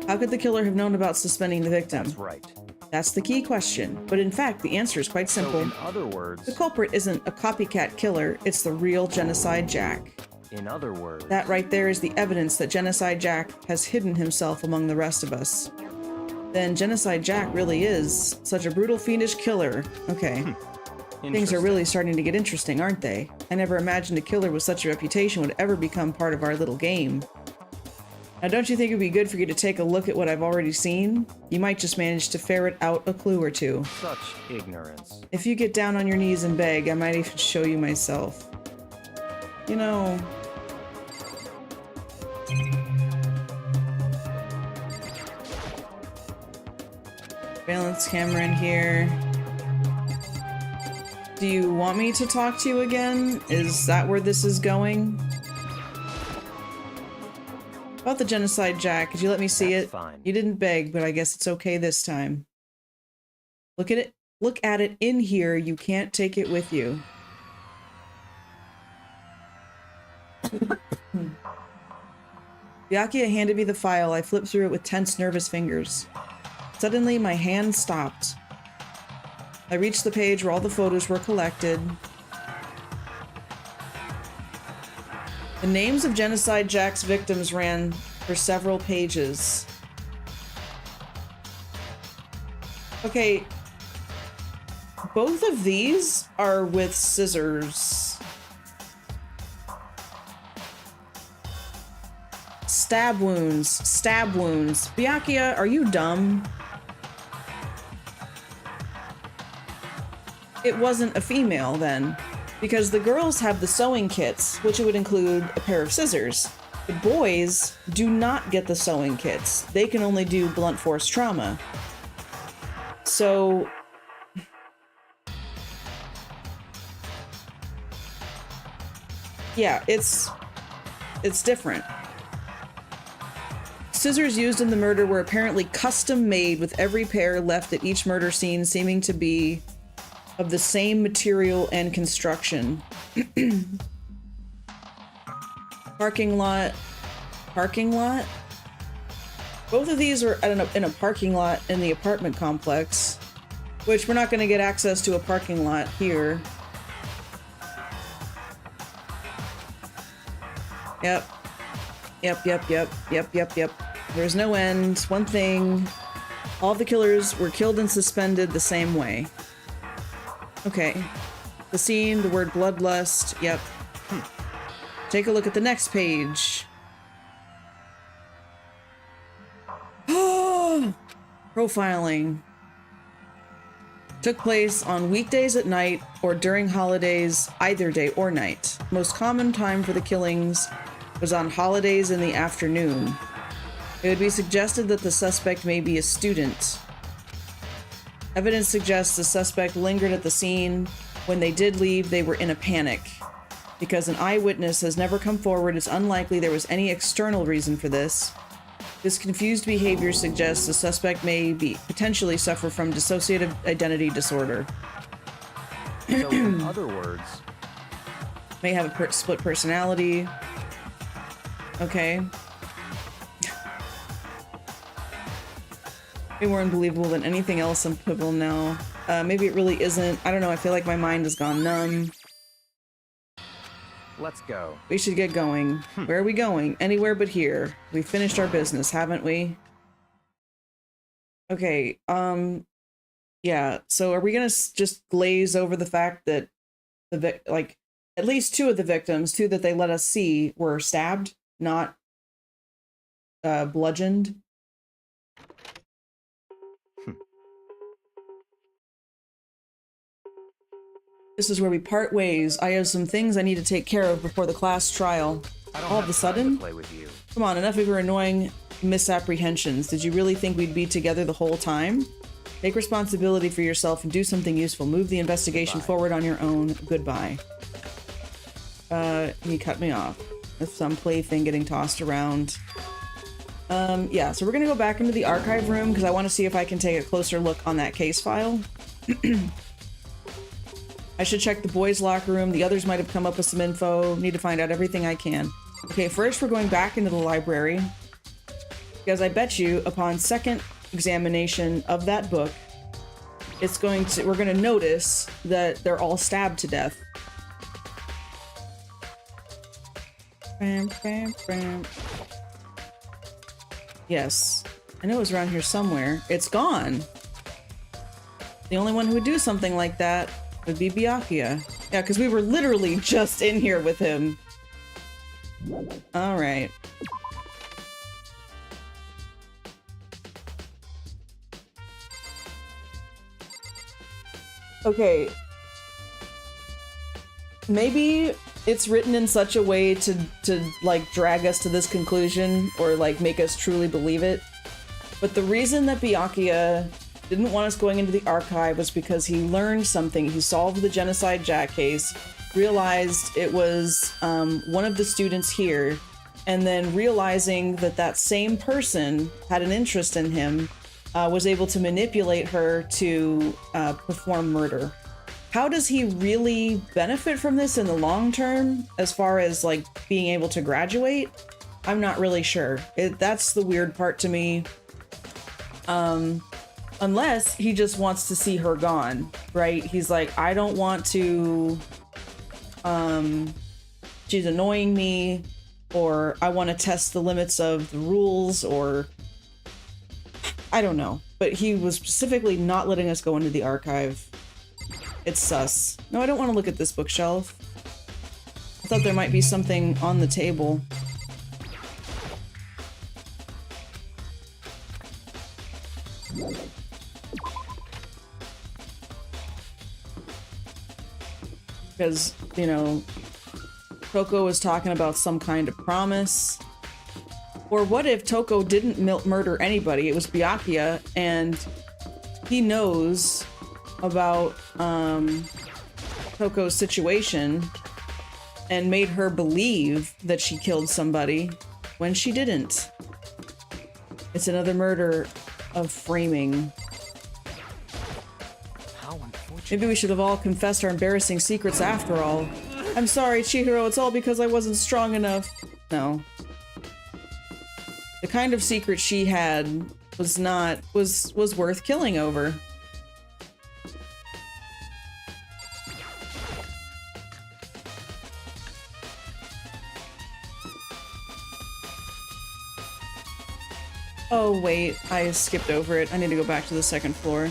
How could the killer have known about suspending the victim? That's right. That's the key question. But in fact, the answer is quite simple. So in other words... The culprit isn't a copycat killer, it's the real Genocide Jack. In other words... That right there is the evidence that Genocide Jack has hidden himself among the rest of us. Then Genocide Jack really is such a brutal, fiendish killer. Okay. Things are really starting to get interesting, aren't they? I never imagined a killer with such a reputation would ever become part of our little game. Now, don't you think it would be good for you to take a look at what I've already seen? You might just manage to ferret out a clue or two. Such ignorance. If you get down on your knees and beg, I might even show you myself. You know... Surveillance camera in here. Do you want me to talk to you again? Is that where this is going? About the Genocide Jack, could you let me see it? Fine. You didn't beg, but I guess it's okay this time. Look at it. Look at it in here. You can't take it with you. Byakuya handed me the file. I flipped through it with tense, nervous fingers. Suddenly, my hand stopped. I reached the page where all the photos were collected. The names of Genocide Jack's victims ran for several pages. Okay, both of these are with scissors. Stab wounds, stab wounds. Byakuya, are you dumb? It wasn't a female then, because the girls have the sewing kits, which would include a pair of scissors. The boys do not get the sewing kits. They can only do blunt force trauma. So... yeah, it's different. Scissors used in the murder were apparently custom made, with every pair left at each murder scene seeming to be of the same material and construction. Parking lot. Parking lot? Both of these are in a parking lot in the apartment complex, which we're not going to get access to a parking lot here. Yep. Yep. There's no end. One thing. All the killers were killed and suspended the same way. Okay. The scene, the word bloodlust. Yep. Take a look at the next page. Profiling. Took place on weekdays at night or during holidays, either day or night. Most common time for the killings was on holidays in the afternoon. It would be suggested that the suspect may be a student. Evidence suggests the suspect lingered at the scene. When they did leave, they were in a panic. Because an eyewitness has never come forward, it's unlikely there was any external reason for this. This confused behavior suggests the suspect may potentially suffer from dissociative identity disorder. So, in other words, May have a split personality. Okay. Way more unbelievable than anything else on Pivotal now. Maybe it really isn't. I don't know. I feel like my mind has gone numb. let's go. We should get going. Where are we going? Anywhere but here. We finished our business, haven't we? Okay, yeah, so are we gonna just glaze over the fact that like, at least two of the victims, two that they let us see, were stabbed, not bludgeoned? This is where we part ways. I have some things I need to take care of before the class trial. All of a sudden? Play with you. Come on, enough of your annoying misapprehensions. Did you really think we'd be together the whole time? Take responsibility for yourself and do something useful. Move the investigation forward on your own. Goodbye. He cut me off. With some plaything getting tossed around. Yeah, so we're gonna go back into the archive room because I want to see if I can take a closer look on that case file. I should check the boys' locker room. The others might have come up with some info. Need to find out everything I can. Okay, first we're going back into the library. Because I bet you, upon second examination of that book, we're gonna notice that they're all stabbed to death. Bam, bam, bam. Yes. I know it was around here somewhere. It's gone. The only one who would do something like that would be Byakuya. Yeah, because we were literally just in here with him. Alright. Okay. Maybe it's written in such a way to like drag us to this conclusion or like make us truly believe it. But the reason that Byakuya didn't want us going into the archive was because he learned something. He solved the Genocide Jack case, realized it was one of the students here, and then realizing that that same person had an interest in him, was able to manipulate her to perform murder. How does he really benefit from this in the long term, as far as like being able to graduate? I'm not really sure. That's the weird part to me. Unless he just wants to see her gone, right? He's like, I don't want to, she's annoying me, or I want to test the limits of the rules, or I don't know. But he was specifically not letting us go into the archive. It's sus. No, I don't want to look at this bookshelf. I thought there might be something on the table. Because, you know, Toko was talking about some kind of promise. Or what if Toko didn't murder anybody? It was Byakuya, and he knows about Toko's situation and made her believe that she killed somebody when she didn't. It's another murder of framing. How unfortunate. Maybe we should have all confessed our embarrassing secrets after all. I'm sorry, Chihiro, it's all because I wasn't strong enough. No. The kind of secret she had was worth killing over. Oh wait, I skipped over it. I need to go back to the second floor.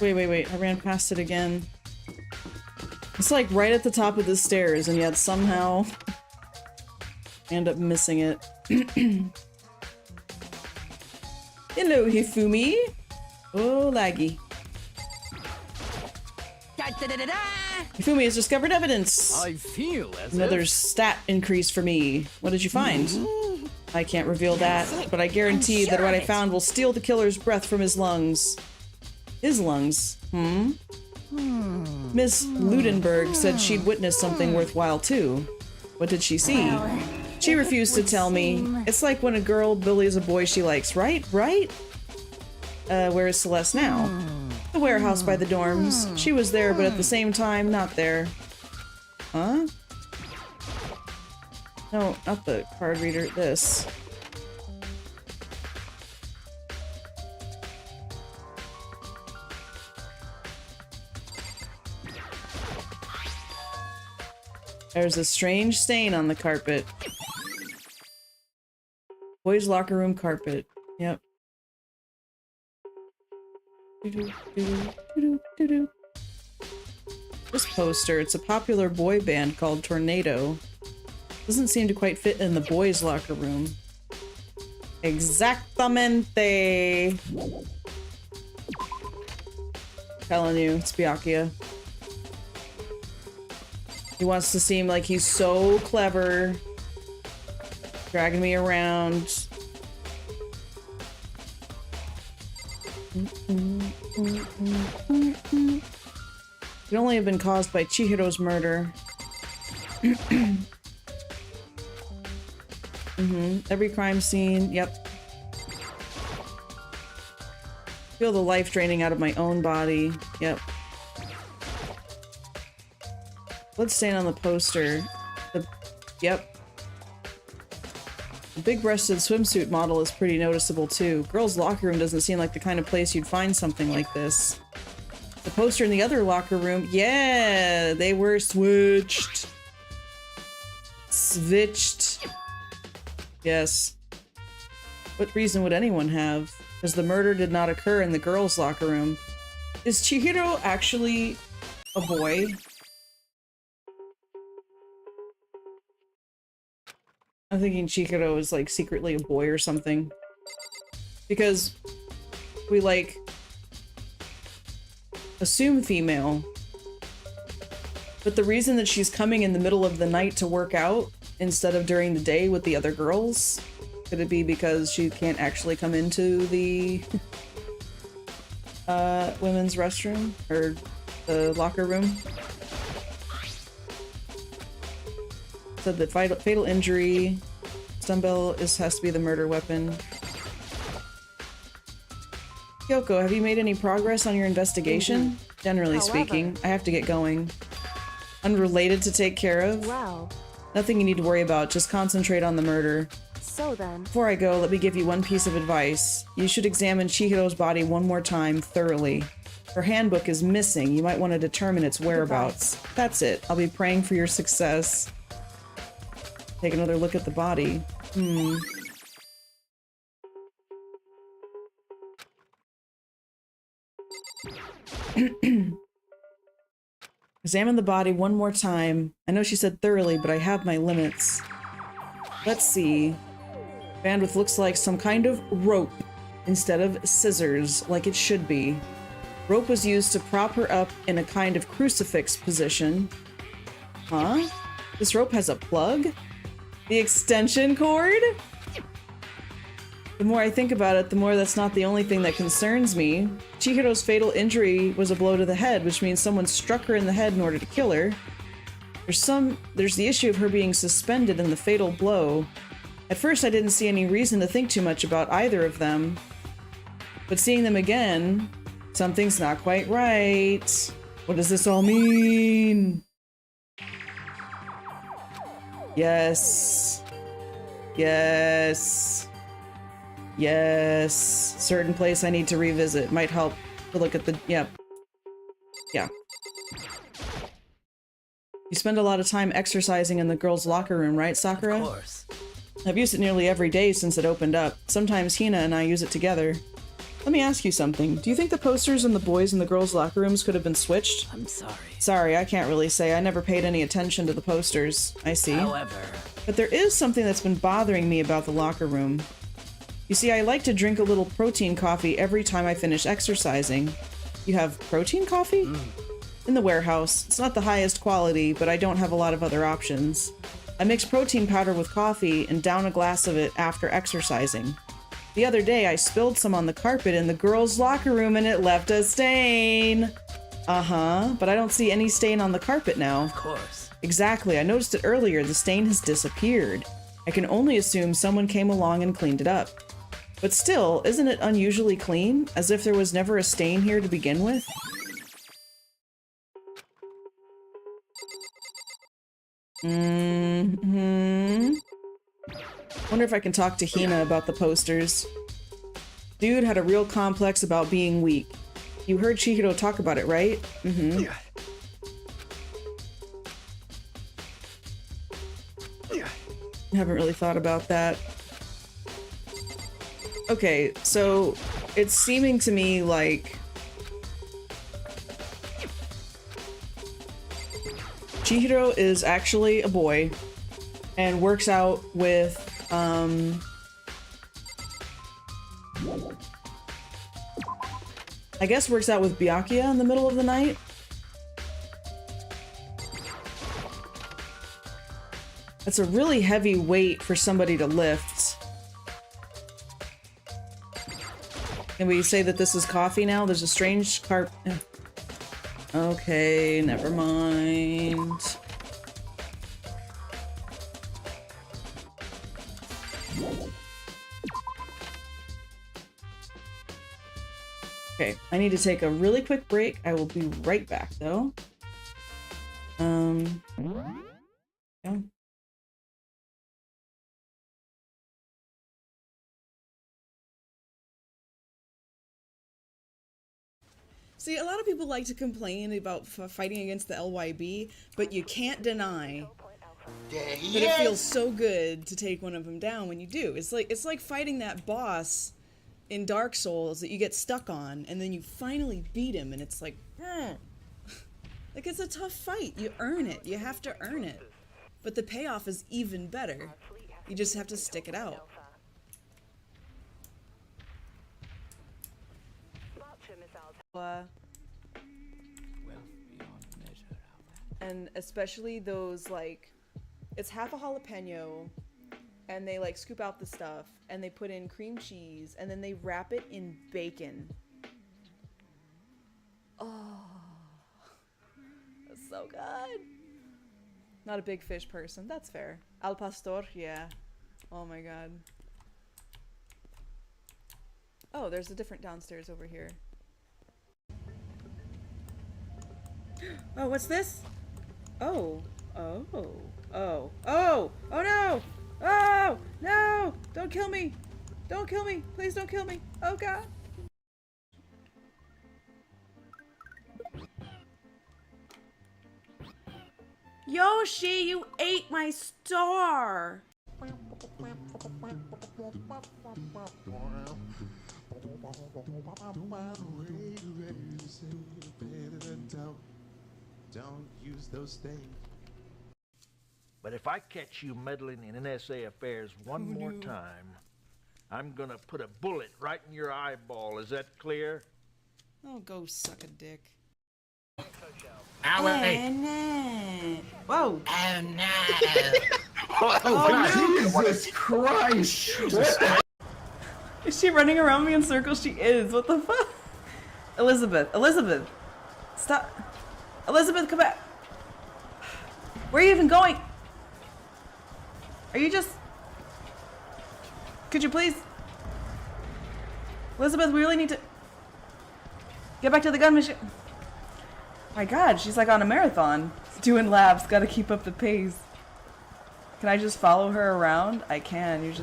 Wait, I ran past it again. It's like right at the top of the stairs, and yet somehow I end up missing it. Hello, Hifumi. Oh, laggy. Hifumi has discovered evidence. I feel as Another if... stat increase for me. What did you find? I can't reveal that, but I guarantee that what I found will steal the killer's breath from his lungs. His lungs? Miss Ludenberg said she'd witnessed something worthwhile too. What did she see? She refused to tell me. It's like when a girl bullies a boy she likes, right? Right? Where is Celeste now? The warehouse by the dorms. She was there, but at the same time, not there. Huh? No, not the card reader. This. There's a strange stain on the carpet. Boys' locker room carpet. Yep. This poster, it's a popular boy band called Tornado. Doesn't seem to quite fit in the boys' locker room. Exactamente! Telling you, it's Byakuya. He wants to seem like he's so clever. Dragging me around. Could only have been caused by Chihiro's murder. Every crime scene, yep. Feel the life draining out of my own body, yep. Blood stain on the poster. Yep. The big-breasted swimsuit model is pretty noticeable too. Girls' locker room doesn't seem like the kind of place you'd find something like this. The poster in the other locker room, yeah, they were switched. Switched. Yes. What reason would anyone have? Because the murder did not occur in the girls' locker room. Is Chihiro actually a boy? I'm thinking Chihiro is like secretly a boy or something. Because we like assume female. But the reason that she's coming in the middle of the night to work out instead of during the day with the other girls, could it be because she can't actually come into the women's restroom or the locker room? Said that fatal injury, Stun has to be the murder weapon. Kyoko, have you made any progress on your investigation? Generally speaking, I have to get going. Unrelated to take care of? Well, nothing you need to worry about, just concentrate on the murder. So then... Before I go, let me give you one piece of advice. You should examine Chihiro's body one more time, thoroughly. Her handbook is missing, you might want to determine its whereabouts. That's it, I'll be praying for your success. Take another look at the body. Examine the body one more time. I know she said thoroughly, but I have my limits. Let's see. Bandwidth looks like some kind of rope instead of scissors, like it should be. Rope was used to prop her up in a kind of crucifix position. Huh? This rope has a plug? The extension cord? The more I think about it, the more that's not the only thing that concerns me. Chihiro's fatal injury was a blow to the head, which means someone struck her in the head in order to kill her. There's the issue of her being suspended in the fatal blow. At first I didn't see any reason to think too much about either of them. But seeing them again, something's not quite right. What does this all mean? Yes. Yes. Yes. Certain place I need to revisit. Might help to look at the... Yep. Yeah. You spend a lot of time exercising in the girls' locker room, right, Sakura? Of course. I've used it nearly every day since it opened up. Sometimes Hina and I use it together. Let me ask you something. Do you think the posters in the boys' and the girls' locker rooms could have been switched? I'm sorry. Sorry, I can't really say. I never paid any attention to the posters. I see. However... But there is something that's been bothering me about the locker room. You see, I like to drink a little protein coffee every time I finish exercising. You have protein coffee? In the warehouse. It's not the highest quality, but I don't have a lot of other options. I mix protein powder with coffee and down a glass of it after exercising. The other day, I spilled some on the carpet in the girls' locker room and it left a stain. Uh-huh, but I don't see any stain on the carpet now. Of course. Exactly, I noticed it earlier. The stain has disappeared. I can only assume someone came along and cleaned it up. But still, isn't it unusually clean? As if there was never a stain here to begin with? Wonder if I can talk to Hina about the posters. Dude had a real complex about being weak. You heard Chihiro talk about it, right? I haven't really thought about that. Okay, so it's seeming to me like Chihiro is actually a boy and works out with I guess works out with Byakuya in the middle of the night. That's a really heavy weight for somebody to lift. Can we say that this is coffee now? There's a strange Okay, never mind. Okay, I need to take a really quick break. I will be right back, though. Yeah. See, a lot of people like to complain about fighting against the LYB, but you can't deny that it feels so good to take one of them down when you do. It's like fighting that boss in Dark Souls that you get stuck on, and then you finally beat him, and it's like, like it's a tough fight. You earn it. You have to earn it. But the payoff is even better. You just have to stick it out. And especially those, like, it's half a jalapeno, and they like scoop out the stuff, and they put in cream cheese, and then they wrap it in bacon. Oh, that's so good. Not a big fish person, that's fair. Al pastor, yeah. Oh my god. Oh, there's a different downstairs over here. Oh, what's this? Oh. Oh. Oh. Oh! Oh no! Oh! No! Don't kill me! Don't kill me! Please don't kill me! Oh god! Yoshi, you ate my star! Don't use those things. But if I catch you meddling in NSA affairs one more time, I'm gonna put a bullet right in your eyeball. Is that clear? Oh, go suck a dick. Owie. Whoa! Oh no! Oh, Jesus Christ! Is she running around me in circles? She is. What the fuck? Elizabeth. Elizabeth. Stop. Elizabeth, come back. Where are you even going? Are you just... Could you please... Elizabeth, we really need to... Get back to the gun machine. My god, she's like on a marathon. Doing laps, gotta keep up the pace. Can I just follow her around? I can. You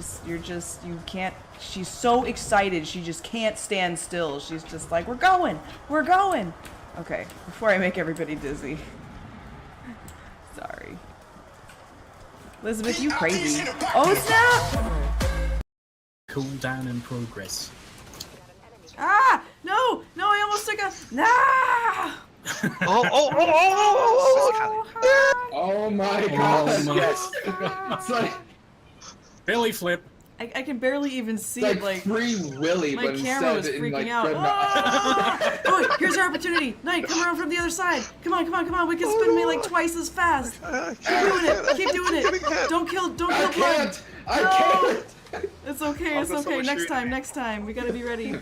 can't... She's so excited, she just can't stand still. She's just like, we're going! We're going! Okay, before I make everybody dizzy. Sorry. Elizabeth, you crazy. Oh, snap! Cooldown in progress. Ah! No! No, I almost took a... Nah! Oh my gosh, yes. It's like... Belly flip. I can barely even see It's it, like Free Willy, my but camera was instead in freaking like out. Dreadnought. Oh, here's our opportunity. Knight, come around from the other side. Come on, come on, come on. We can spin me like twice as fast. Keep doing it. Keep doing it. Don't kill Blood. I No. can't! It's okay, it's okay. Next time. We gotta be ready.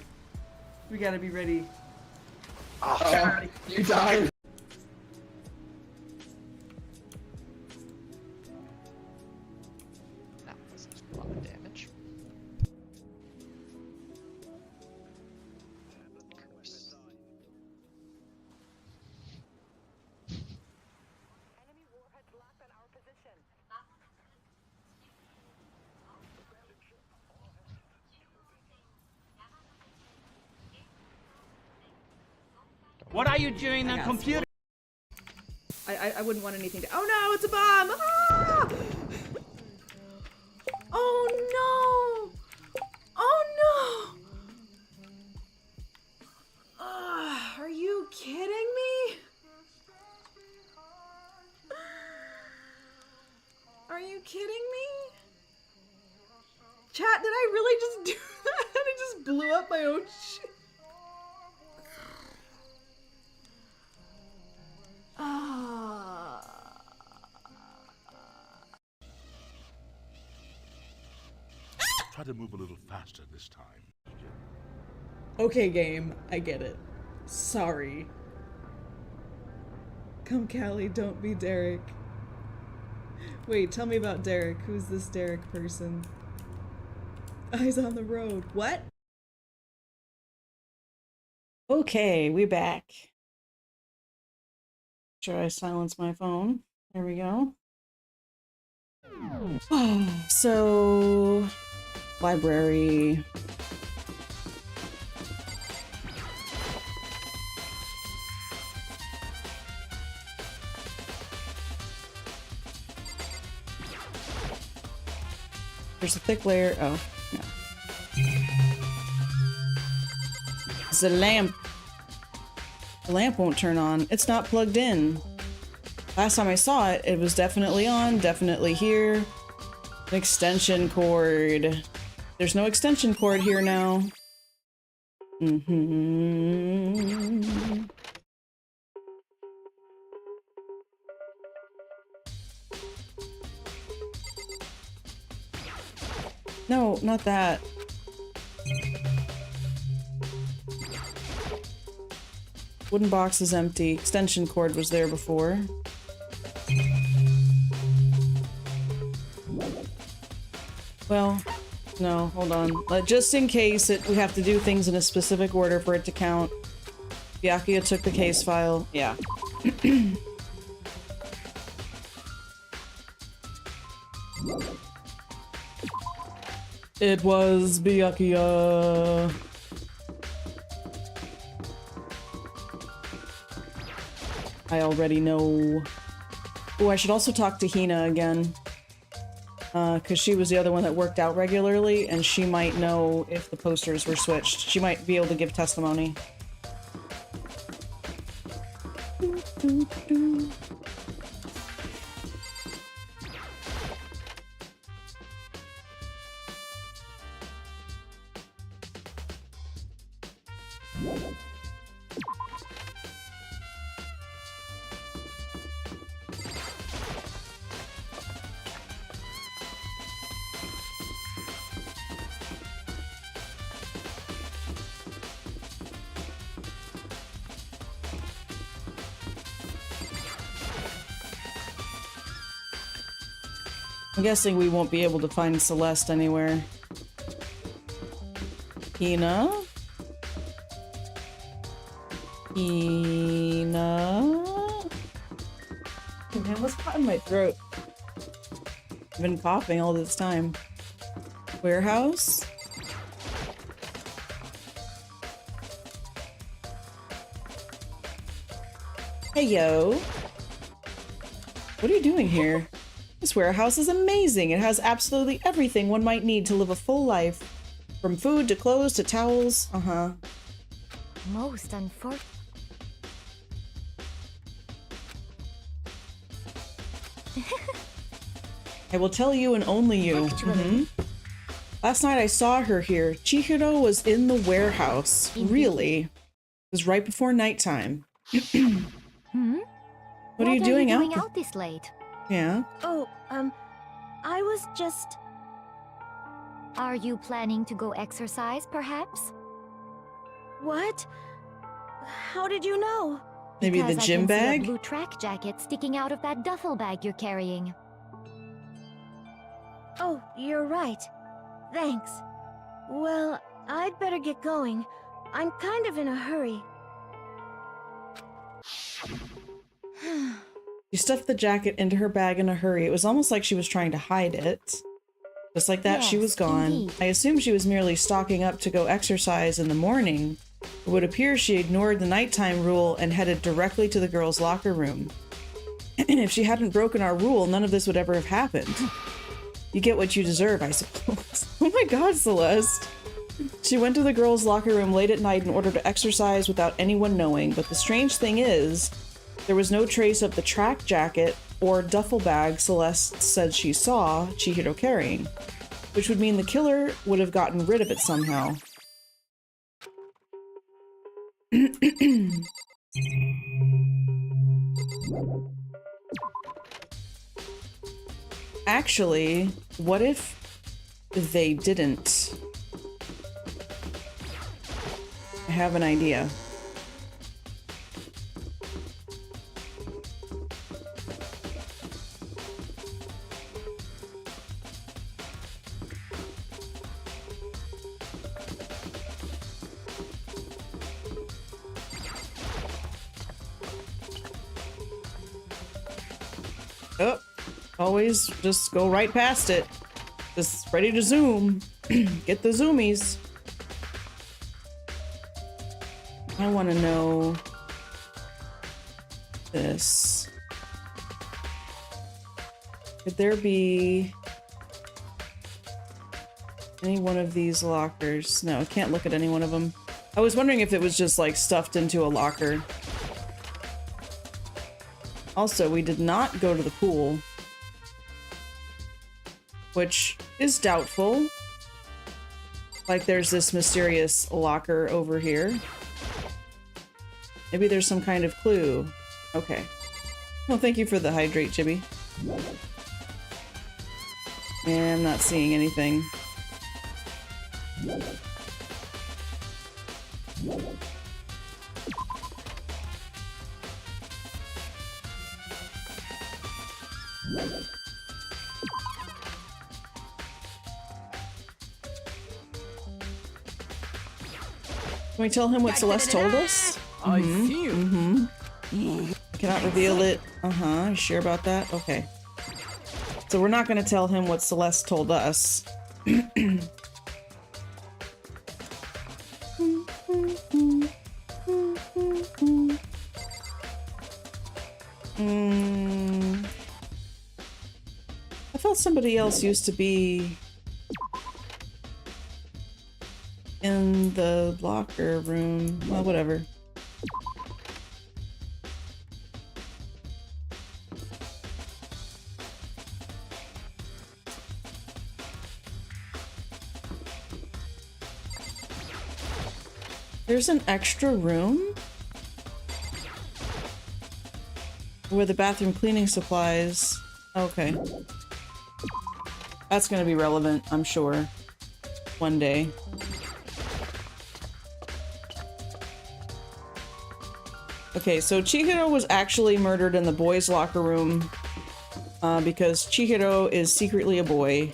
We gotta be ready. Oh, you died. That was a lot of damage. What are you doing on computer? I wouldn't want anything to... Oh no, it's a bomb! Ah! Oh no! Oh no! Are you kidding me? Are you kidding me? Chat, did I really just do that? I just blew up my own shit. Try to move a little faster this time. Okay, game. I get it. Sorry. Come, Callie, don't be Derek. Wait, tell me about Derek. Who's this Derek person? Eyes on the road. What? Okay, we back. Sure, I silence my phone. There we go. So, library. There's a thick layer. Oh, no. It's a lamp. The lamp won't turn on. It's not plugged in. Last time I saw it, it was definitely on, definitely here. An extension cord. There's no extension cord here now. No, not that. Wooden box is empty. Extension cord was there before. Well, no, hold on. Just in case we have to do things in a specific order for it to count. Byakuya took the case file. Yeah. It was Byakuya. I already know. Oh, I should also talk to Hina again. Because she was the other one that worked out regularly, and she might know if the posters were switched. She might be able to give testimony. I'm guessing we won't be able to find Celeste anywhere. Hina? Oh, man, what's caught in my throat? I've been coughing all this time. Warehouse? Hey, yo. What are you doing here? This warehouse is amazing. It has absolutely everything one might need to live a full life. From food to clothes to towels. Uh-huh. Most unfortunate. I will tell you and only you. Last night I saw her here. Chihiro was in the warehouse. Really? It was right before nighttime. What are you doing out this late? Yeah. Oh, I was just... Are you planning to go exercise, perhaps? What? How did you know? Maybe the gym bag? I can see a blue track jacket sticking out of that duffel bag you're carrying. Oh, you're right. Thanks. Well, I'd better get going. I'm kind of in a hurry. She stuffed the jacket into her bag in a hurry. It was almost like she was trying to hide it. Just like that, she was gone. Indeed. I assumed she was merely stocking up to go exercise in the morning. It would appear she ignored the nighttime rule and headed directly to the girls' locker room. If she hadn't broken our rule, none of this would ever have happened. You get what you deserve, I suppose. Oh my god, Celeste! She went to the girls' locker room late at night in order to exercise without anyone knowing, but the strange thing is, there was no trace of the track jacket or duffel bag Celeste said she saw Chihiro carrying, which would mean the killer would have gotten rid of it somehow. Actually, what if they didn't? I have an idea. Oh, always just go right past it. Just ready to zoom. Get the zoomies. I want to know this. Could there be any one of these lockers? No, I can't look at any one of them. I was wondering if it was just like stuffed into a locker. Also, we did not go to the pool, which is doubtful. Like there's this mysterious locker over here. Maybe there's some kind of clue. Okay. Well, thank you for the hydrate, Chibi. And I'm not seeing anything. Can we tell him what Celeste told us? I see you. I cannot reveal it. Uh-huh. You sure about that? Okay. So we're not going to tell him what Celeste told us. I thought somebody else used to be in the locker room. Well, whatever. There's an extra room where the bathroom cleaning supplies. Okay. That's gonna be relevant, I'm sure. One day. Okay, so Chihiro was actually murdered in the boys' locker room because Chihiro is secretly a boy,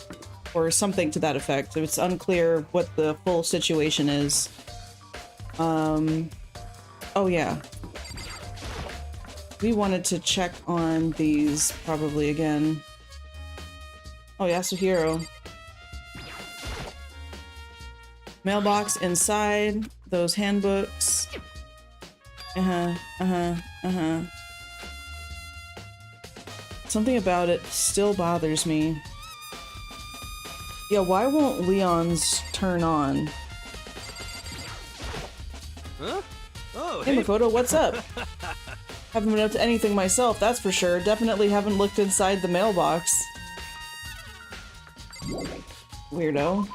or something to that effect. It's unclear what the full situation is. Oh yeah. We wanted to check on these probably again. Oh, Yasuhiro. Mailbox inside those handbooks. Something about it still bothers me. Yeah, why won't Leon's turn on? Huh? Oh, hey Makoto, what's up? Haven't been up to anything myself, that's for sure. Definitely haven't looked inside the mailbox. Weirdo.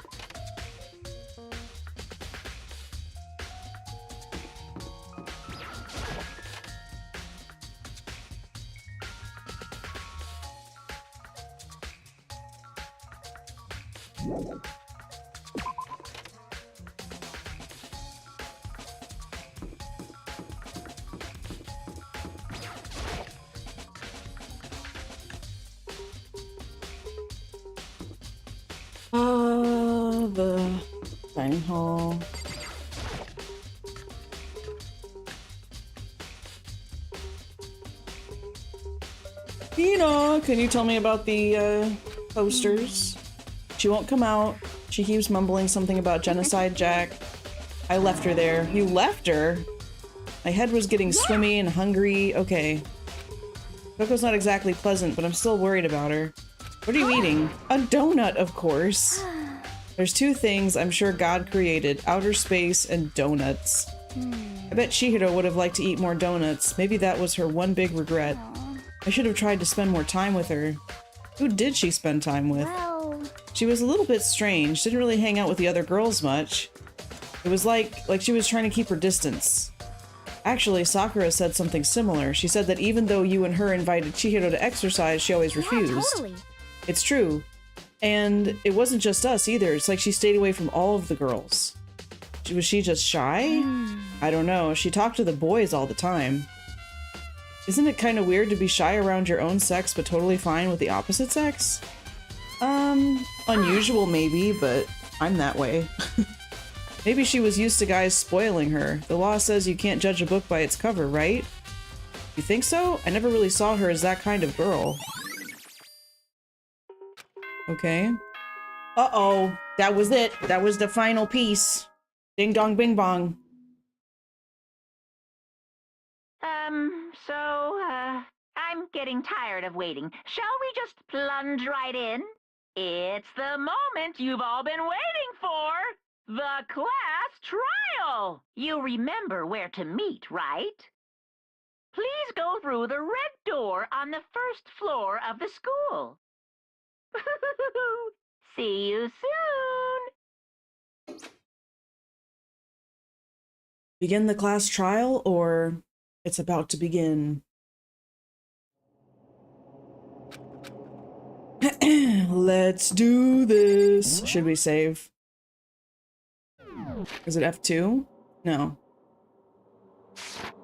The dining hall. Hina, can you tell me about the posters? She won't come out. She keeps mumbling something about genocide, Jack. I left her there. You left her? My head was getting swimmy and hungry. Okay. Toko's not exactly pleasant, but I'm still worried about her. What are you eating? A donut, of course. There's two things I'm sure God created, outer space and donuts. I bet Chihiro would have liked to eat more donuts. Maybe that was her one big regret. I should have tried to spend more time with her. Who did she spend time with? She was a little bit strange, didn't really hang out with the other girls much. It was like she was trying to keep her distance. Actually, Sakura said something similar. She said that even though you and her invited Chihiro to exercise, she always refused. Yeah, totally. It's true. And it wasn't just us either. It's like she stayed away from all of the girls. Was she just shy? I don't know. She talked to the boys all the time. Isn't it kind of weird to be shy around your own sex but totally fine with the opposite sex? Unusual maybe, but I'm that way. Maybe she was used to guys spoiling her. The law says you can't judge a book by its cover, right? You think so? I never really saw her as that kind of girl. Okay. Uh-oh. That was it. That was the final piece. Ding dong bing bong. I'm getting tired of waiting. Shall we just plunge right in? It's the moment you've all been waiting for! The class trial! You remember where to meet, right? Please go through the red door on the first floor of the school. See you soon! Begin the class trial, or it's about to begin? Let's do this. Should we save? Is it F2? No.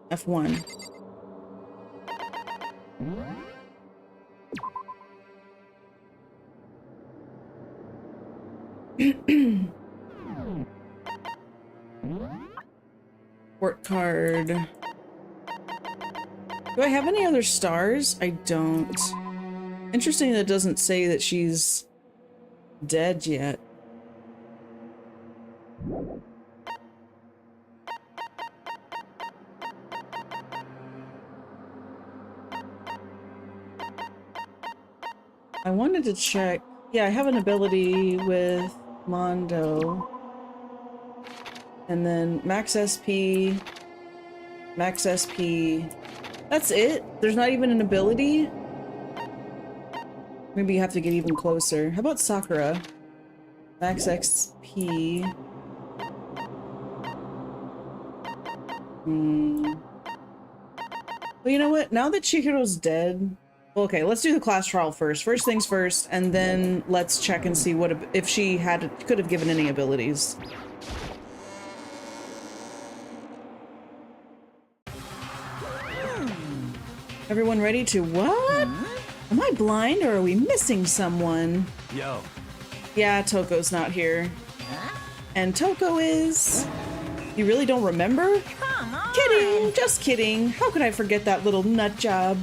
F1. Port card. Do I have any other stars? I don't. Interesting that it doesn't say that she's dead yet. I wanted to check. Yeah, I have an ability with Mondo. And then max SP. Max SP. That's it? There's not even an ability? Maybe you have to get even closer. How about Sakura? Max XP. Well, you know what? Now that Chihiro's dead... Well, okay, let's do the class trial first. First things first, and then let's check and see what if she could have given any abilities. Everyone ready to what? Am I I blind or are we missing someone? Yo. Yeah, Toko's not here. And Toko is... You really don't remember? Come on. Kidding, just kidding. How could I forget that little nut job?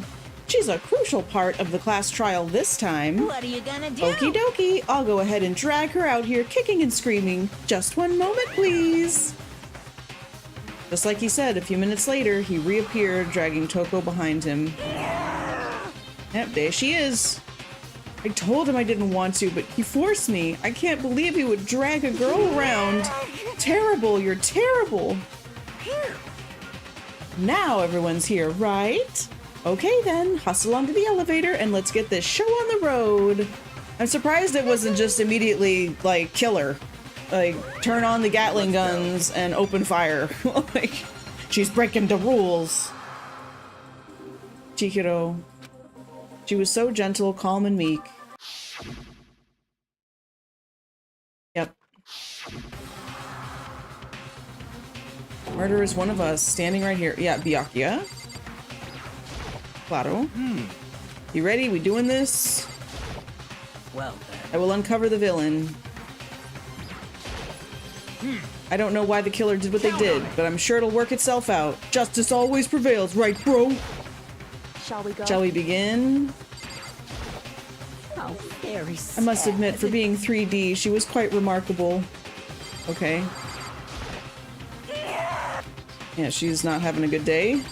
She's a crucial part of the class trial this time. What are you gonna do? Okie dokie, I'll go ahead and drag her out here kicking and screaming. Just one moment, please. Just like he said, a few minutes later, he reappeared, dragging Toko behind him. Yep, there she is. I told him I didn't want to, but he forced me. I can't believe he would drag a girl around. Terrible, you're terrible. Now everyone's here, right? Okay then, hustle onto the elevator and let's get this show on the road. I'm surprised it wasn't just immediately, like, kill her. Like, turn on the Gatling guns and open fire. Like, she's breaking the rules. Chihiro. She was so gentle, calm, and meek. Yep. Murder is one of us, standing right here. Yeah, Byakuya. Claro. You ready? We doing this? Well then. I will uncover the villain. I don't know why the killer did what they did, but I'm sure it'll work itself out. Justice always prevails, right, bro? Shall we go? Shall we begin? Oh, very I must sad. admit, for being 3D, she was quite remarkable. Okay. Yeah, she's not having a good day.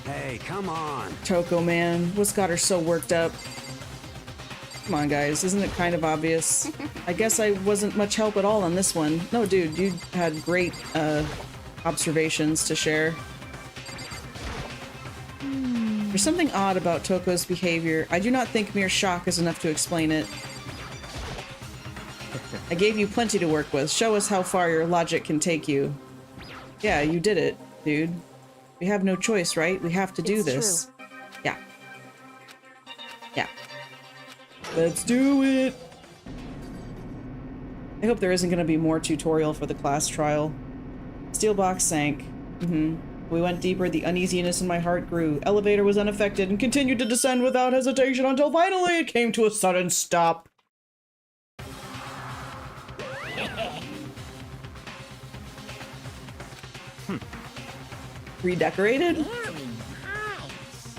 Hey, come on. Toko, man, what's got her so worked up? Come on, guys, isn't it kind of obvious? I guess I wasn't much help at all on this one. No, dude, you had great, observations to share. There's something odd about Toko's behavior. I do not think mere shock is enough to explain it. I gave you plenty to work with. Show us how far your logic can take you. Yeah, you did it, dude. We have no choice, right? We have to do this. True. Yeah. Yeah. Let's do it! I hope there isn't going to be more tutorial for the class trial. Steel box sank. We went deeper, the uneasiness in my heart grew. Elevator was unaffected and continued to descend without hesitation until finally it came to a sudden stop. Redecorated? Very nice.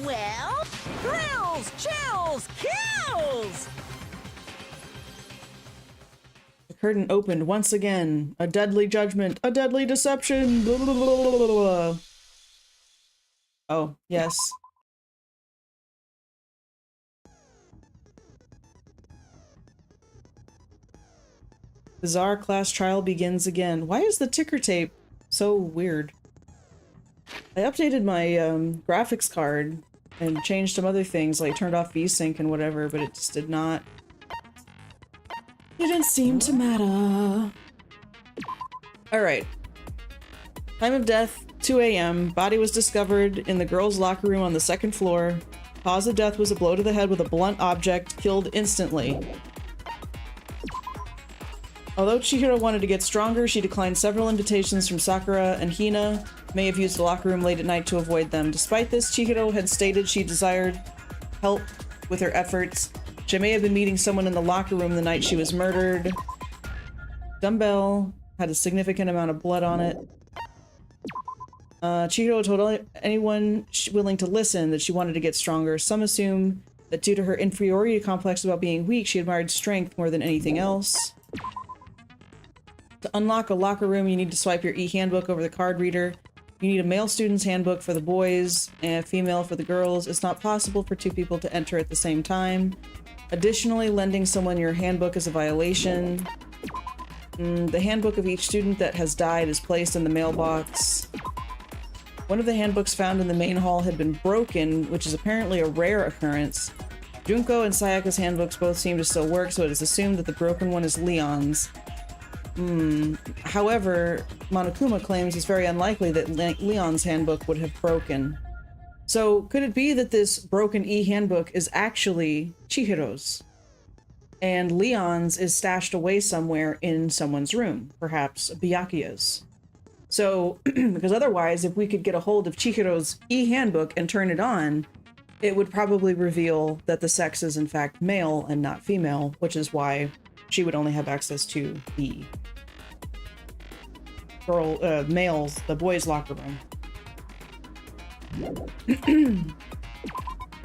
Well, thrills, chills, kills! The curtain opened once again. A deadly judgment, a deadly deception. Blah, blah, blah, blah, blah, blah. Oh, yes. Bizarre class trial begins again. Why is the ticker tape so weird? I updated my graphics card and changed some other things, like turned off VSync and whatever, but it just did not. Didn't seem to matter. Alright. Time of death, 2 a.m. Body was discovered in the girls' locker room on the second floor. Cause of death was a blow to the head with a blunt object, killed instantly. Although Chihiro wanted to get stronger, she declined several invitations from Sakura and Hina, may have used the locker room late at night to avoid them. Despite this, Chihiro had stated she desired help with her efforts. She may have been meeting someone in the locker room the night she was murdered. Dumbbell had a significant amount of blood on it. Chihiro told anyone willing to listen that she wanted to get stronger. Some assume that due to her inferiority complex about being weak, she admired strength more than anything else. To unlock a locker room, you need to swipe your e-handbook over the card reader. You need a male student's handbook for the boys and a female for the girls. It's not possible for two people to enter at the same time. Additionally, lending someone your handbook is a violation. The handbook of each student that has died is placed in the mailbox. One of the handbooks found in the main hall had been broken, which is apparently a rare occurrence. Junko and Sayaka's handbooks both seem to still work, so it is assumed that the broken one is Leon's. However, Monokuma claims it's very unlikely that Leon's handbook would have broken. So, could it be that this broken e-handbook is actually Chihiro's? And Leon's is stashed away somewhere in someone's room, perhaps Byakuya's. So, because otherwise, if we could get a hold of Chihiro's e-handbook and turn it on, it would probably reveal that the sex is in fact male and not female, which is why she would only have access to the males, the boys' locker room.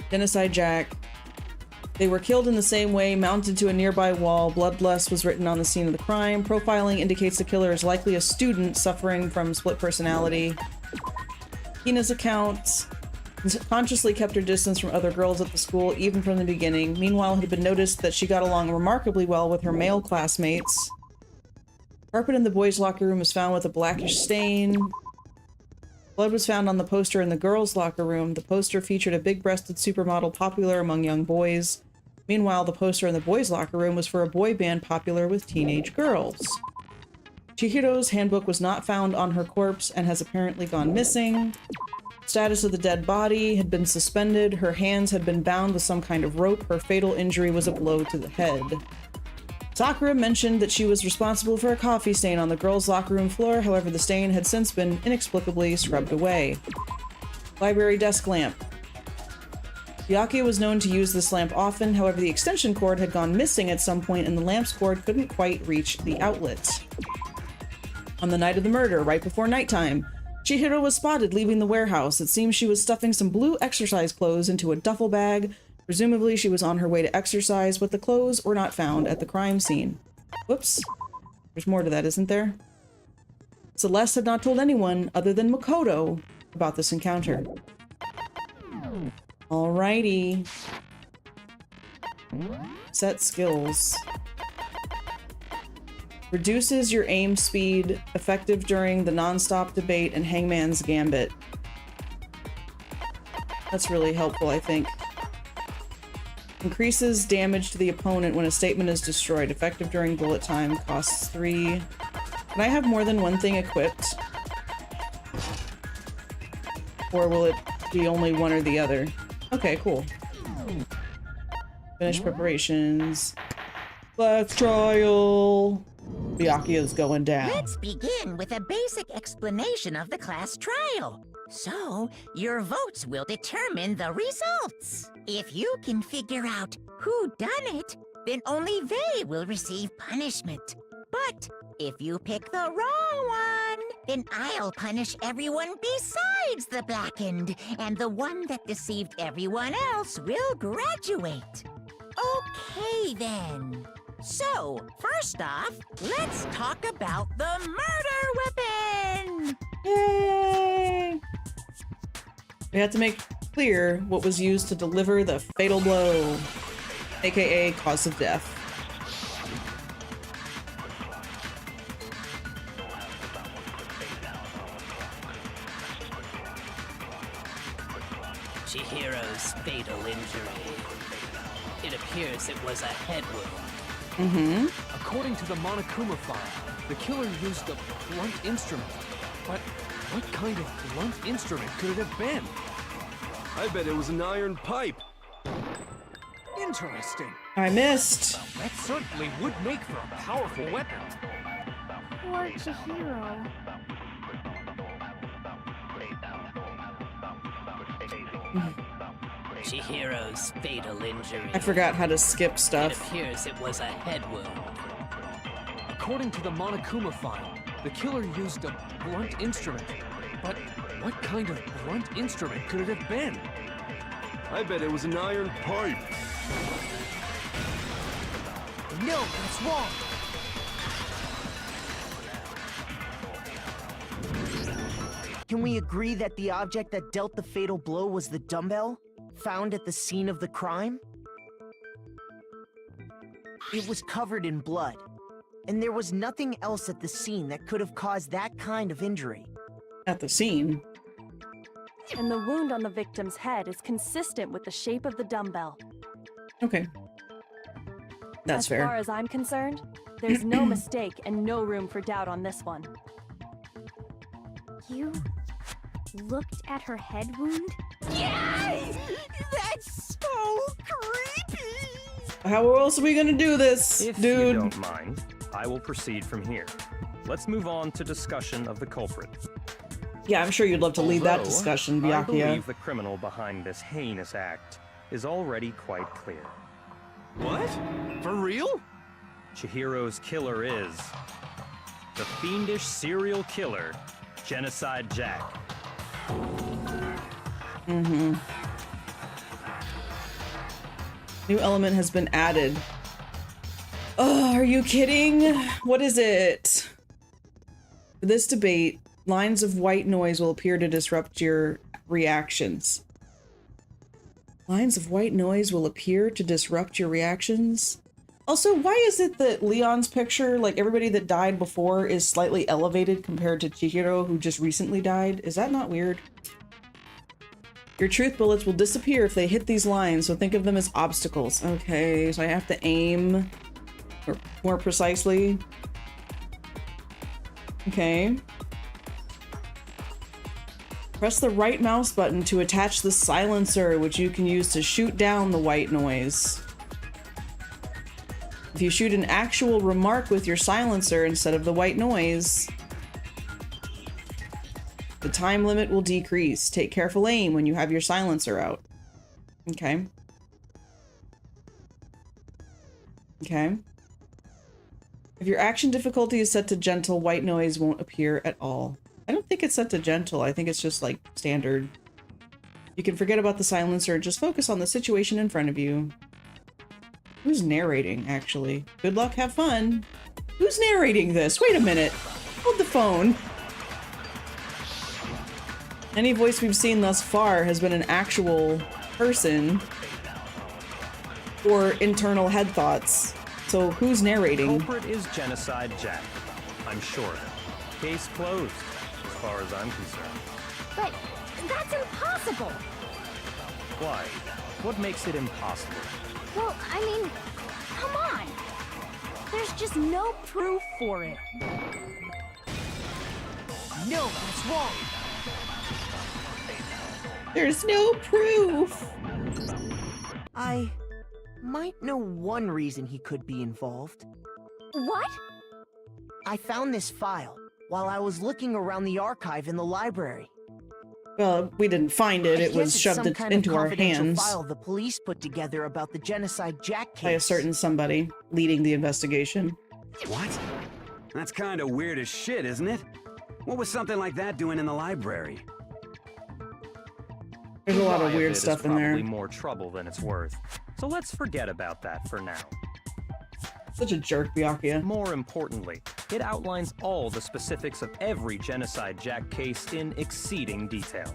Genocide Jack. They were killed in the same way, mounted to a nearby wall. Bloodlust was written on the scene of the crime. Profiling indicates the killer is likely a student suffering from split personality. Hina's account consciously kept her distance from other girls at the school, even from the beginning. Meanwhile, it had been noticed that she got along remarkably well with her male classmates. Carpet in the boys' locker room was found with a blackish stain. Blood was found on the poster in the girls' locker room. The poster featured a big-breasted supermodel popular among young boys. Meanwhile, the poster in the boys' locker room was for a boy band popular with teenage girls. Chihiro's handbook was not found on her corpse and has apparently gone missing. Status of the dead body had been suspended. Her hands had been bound with some kind of rope. Her fatal injury was a blow to the head. Sakura mentioned that she was responsible for a coffee stain on the girls' locker room floor. However, the stain had since been inexplicably scrubbed away. Library desk lamp. Byakuya was known to use this lamp often. However, the extension cord had gone missing at some point and the lamp's cord couldn't quite reach the outlet. On the night of the murder, right before nighttime, Chihiro was spotted leaving the warehouse. It seems she was stuffing some blue exercise clothes into a duffel bag. Presumably, she was on her way to exercise, but the clothes were not found at the crime scene. Whoops. There's more to that, isn't there? Celeste had not told anyone other than Makoto about this encounter. Alrighty. Set skills. Reduces your aim speed, effective during the non-stop debate and Hangman's Gambit. That's really helpful, I think. Increases damage to the opponent when a statement is destroyed. Effective during bullet time. Costs 3. Can I have more than one thing equipped? Or will it be only one or the other? Okay, cool. Finish preparations. Class trial. Byakuya's going down. Let's begin with a basic explanation of the class trial. So, your votes will determine the results. If you can figure out who done it, then only they will receive punishment. But if you pick the wrong one, then I'll punish everyone besides the blackened, and the one that deceived everyone else will graduate. Okay, then. So, first off, let's talk about the murder weapon! Yay! We had to make clear what was used to deliver the fatal blow, aka cause of death. Chihiro's fatal injury. It appears it was a head wound. According to the Monokuma file, the killer used a blunt instrument. But what kind of blunt instrument could it have been? I bet it was an iron pipe. Interesting. I missed. That certainly would make for a powerful weapon. Poor Chihiro. Chihiro's fatal injury. I forgot how to skip It stuff. appears it was a head wound. According to the Monokuma file, the killer used a blunt instrument. But what kind of blunt instrument could it have been? I bet it was an iron pipe. No, that's wrong. Can we agree that the object that dealt the fatal blow was the dumbbell found at the scene of the crime? It was covered in blood, and there was nothing else at the scene that could have caused that kind of injury. At the scene. And the wound on the victim's head is consistent with the shape of the dumbbell. Okay. That's fair. As far as I'm concerned, there's no mistake and no room for doubt on this one. You looked at her head wound? Yay! That's so creepy! How else are we gonna do this, If dude? you don't mind, I will proceed from here. Let's move on to discussion of the culprit. Yeah, I'm sure you'd love to lead that Although, discussion, I Byakuya. believe the criminal behind this heinous act is already quite clear. What? For real? Chihiro's killer is the fiendish serial killer, Genocide Jack. Mm-hmm. New element has been added. Oh, are you kidding? What is it? For this debate, lines of white noise will appear to disrupt your reactions. Lines of white noise will appear to disrupt your reactions? Also, why is it that Leon's picture, like everybody that died before, is slightly elevated compared to Chihiro, who just recently died? Is that not weird? Your truth bullets will disappear if they hit these lines, so think of them as obstacles. Okay, so I have to aim more precisely. Okay. Press the right mouse button to attach the silencer, which you can use to shoot down the white noise. If you shoot an actual remark with your silencer instead of the white noise, the time limit will decrease. Take careful aim when you have your silencer out. Okay. Okay. If your action difficulty is set to gentle, white noise won't appear at all. I don't think it's set to gentle. I think it's just like standard. You can forget about the silencer and just focus on the situation in front of you. Who's narrating, actually? Good luck, have fun. Who's narrating this? Wait a minute. Hold the phone. Any voice we've seen thus far has been an actual person or internal head thoughts. So who's narrating? Culprit is Genocide Jack. I'm sure. Case closed, as far as I'm concerned. But that's impossible. Why? What makes it impossible? Well, I mean, come on. There's just no proof for it. No, that's wrong. There's no proof. I might know one reason he could be involved. What? I found this file while I was looking around the archive in the library. Well, we didn't find it. It was shoved into our hands file the police put together about the Genocide Jack case. by a certain somebody leading the investigation. What? That's kind of weird as shit, isn't it? What was something like that doing in the library? There's a lot of Why weird it is stuff in there. Probably more trouble than it's worth. So let's forget about that for now. Such a jerk, Byakuya. More importantly, it outlines all the specifics of every Genocide Jack case in exceeding detail.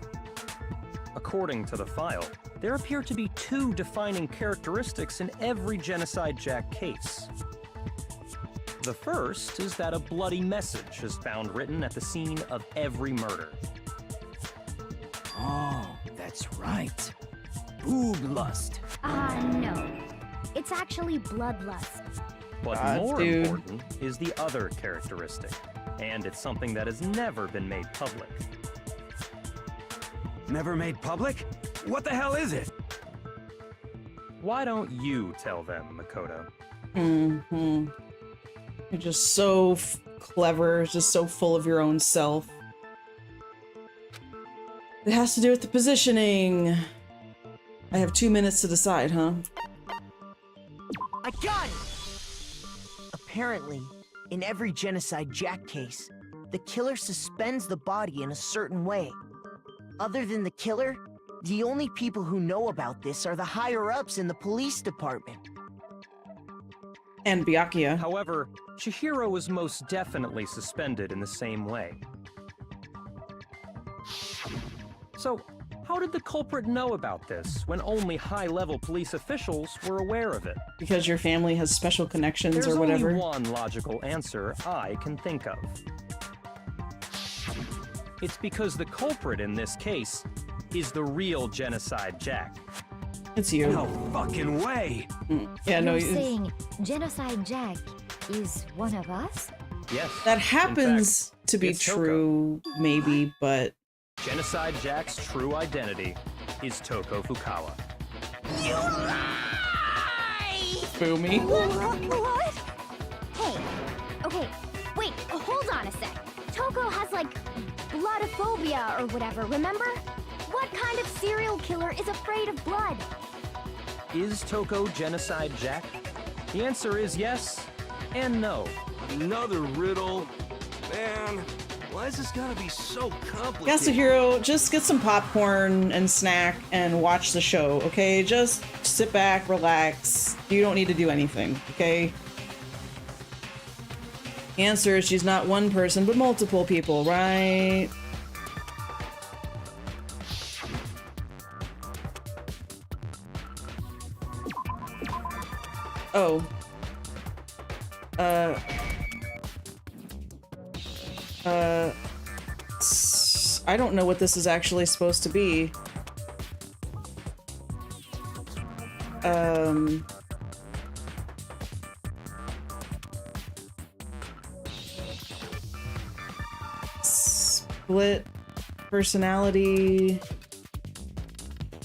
According to the file, there appear to be two defining characteristics in every Genocide Jack case. The first is that a bloody message is found written at the scene of every murder. Oh, that's right. Boob lust. No. It's actually bloodlust. But more important is the other characteristic, and it's something that has never been made public. Never made public? What the hell is it? Why don't you tell them, Makoto? Mm-hmm. You're just so clever, just so full of your own self. It has to do with the positioning. I have 2 minutes to decide, huh? I got it! Apparently, in every Genocide Jack case, the killer suspends the body in a certain way. Other than the killer, the only people who know about this are the higher-ups in the police department. And Byakuya. However, Chihiro was most definitely suspended in the same way. So, how did the culprit know about this when only high-level police officials were aware of it? Because your family has special connections There's or whatever? only one logical answer I can think of. It's because the culprit in this case is the real Genocide Jack. It's you. No fucking way! Yeah, no. You're saying Genocide Jack is one of us? Yes. That happens fact, to be it's Toko. true, maybe, but... Genocide Jack's true identity is Toko Fukawa. You lie! Boo me. What? Hey, okay, wait, hold on a sec. Toko has, like, blood Blodophobia or whatever, remember? What kind of serial killer is afraid of blood? Is Toko Genocide Jack? The answer is yes and no. Another riddle. Man, why is this gotta be so complicated? Yasuhiro, just get some popcorn and snack and watch the show, okay? Just sit back, relax. You don't need to do anything, okay? The answer is she's not one person, but multiple people, right? Oh. I don't know what this is actually supposed to be. Split personality.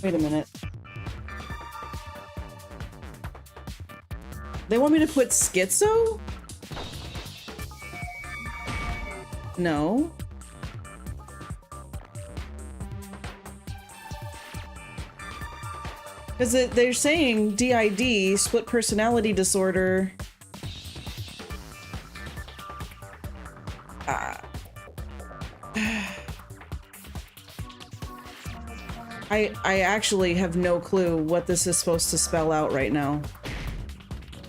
Wait a minute. They want me to put schizo? No. Because they're saying DID, split personality disorder. I actually have no clue what this is supposed to spell out right now.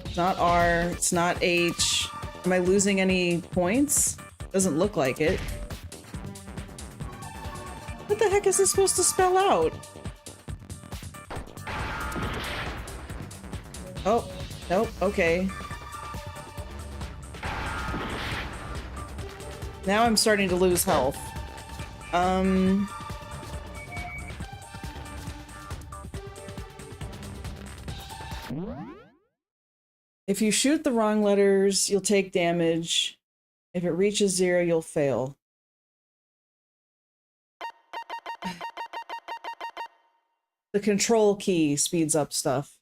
It's not R, it's not H. Am I losing any points? Doesn't look like it. What the heck is this supposed to spell out? Oh, nope, okay. Now I'm starting to lose health. If you shoot the wrong letters, you'll take damage. If it reaches 0, you'll fail. The control key speeds up stuff.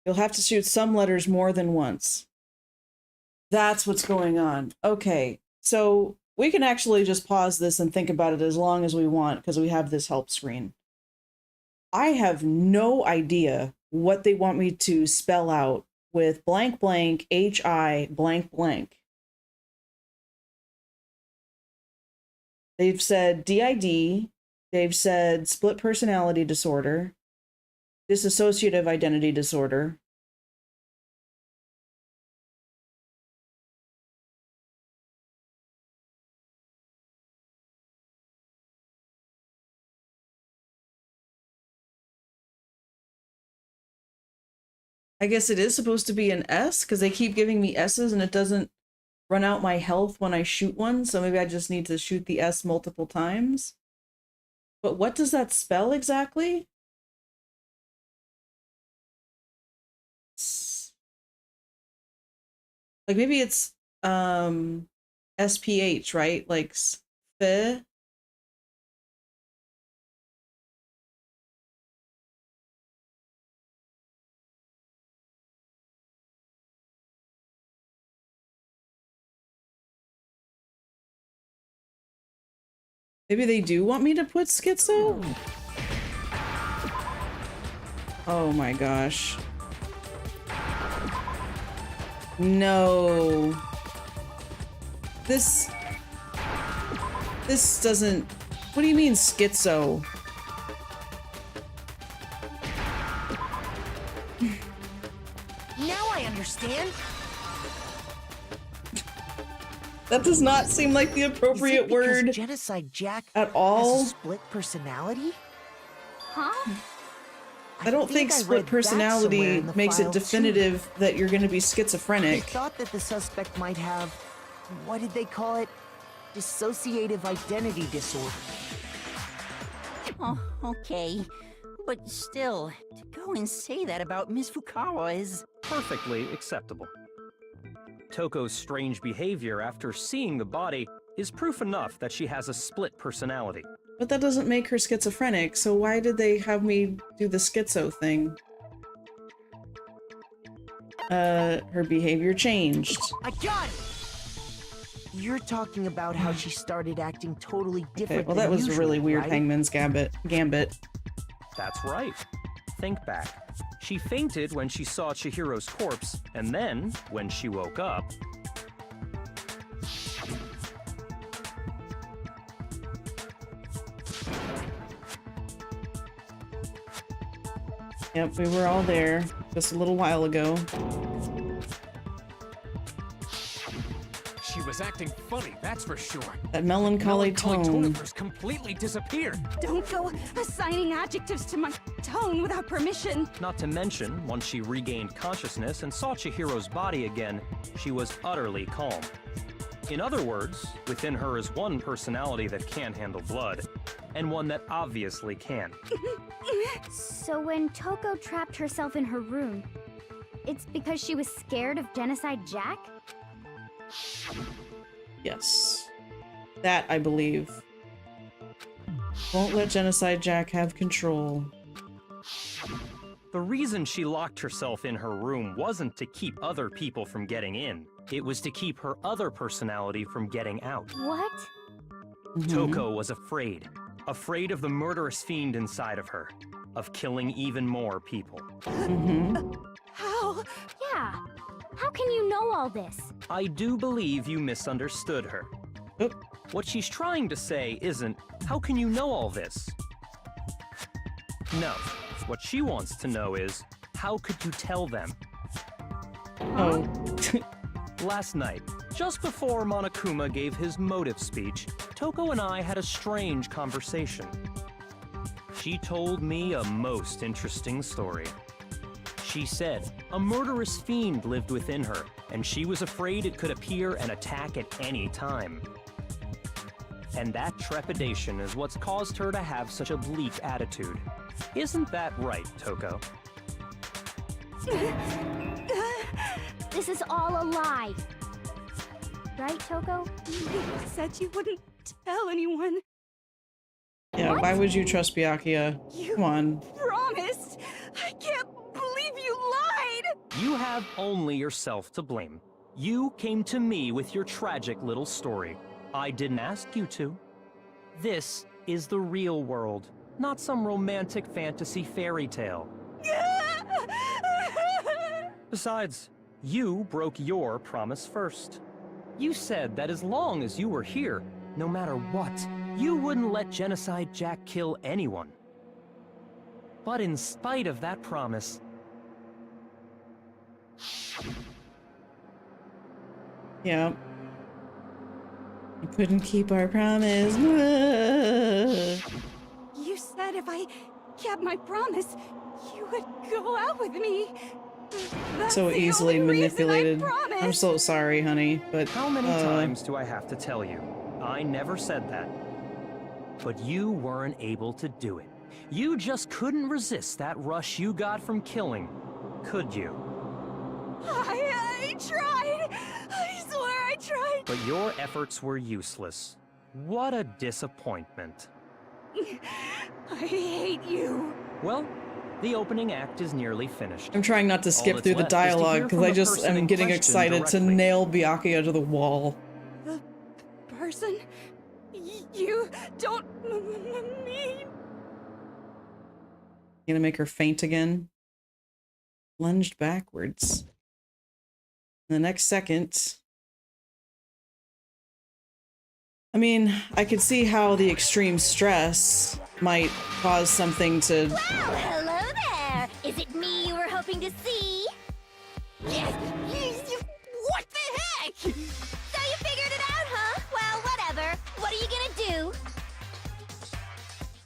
You'll have to shoot some letters more than once. That's what's going on. Okay, so we can actually just pause this and think about it as long as we want because we have this help screen. I have no idea what they want me to spell out with blank blank HI blank blank. They've said DID, they've said split personality disorder, dissociative identity disorder. I guess it is supposed to be an S because they keep giving me S's and it doesn't run out my health when I shoot one. So maybe I just need to shoot the S multiple times. But what does that spell exactly? Like maybe it's SPH, right? Like sp. Maybe they do want me to put schizo? Oh my gosh. No. This doesn't... What do you mean schizo? Now I understand. That does not seem like the appropriate word Genocide Jack at all. has a split personality? Huh? I don't think split personality makes it definitive that you're going to be schizophrenic. They thought that the suspect might have, what did they call it? Dissociative identity disorder. Oh, okay. But still, to go and say that about Miss Fukawa is... perfectly acceptable. Toko's strange behavior after seeing the body is proof enough that she has a split personality. But that doesn't make her schizophrenic, so why did they have me do the schizo thing? Her behavior changed. I got it! You're talking about how she started acting totally different. Okay, well, that was usual, really weird, right? Hangman's Gambit. That's right. Think back. She fainted when she saw Chihiro's corpse, and then, when she woke up... Yep, we were all there just a little while ago. She was acting funny, that's for sure. That melancholy tone. Tonifer's completely disappeared. Don't go assigning adjectives to my tone without permission. Not to mention, once she regained consciousness and saw Chihiro's body again, she was utterly calm. In other words, within her is one personality that can't handle blood, and one that obviously can. So when Toko trapped herself in her room, it's because she was scared of Genocide Jack? Yes. That, I believe. Won't let Genocide Jack have control. The reason she locked herself in her room wasn't to keep other people from getting in. It was to keep her other personality from getting out. What? Toko was afraid. Afraid of the murderous fiend inside of her. Of killing even more people. How? Yeah. How can you know all this? I do believe you misunderstood her. What she's trying to say isn't, how can you know all this? No. What she wants to know is, how could you tell them? Oh. Last night, just before Monokuma gave his motive speech, Toko and I had a strange conversation. She told me a most interesting story. She said a murderous fiend lived within her, and she was afraid it could appear and attack at any time. And that trepidation is what's caused her to have such a bleak attitude. Isn't that right, Toko? This is all a lie. Right, Toko? You said you wouldn't tell anyone. Yeah, What? why would you trust Byakuya? Come on. Promised! I can't believe you lied! You have only yourself to blame. You came to me with your tragic little story. I didn't ask you to. This is the real world, not some romantic fantasy fairy tale. Besides, you broke your promise first. You said that as long as you were here, no matter what, you wouldn't let Genocide Jack kill anyone. But in spite of that promise... Yeah. We couldn't keep our promise. You said if I kept my promise, you would go out with me. That's So the easily only reason I manipulated. promised. I'm so sorry, honey, but How many times do I have to tell you? I never said that. But you weren't able to do it. You just couldn't resist that rush you got from killing, could you? I tried. I swear I tried. But your efforts were useless. What a disappointment. I hate you. Well, the opening act is nearly finished. I'm trying not to All skip that's through the left is to hear dialogue because from I the just person am in getting question excited to directly. nail Byakuya to the wall. The person you don't mean. You gonna make her faint again? Lunged backwards. The next second. I mean, I could see how the extreme stress might cause something to... Well, hello there! Is it me you were hoping to see? What the heck? So you figured it out, huh? Well, whatever. What are you gonna do?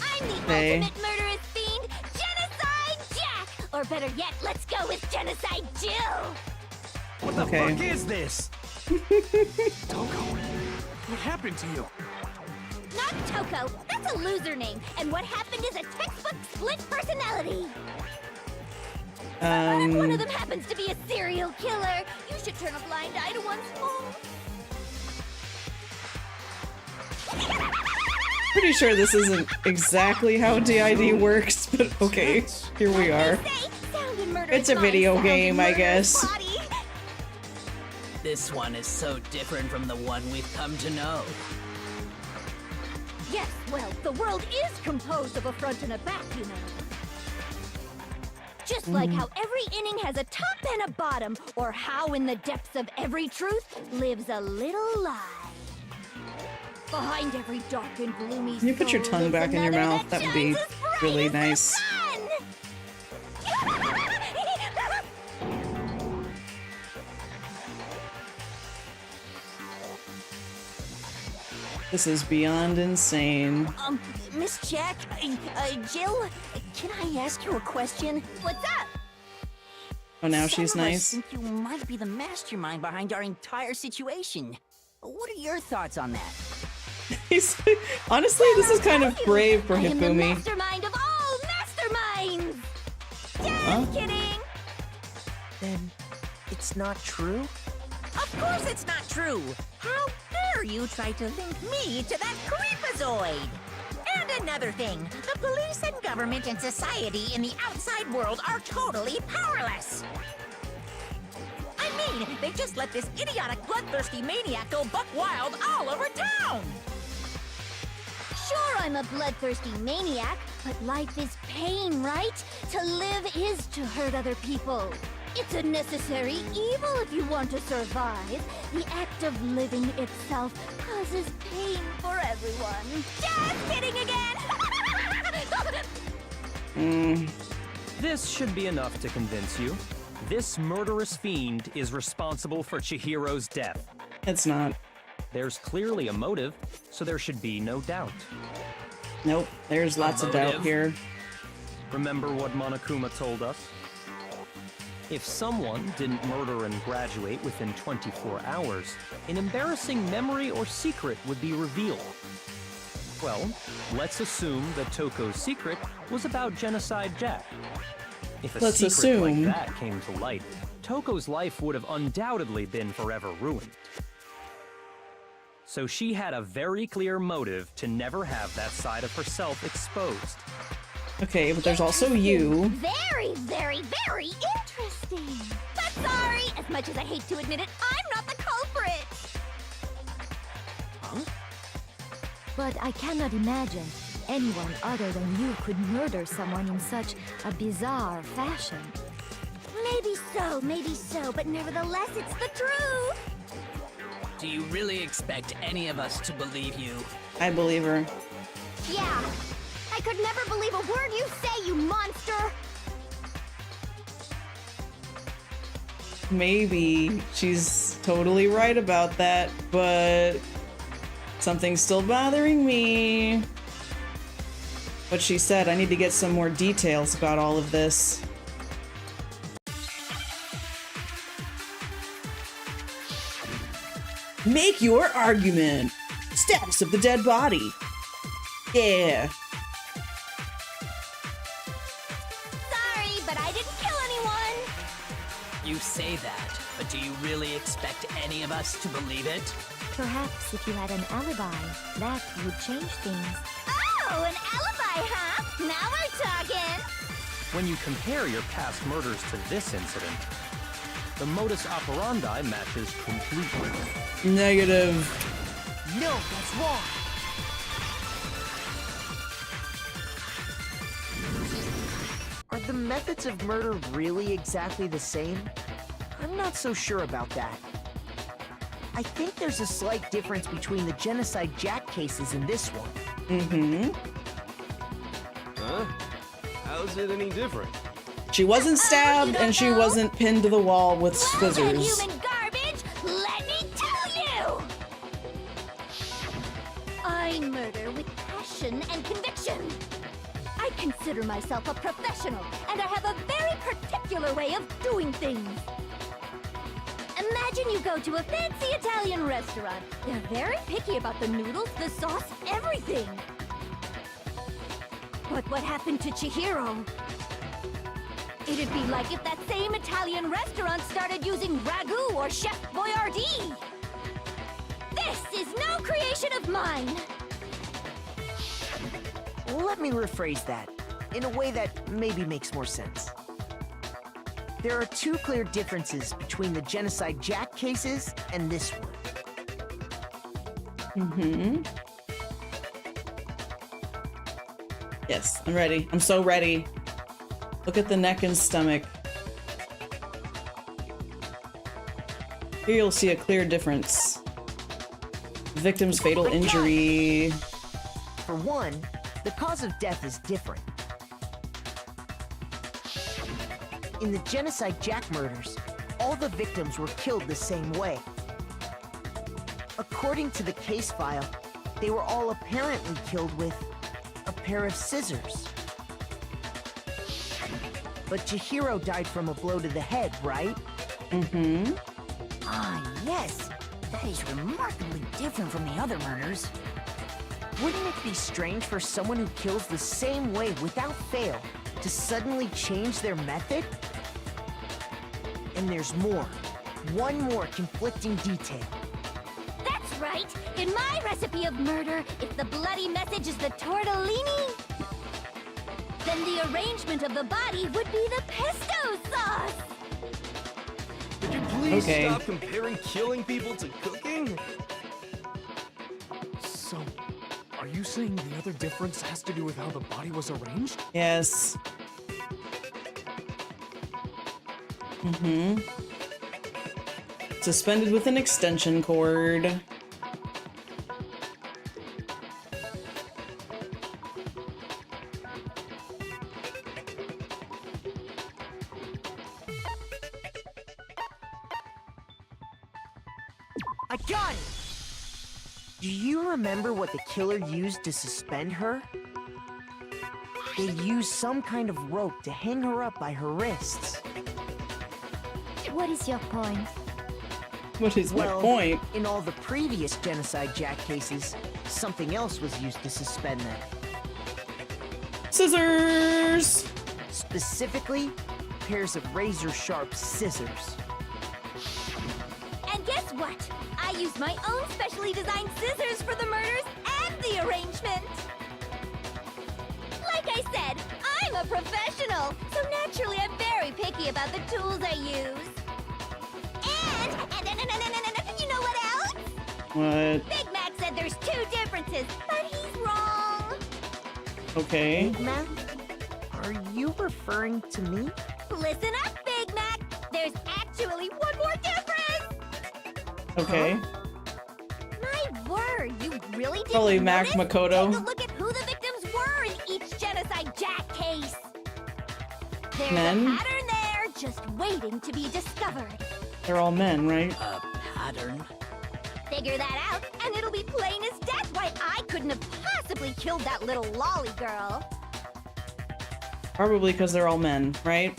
I'm the ultimate murderous fiend, Genocide Jack! Or better yet, let's go with Genocide Jill! What the Okay. fuck is this? Toko, what happened to you? Not Toko. That's a loser name. And what happened is a textbook split personality. One of them happens to be a serial killer. You should turn a blind eye to one's fault. Pretty sure this isn't exactly how DID works, but okay, here we are. It's a video game, I guess. This one is so different from the one we've come to know. Yes, well, the world is composed of a front and a back, you know. Just like how every inning has a top and a bottom, or how in the depths of every truth lives a little lie. Behind every dark and gloomy Can you put your tongue back in your mouth? That would be really nice. This is beyond insane. Miss Jack, Jill, can I ask you a question? What's up? Oh, now she's Some of us nice. think you might be the mastermind behind our entire situation. What are your thoughts on that? Honestly, this is kind of brave for I am the Hifumi. mastermind of all masterminds! Just Huh? kidding! Then it's not true? Of course it's not true! How dare you try to link me to that creepazoid? And another thing, the police and government and society in the outside world are totally powerless! I mean, they just let this idiotic, bloodthirsty maniac go buck wild all over town! Sure, I'm a bloodthirsty maniac, but life is pain, right? To live is to hurt other people. It's a necessary evil if you want to survive. The act of living itself causes pain for everyone. Just kidding again! This should be enough to convince you. This murderous fiend is responsible for Chihiro's death. It's not. There's clearly a motive, so there should be no doubt. Nope, there's lots of doubt Motive? here. Remember what Monokuma told us? If someone didn't murder and graduate within 24 hours, an embarrassing memory or secret would be revealed. Well, let's assume that Toko's secret was about Genocide Jack. If a Let's secret assume. like that came to light, Toko's life would have undoubtedly been forever ruined. So she had a very clear motive to never have that side of herself exposed. Okay, but there's also you. Very, very, very interesting. But sorry, as much as I hate to admit it, I'm not the culprit. Huh? But I cannot imagine anyone other than you could murder someone in such a bizarre fashion. Maybe so, but nevertheless, it's the truth. Do you really expect any of us to believe you? I believe her. Yeah, I could never believe a word you say, you monster. Maybe she's totally right about that, but something's still bothering me. What she said, I need to get some more details about all of this. Make your argument. Status of the dead body. Yeah. Sorry, but I didn't kill anyone. You say that, but do you really expect any of us to believe it? Perhaps if you had an alibi, that would change things. Oh, an alibi, huh? Now we're talking. When you compare your past murders to this incident, the modus operandi matches completely. Negative. No, that's wrong. Are the methods of murder really exactly the same? I'm not so sure about that. I think there's a slight difference between the Genocide Jack cases and this one. Mm-hmm. Huh? How's it any different? She wasn't stabbed and she wasn't pinned to the wall with Well then, scissors. human garbage, let me tell you! I murder with passion and conviction. I consider myself a professional, and I have a very particular way of doing things. Imagine you go to a fancy Italian restaurant. They're very picky about the noodles, the sauce, everything. But what happened to Chihiro? It'd be like if that same Italian restaurant started using ragu or Chef Boyardee. This is no creation of mine. Let me rephrase that in a way that maybe makes more sense. There are two clear differences between the Genocide Jack cases and this one. Yes, I'm ready. I'm so ready. Look at the neck and stomach. Here you'll see a clear difference. Victim's fatal injury. For one, the cause of death is different. In the Genocide Jack murders, all the victims were killed the same way. According to the case file, they were all apparently killed with a pair of scissors. But Chihiro died from a blow to the head, right? Ah, yes. That is remarkably different from the other murders. Wouldn't it be strange for someone who kills the same way without fail to suddenly change their method? And there's more. One more conflicting detail. That's right! In my recipe of murder, if the bloody message is the tortellini, then the arrangement of the body would be the pesto sauce! Could you please Okay. stop comparing killing people to cooking? So, are you saying the other difference has to do with how the body was arranged? Yes. Suspended with an extension cord. I got it! Do you remember what the killer used to suspend her? They used some kind of rope to hang her up by her wrists. What is your point? What is my Well, point? in all the previous Genocide Jack cases, something else was used to suspend them. Scissors! Specifically, pairs of razor-sharp scissors. And guess what? I used my own specially designed scissors for the murders and the arrangement! Like I said, I'm a professional, so naturally I'm very picky about the tools I use. And you know what else? What? Big Mac said there's two differences, but he's wrong. Okay. Big Mac? Are you referring to me? Listen up, Big Mac. There's actually one more difference. Okay. My word, you really didn't Probably Mac notice? Makoto. Take a look at who the victims were in each Genocide Jack case. There's Men? a pattern there, just waiting to be discovered. They're all men, right? A pattern? Figure that out, and it'll be plain as death why I couldn't have possibly killed that little lolly girl. Probably because they're all men, right?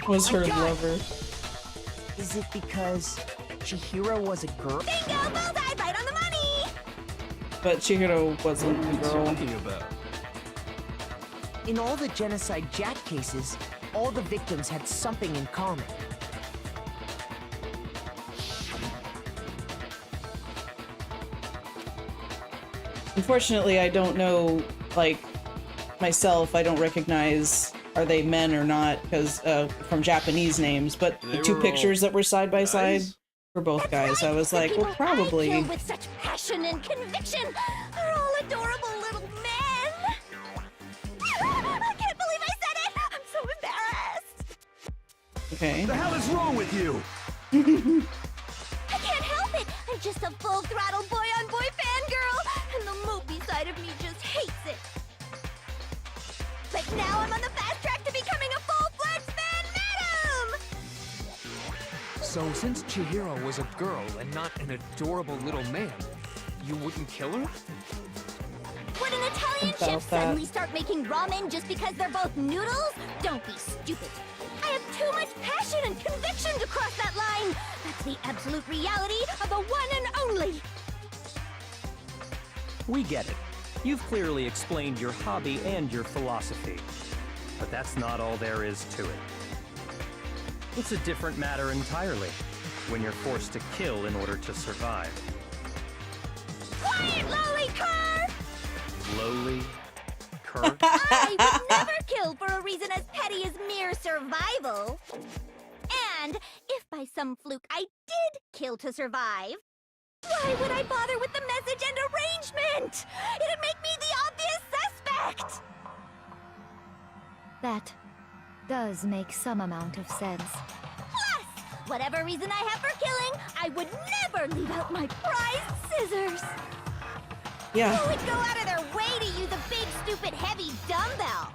Was her lover. Is it because Chihiro was a girl? Bingo! Bullseye! Right on the money! But Chihiro wasn't a girl. About? In all the Genocide Jack cases, all the victims had something in common. Unfortunately, I don't know, like, myself, I don't recognize are they men or not, because from Japanese names, but the two pictures that were side by side were both guys. I was like, well, probably. Killed with such passion and conviction are all adorable little men. I can't believe I said it. I'm so embarrassed. Okay. What the hell is wrong with you? I can't help it. I'm just a full-throttle boy-on-boy fangirl, and the movie side of me just hates it. But now I'm on the fast track to becoming a full-fledged fan madam! So, since Chihiro was a girl and not an adorable little man, you wouldn't kill her? Would an Italian About chef that. suddenly start making ramen just because they're both noodles? Don't be stupid. I have too much passion and conviction to cross that line. That's the absolute reality of the one and only. We get it. You've clearly explained your hobby and your philosophy. But that's not all there is to it. It's a different matter entirely, when you're forced to kill in order to survive. Quiet, lowly cur! Lowly cur? I would never kill for a reason as petty as mere survival. And if by some fluke I did kill to survive, why would I bother with the message and arrangement? It'd make me the obvious suspect! That does make some amount of sense. Plus, whatever reason I have for killing, I would never leave out my prized scissors. Yeah. Who would go out of their way to use a big, stupid, heavy dumbbell?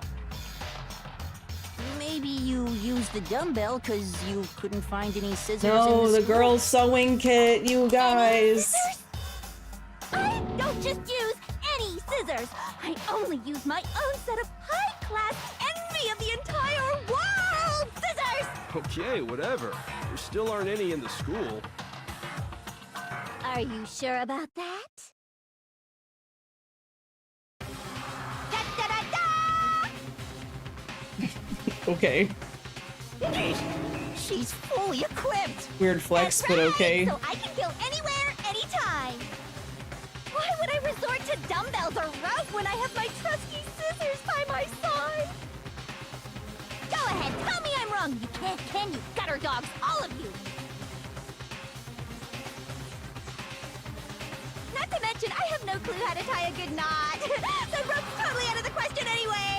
Maybe you used the dumbbell because you couldn't find any scissors in No, the school. girl's sewing kit, you guys. I don't just use any scissors. I only use my own set of high-class envy of the entire world scissors! Okay, whatever. There still aren't any in the school. Are you sure about that? Okay. She's fully equipped. Weird flex, That's but right, okay. So I can kill anywhere, anytime. Why would I resort to dumbbells or rope when I have my trusty scissors by my side? Go ahead, tell me I'm wrong. You can't, can you? Gutter dogs, all of you. Not to mention, I have no clue how to tie a good knot. So rope's totally out of the question anyway.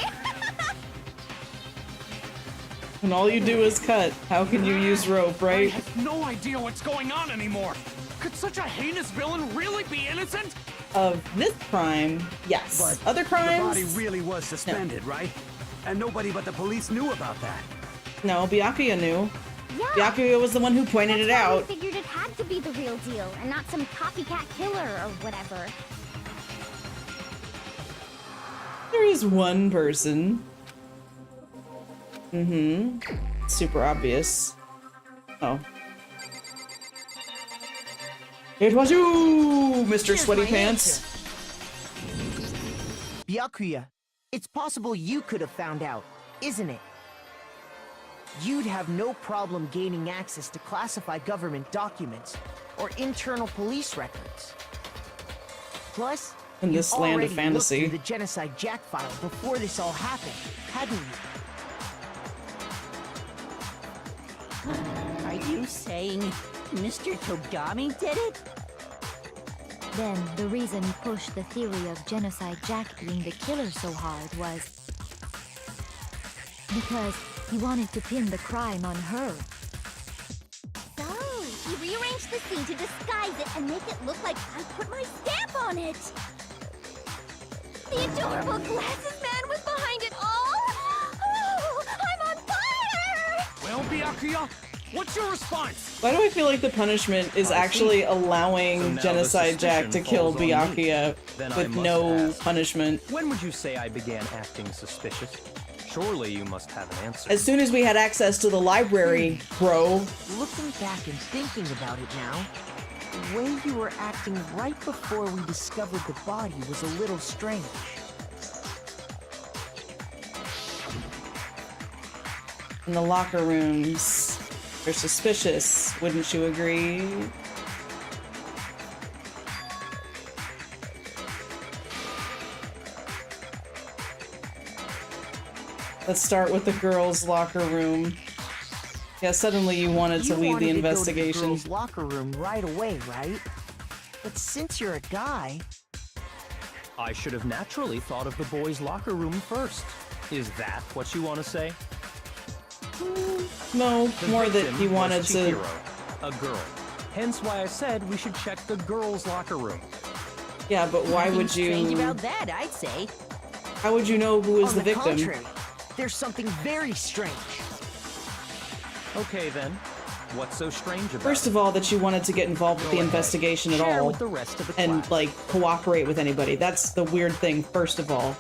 When all you do is cut, how can you use rope, I right? have no idea what's going on anymore. Could such a heinous villain really be innocent? Of this crime, yes. But Other crimes? the body really was suspended, right? And nobody but the police knew about that. No, Byakuya knew. Yeah. Byakuya was the one who pointed it That's why out. we figured it had to be the real deal, and not some copycat killer or whatever. There is one person. Mm-hmm. Super obvious. Oh. It was you, Mr. Here's Sweaty my Pants. Byakuya, it's possible you could have found out, isn't it? You'd have no problem gaining access to classified government documents or internal police records. Plus, In this you'd land of already looked fantasy. through the Genocide Jack file before this all happened, hadn't you? Are you saying Mr. Togami did it? Then the reason he pushed the theory of Genocide Jack being the killer so hard was because he wanted to pin the crime on her. So, he rearranged the scene to disguise it and make it look like I put my stamp on it. The adorable glasses man was behind it all. Oh, I'm on fire! Well, Byakuya, what's your response? Why do I feel like the punishment is actually allowing So Genocide Jack to kill Byakuya Then I with must no ask, punishment? When would you say I began acting suspicious? Surely you must have an answer. As soon as we had access to the library, bro. Looking back and thinking about it now, the way you were acting right before we discovered the body was a little strange. In the locker rooms, they're suspicious, wouldn't you agree? Let's start with the girls' locker room. Yeah, suddenly you wanted to lead the investigation. You wanted to go to the girls' locker room right away, right? But since you're a guy... I should have naturally thought of the boys' locker room first. Is that what you want to say? No, The more that victim he wanted was to... Chihiro, a girl. Hence why I said we should check the girls' locker room. Yeah, but why Nothing would you... strange about that, I'd say. How would you know who is On the victim? contrary, there's something very strange. Okay then, what's so strange about First it? of all, that you wanted to get involved with the investigation at Share all. with the rest of the and, class. like, cooperate with anybody. That's the weird thing, first of all.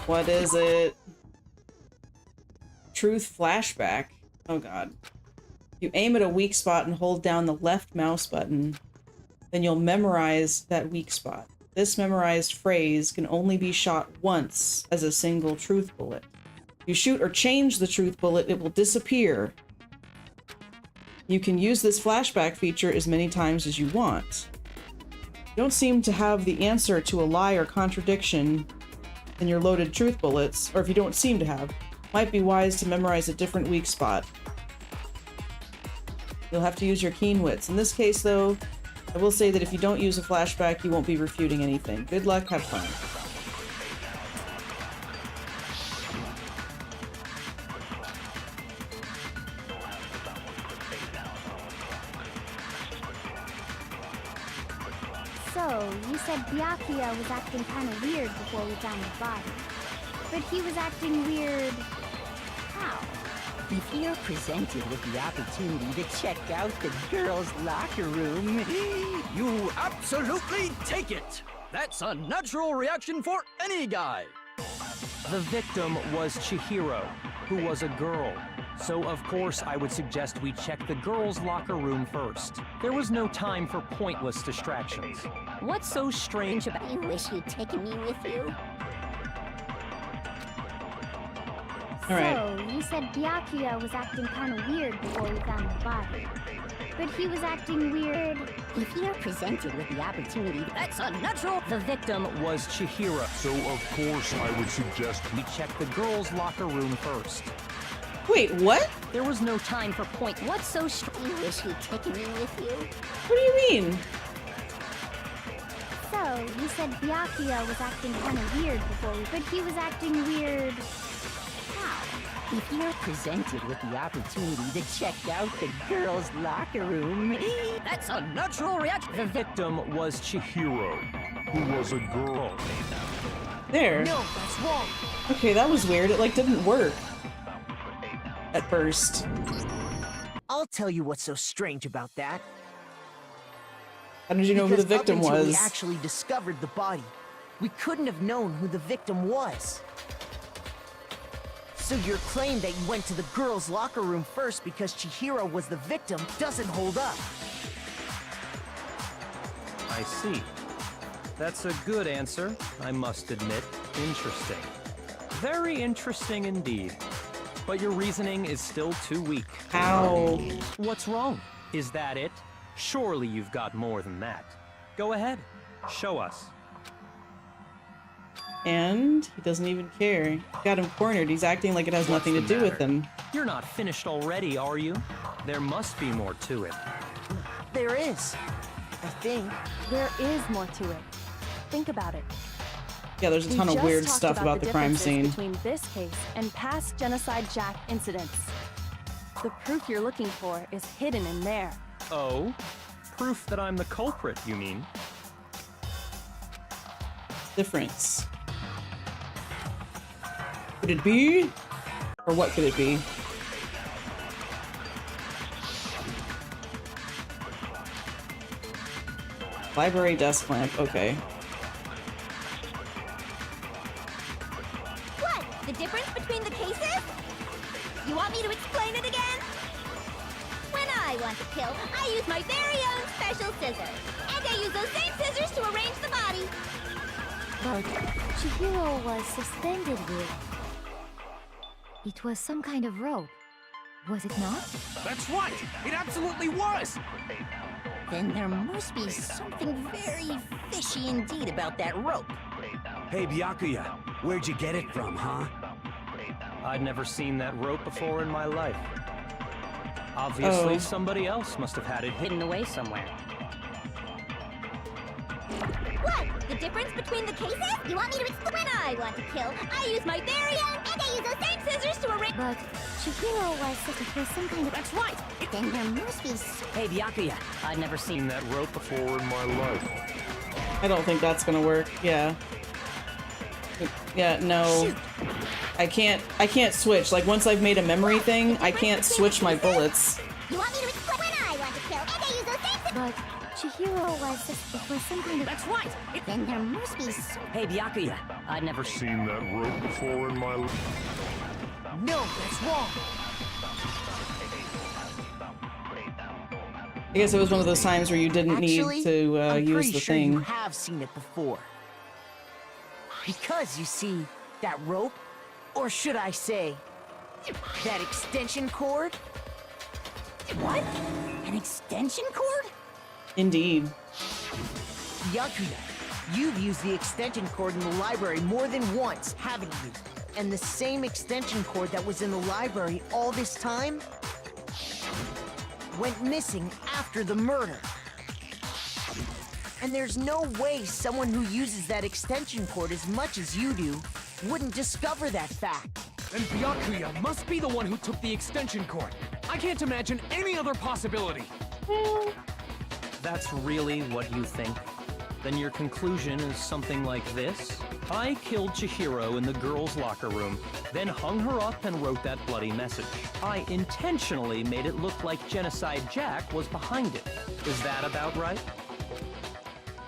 What is it? Truth flashback. Oh god. You aim at a weak spot and hold down the left mouse button. then you'll memorize that weak spot. This memorized phrase can only be shot once as a single truth bullet. If you shoot or change the truth bullet, it will disappear. You can use this flashback feature as many times as you want. You don't seem to have the answer to a lie or contradiction in your loaded truth bullets, or if you don't seem to have, might be wise to memorize a different weak spot. You'll have to use your keen wits. In this case, though, I will say that if you don't use a flashback, you won't be refuting anything. Good luck, have fun. So, you said Byakuya was acting kind of weird before we found the body. But he was acting weird... how? If you're presented with the opportunity to check out the girls' locker room, You absolutely take it! That's a natural reaction for any guy! The victim was Chihiro, who was a girl. So of course I would suggest we check the girls' locker room first. There was no time for pointless distractions. What's so strange about— I wish you'd taken me with you. Alright. So, you said Byakuya was acting kind of weird before we found the body. But he was acting weird... If you're presented with the opportunity, That's a natural... The victim was Chihiro. So of course I would suggest We check the girls' locker room first. Wait, what? There was no time for point— what's so strange? I wish you'd taken me with you. What do you mean? So, you said Byakuya was acting kind of weird before we... But he was acting weird... how? if you're presented with the opportunity to check out the girls' locker room, That's a natural reaction! The victim was Chihiro, who was a girl. There. No, that's wrong. Okay, that was weird. It, like, didn't work. At first. I'll tell you what's so strange about that. How did you know who the victim up until we was? actually discovered the body, we couldn't have known who the victim was. So your claim that you went to the girls' locker room first because Chihiro was the victim doesn't hold up. I see. That's a good answer, I must admit. Interesting. Very interesting indeed. But your reasoning is still too weak. How? What's wrong? Is that it? Surely you've got more than that. Go ahead. Show us. And he doesn't even care. Got him cornered. He's acting like it has nothing to do with him. You're not finished already, are you? There must be more to it. There is. I think. There is more to it. Think about it. Yeah, there's a We ton of just weird talked stuff about the crime differences scene. between this case and past Genocide Jack incidents. The proof you're looking for is hidden in there. Oh? Proof that I'm the culprit, you mean? Difference. Could it be? Or what could it be? Library desk lamp, okay. What? The difference between the cases? You want me to explain it again? When I want to kill, I use my very own special scissors. And I use those same scissors to arrange the body. But Chihiro was suspended with... It was some kind of rope. Was it not? That's right! It absolutely was! then there must be something very fishy indeed about that rope. Hey, Byakuya, where'd you get it from, huh? I'd never seen that rope before in my life. Obviously, Oh. somebody else must have had it hidden away somewhere. What? The difference between the cases? You want me to explain? When I want to kill, I use my very own, and I use those same scissors to arrange. But Chihiro was some kind of... That's right! Then there must be Hey, Byakuya, I'd never seen that rope before in my life. I don't think that's gonna work. Yeah. Yeah, no. Shoot. I can't switch. Like, once I've made a memory thing, I can't switch my bullets. You want me to explain? When I want to kill, and I use those same scissors. But Chihiro was some kind of... That's right! Then there must be Hey, Byakuya, I'd never Seen that rope before in my life. No, that's wrong. I guess it was one of those times where you didn't Actually, need to I'm use pretty the sure thing. you have seen it before. Because, you see, that rope, or should I say, that extension cord? What? An extension cord? Indeed. Yakuya, you've used the extension cord in the library more than once, haven't you? And the same extension cord that was in the library all this time went missing after the murder. And there's no way someone who uses that extension cord as much as you do wouldn't discover that fact. Then Byakuya must be the one who took the extension cord. I can't imagine any other possibility. That's really what you think? Then your conclusion is something like this? I killed Chihiro in the girls' locker room, then hung her up and wrote that bloody message. I intentionally made it look like Genocide Jack was behind it. Is that about right?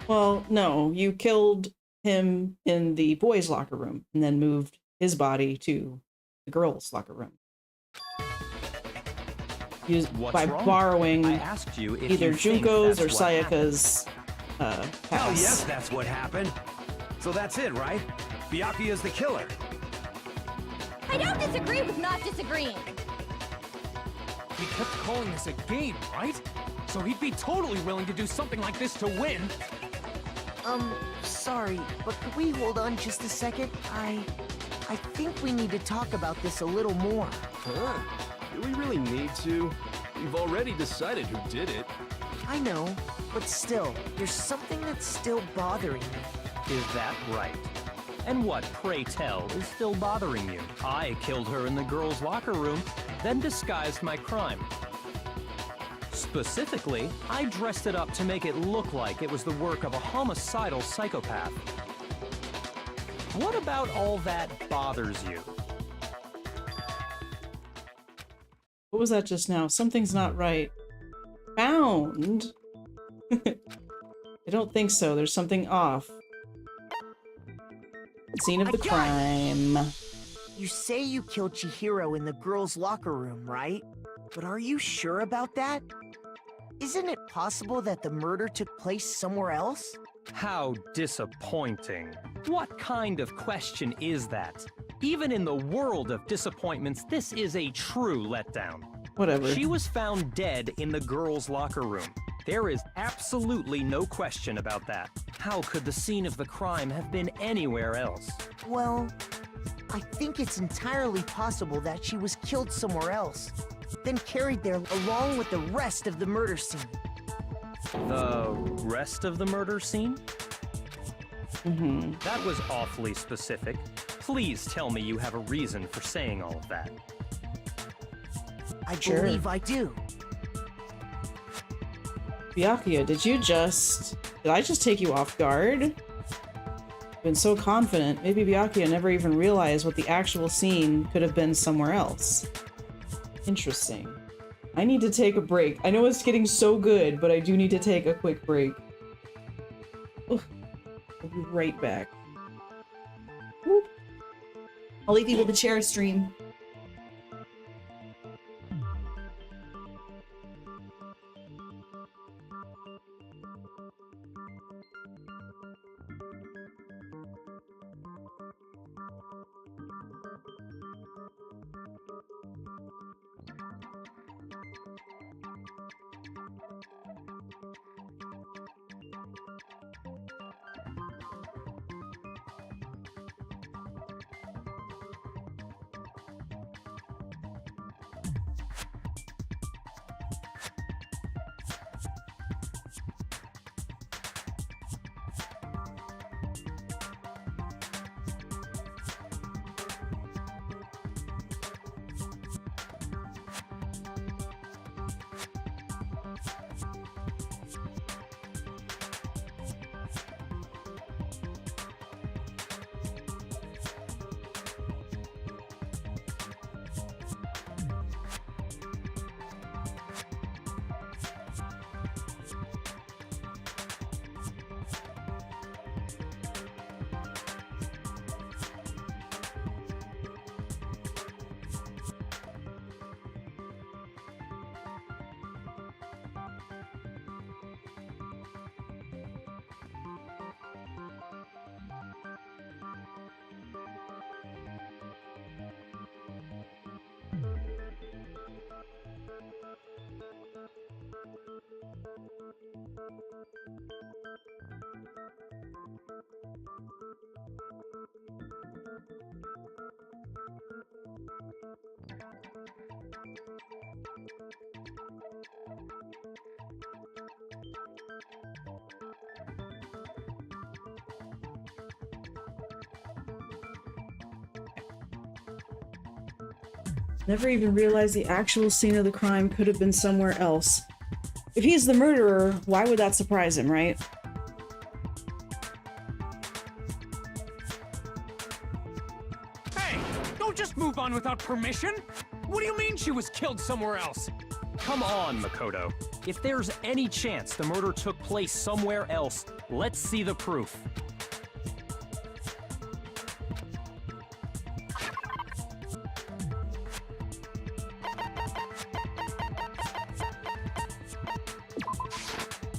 Well, no, you killed him in the boys' locker room and then moved his body to the girls' locker room. By wrong? borrowing I asked you if either you think Junko's that's or what happened. Sayaka's Oh pass. yes, that's what happened. So that's it, right? Byakuya's the killer. I don't disagree with not disagreeing. He kept calling this a game, right? So he'd be totally willing to do something like this to win. Sorry, but could we hold on just a second? I think we need to talk about this a little more. Huh? Do we really need to? We've already decided who did it. I know, but still, there's something that's still bothering me. Is that right? And what, pray tell, is still bothering you? I killed her in the girls' locker room, then disguised my crime. Specifically, I dressed it up to make it look like it was the work of a homicidal psychopath. What about all that bothers you? What was that just now? Something's not right. Found? I don't think so. There's something off. Scene of the crime. You say you killed Chihiro in the girls' locker room, right? But are you sure about that? Isn't it possible that the murder took place somewhere else? How disappointing. What kind of question is that? Even in the world of disappointments, this is a true letdown. Whatever. She was found dead in the girls' locker room. There is absolutely no question about that. How could the scene of the crime have been anywhere else? Well, I think it's entirely possible that she was killed somewhere else, then carried there along with the rest of the murder scene. The rest of the murder scene? Mm-hmm. That was awfully specific. Please tell me you have a reason for saying all of that. I believe I do. Byakuya, did I just take you off guard? Been so confident. Maybe Byakuya never even realized what the actual scene could have been somewhere else. Interesting. I need to take a break. I know it's getting so good, but I do need to take a quick break. Ugh. I'll be right back. Whoop. I'll leave you with the chair stream. Never even realized the actual scene of the crime could have been somewhere else. If he's the murderer, why would that surprise him, right? Hey! Don't just move on without permission! What do you mean she was killed somewhere else? Come on, Makoto. If there's any chance the murder took place somewhere else, let's see the proof.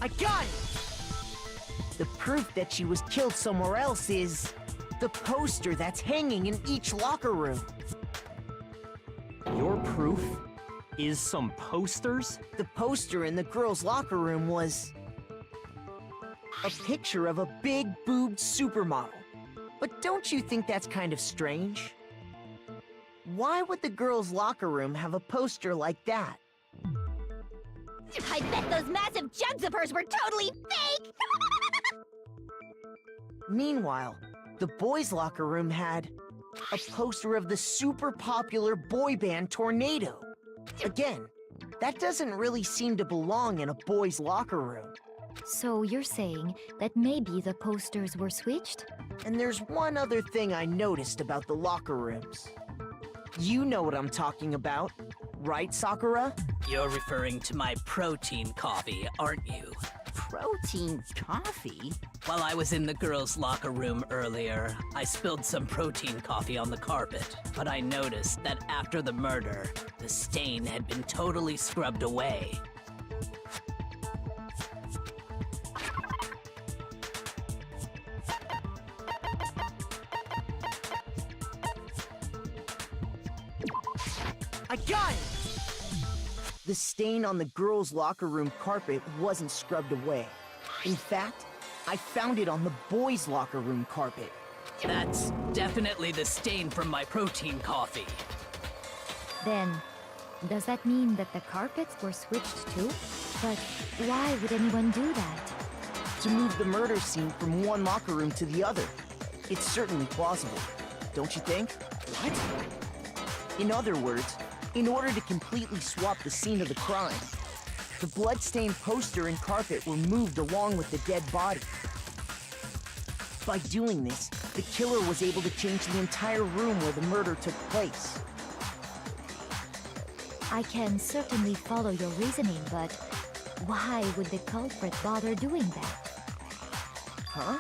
I got it! The proof that she was killed somewhere else is the poster that's hanging in each locker room. Your proof is some posters? The poster in the girls' locker room was a picture of a big boobed supermodel. But don't you think that's kind of strange? Why would the girls' locker room have a poster like that? I bet those massive jugs of hers were totally fake! Meanwhile, the boys' locker room had a poster of the super popular boy band Tornado. Again, that doesn't really seem to belong in a boys' locker room. So you're saying that maybe the posters were switched? And there's one other thing I noticed about the locker rooms. You know what I'm talking about, right, Sakura? You're referring to my protein coffee, aren't you? Protein coffee? While I was in the girls' locker room earlier, I spilled some protein coffee on the carpet, but I noticed that after the murder, the stain had been totally scrubbed away. I got it! The stain on the girls' locker room carpet wasn't scrubbed away. In fact, I found it on the boys' locker room carpet. That's definitely the stain from my protein coffee. Then, does that mean that the carpets were switched too? But why would anyone do that? To move the murder scene from one locker room to the other. It's certainly plausible, don't you think? What? In other words, in order to completely swap the scene of the crime, the blood-stained poster and carpet were moved along with the dead body. By doing this, the killer was able to change the entire room where the murder took place. I can certainly follow your reasoning, but why would the culprit bother doing that? Huh?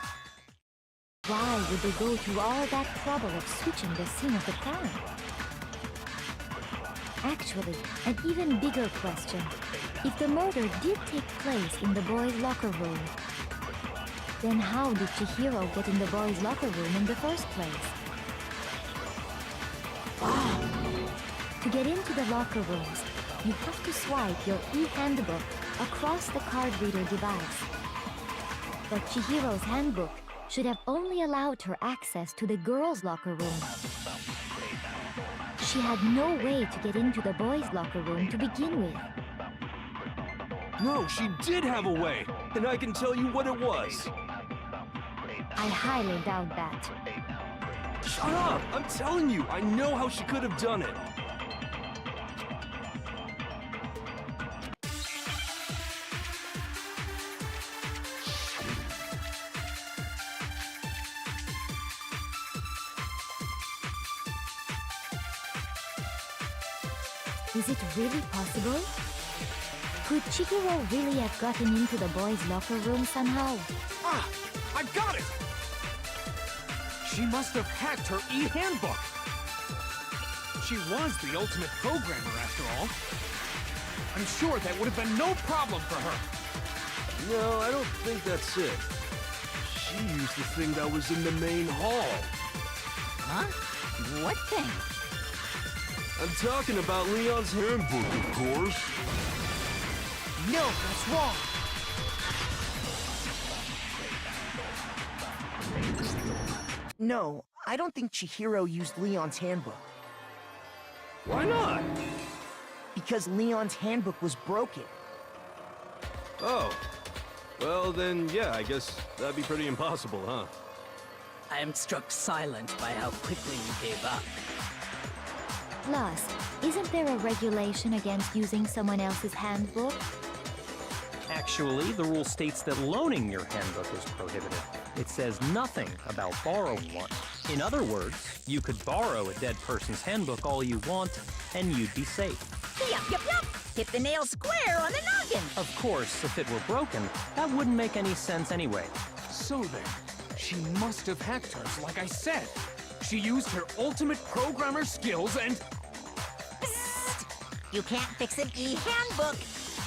Why would they go to all that trouble of switching the scene of the crime? Actually, an even bigger question. If the murder did take place in the boys' locker room, then how did Chihiro get in the boys' locker room in the first place? To get into the locker rooms, you have to swipe your e-handbook across the card reader device. But Chihiro's handbook should have only allowed her access to the girls' locker room. She had no way to get into the boys' locker room to begin with. No, she did have a way, and I can tell you what it was. I highly doubt that. Shut up! I'm telling you, I know how she could have done it. Is it really possible? Could Chihiro really have gotten into the boys' locker room somehow? Ah! I've got it! She must have hacked her e-handbook! She was the ultimate programmer, after all. I'm sure that would have been no problem for her. No, I don't think that's it. She used the thing that was in the main hall. Huh? What thing? I'm talking about Leon's handbook, of course. No, that's wrong. No, I don't think Chihiro used Leon's handbook. Why not? Because Leon's handbook was broken. Oh. Well, then, yeah, I guess that'd be pretty impossible, huh? I am struck silent by how quickly you gave up. Plus, isn't there a regulation against using someone else's handbook? Actually, the rule states that loaning your handbook is prohibited. It says nothing about borrowing one. In other words, you could borrow a dead person's handbook all you want, and you'd be safe. Yup, yup, yup! Hit the nail square on the noggin! Of course, if it were broken, that wouldn't make any sense anyway. So then, she must have hacked hers, like I said. She used her ultimate programmer skills and... Psst! You can't fix an e-handbook!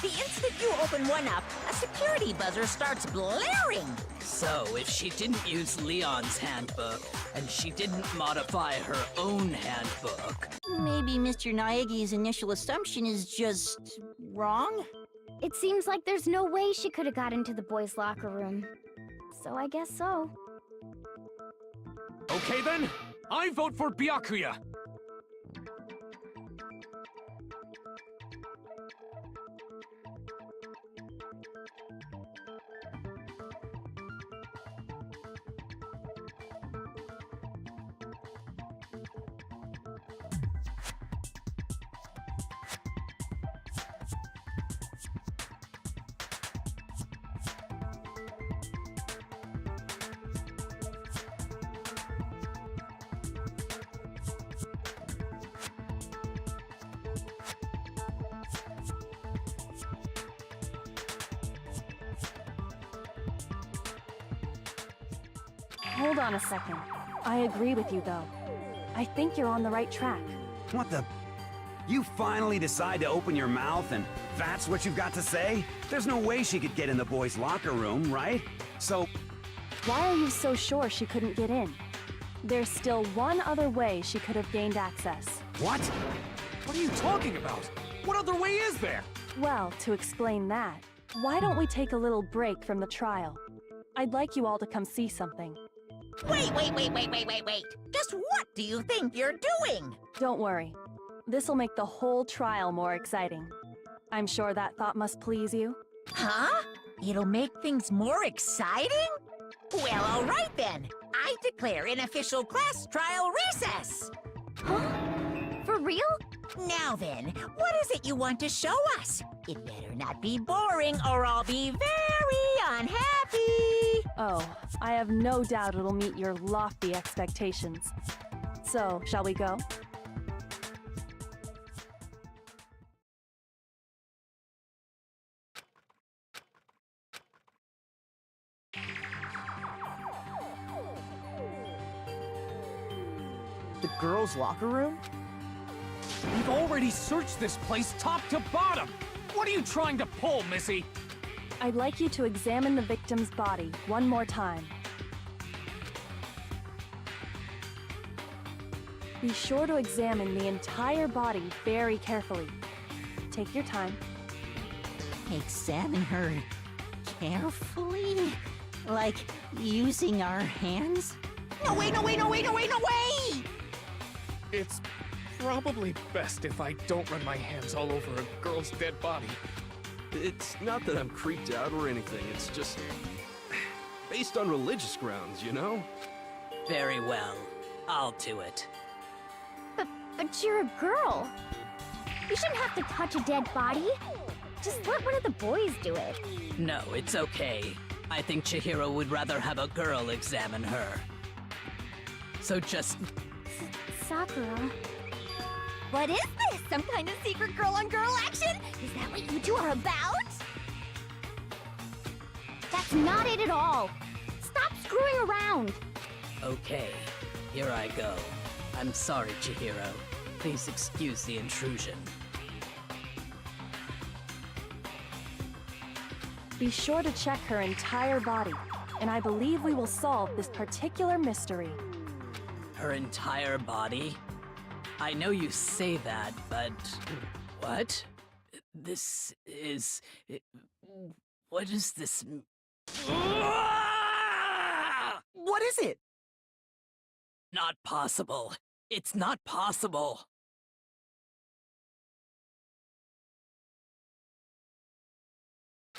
The instant you open one up, a security buzzer starts blaring! So, if she didn't use Leon's handbook, and she didn't modify her own handbook... Maybe Mr. Naegi's initial assumption is just... wrong? It seems like there's no way she could have got into the boys' locker room. So I guess so. Okay then, I vote for Byakuya! Hold on a second. I agree with you, though. I think you're on the right track. What the? You finally decide to open your mouth and that's what you've got to say? There's no way she could get in the boys' locker room, right? So... Why are you so sure she couldn't get in? There's still one other way she could have gained access. What? What are you talking about? What other way is there? Well, to explain that, why don't we take a little break from the trial? I'd like you all to come see something. Wait! Just what do you think you're doing? Don't worry. This'll make the whole trial more exciting. I'm sure that thought must please you. Huh? It'll make things more exciting? Well, all right then. I declare an official class trial recess. Huh? For real? Now then, what is it you want to show us? It better not be boring or I'll be very unhappy. Oh, I have no doubt it'll meet your lofty expectations. So, shall we go? The girls' locker room? We've already searched this place top to bottom! What are you trying to pull, Missy? I'd like you to examine the victim's body one more time. Be sure to examine the entire body very carefully. Take your time. Examine her carefully? Like using our hands? No way! It's probably best if I don't run my hands all over a girl's dead body. It's not that I'm creeped out or anything, it's just... based on religious grounds, you know? Very well. I'll do it. But you're a girl. You shouldn't have to touch a dead body. Just let one of the boys do it. No, it's okay. I think Chihiro would rather have a girl examine her. So just... Sakura. What is this? Some kind of secret girl-on-girl action? Is that what you two are about? That's not it at all. Stop screwing around. Okay, here I go. I'm sorry, Chihiro. Please excuse the intrusion. Be sure to check her entire body, and I believe we will solve this particular mystery. Her entire body? I know you say that, but... What? This is... What is this... What is it? Not possible. It's not possible.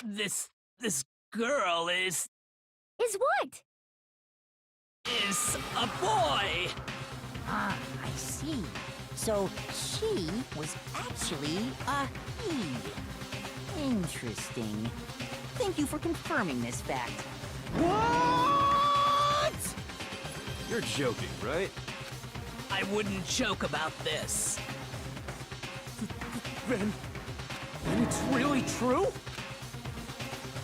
This girl is what? Is a boy! Ah, I see. So she was actually a he. Interesting. Thank you for confirming this fact. What? You're joking, right? I wouldn't joke about this. Then it's really true?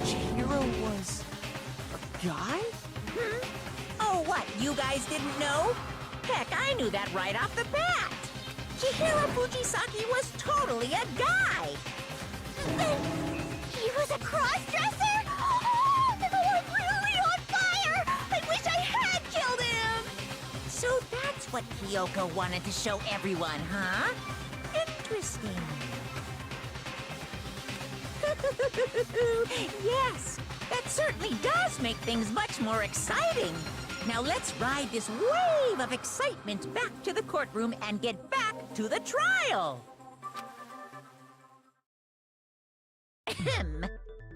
Chihiro was a guy? Oh, what? You guys didn't know? Heck, I knew that right off the bat. Chihiro Fujisaki was totally a guy. He was a cross-dresser? Oh, I'm really on fire! I wish I had killed him! So that's what Kyoko wanted to show everyone, huh? Interesting. Yes, that certainly does make things much more exciting. Now let's ride this wave of excitement back to the courtroom and get back to the trial. Ahem.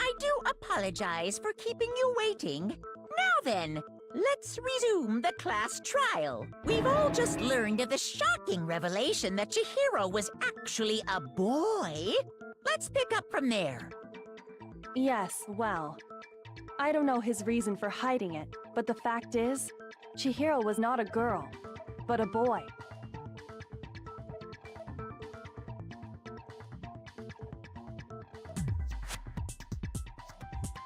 I do apologize for keeping you waiting. Now then, let's resume the class trial. We've all just learned of the shocking revelation that Chihiro was actually a boy. Let's pick up from there. Yes, well, I don't know his reason for hiding it, but the fact is, Chihiro was not a girl, but a boy.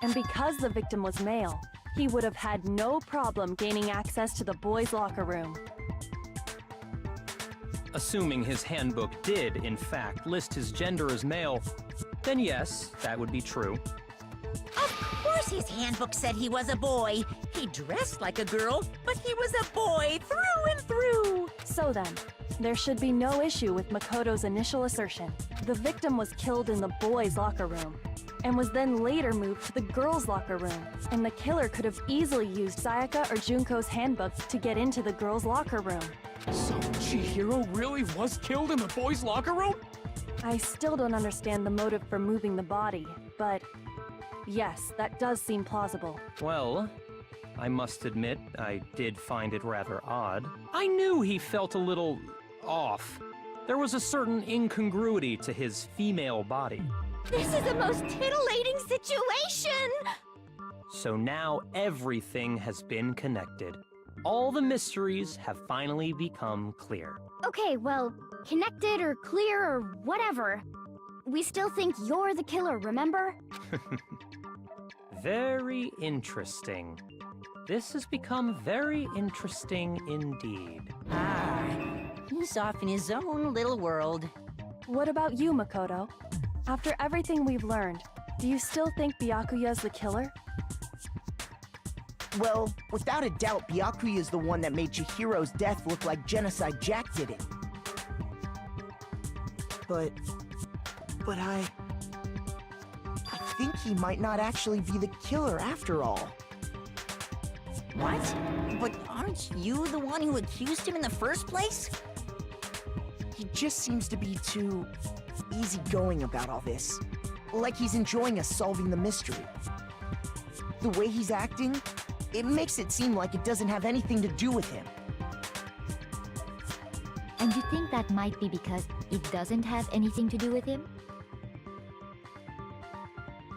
And because the victim was male, he would have had no problem gaining access to the boys' locker room. Assuming his handbook did, in fact, list his gender as male, then yes, that would be true. Of course his handbook said he was a boy. He dressed like a girl, but he was a boy through and through. So then, there should be no issue with Makoto's initial assertion. The victim was killed in the boys' locker room, and was then later moved to the girls' locker room. And the killer could have easily used Sayaka or Junko's handbook to get into the girls' locker room. So Chihiro really was killed in the boys' locker room? I still don't understand the motive for moving the body, but yes, that does seem plausible. Well, I must admit, I did find it rather odd. I knew he felt a little off. There was a certain incongruity to his female body. This is the most titillating situation! So now everything has been connected. All the mysteries have finally become clear. Okay, well, connected or clear or whatever. We still think you're the killer, remember? Very interesting. This has become very interesting indeed. Ah, he's off in his own little world. What about you, Makoto? After everything we've learned, do you still think Byakuya's the killer? Well, without a doubt, Byakuya is the one that made Chihiro's death look like Genocide Jack did it. But I think he might not actually be the killer after all. What? But aren't you the one who accused him in the first place? He just seems to be too easygoing about all this. Like he's enjoying us solving the mystery. The way he's acting, it makes it seem like it doesn't have anything to do with him. And you think that might be because it doesn't have anything to do with him?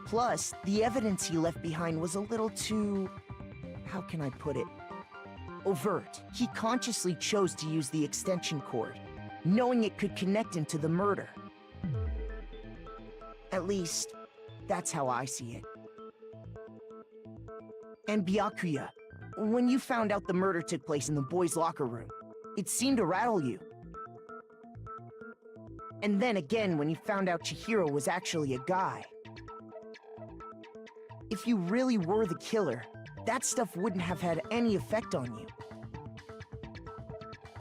Plus, the evidence he left behind was a little too... how can I put it? Overt. He consciously chose to use the extension cord, knowing it could connect him to the murder. At least, that's how I see it. And Byakuya, when you found out the murder took place in the boys' locker room, it seemed to rattle you. And then again when you found out Chihiro was actually a guy. If you really were the killer, that stuff wouldn't have had any effect on you.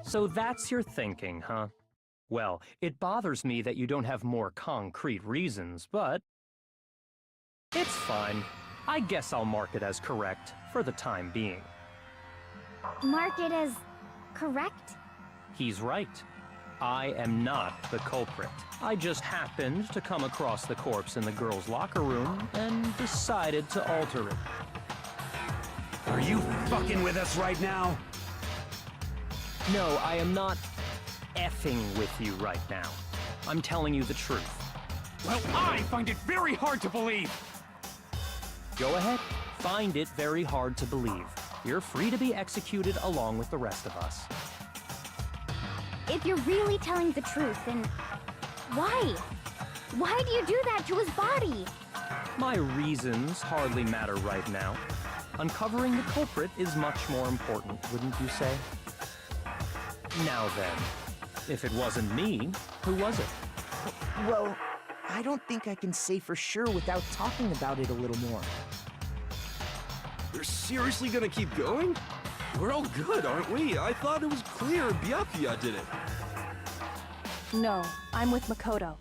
So that's your thinking, huh? Well, it bothers me that you don't have more concrete reasons, but it's fine. I guess I'll mark it as correct for the time being. Mark it as correct? He's right. I am not the culprit. I just happened to come across the corpse in the girls' locker room and decided to alter it. Are you fucking with us right now? No, I am not effing with you right now. I'm telling you the truth. Well, I find it very hard to believe. Go ahead. Find it very hard to believe. You're free to be executed along with the rest of us. If you're really telling the truth, then why? Why do you do that to his body? My reasons hardly matter right now. Uncovering the culprit is much more important, wouldn't you say? Now then, if it wasn't me, who was it? Well, I don't think I can say for sure without talking about it a little more. They're seriously gonna keep going? We're all good, aren't we? I thought it was clear Byakuya did it. No, I'm with Makoto.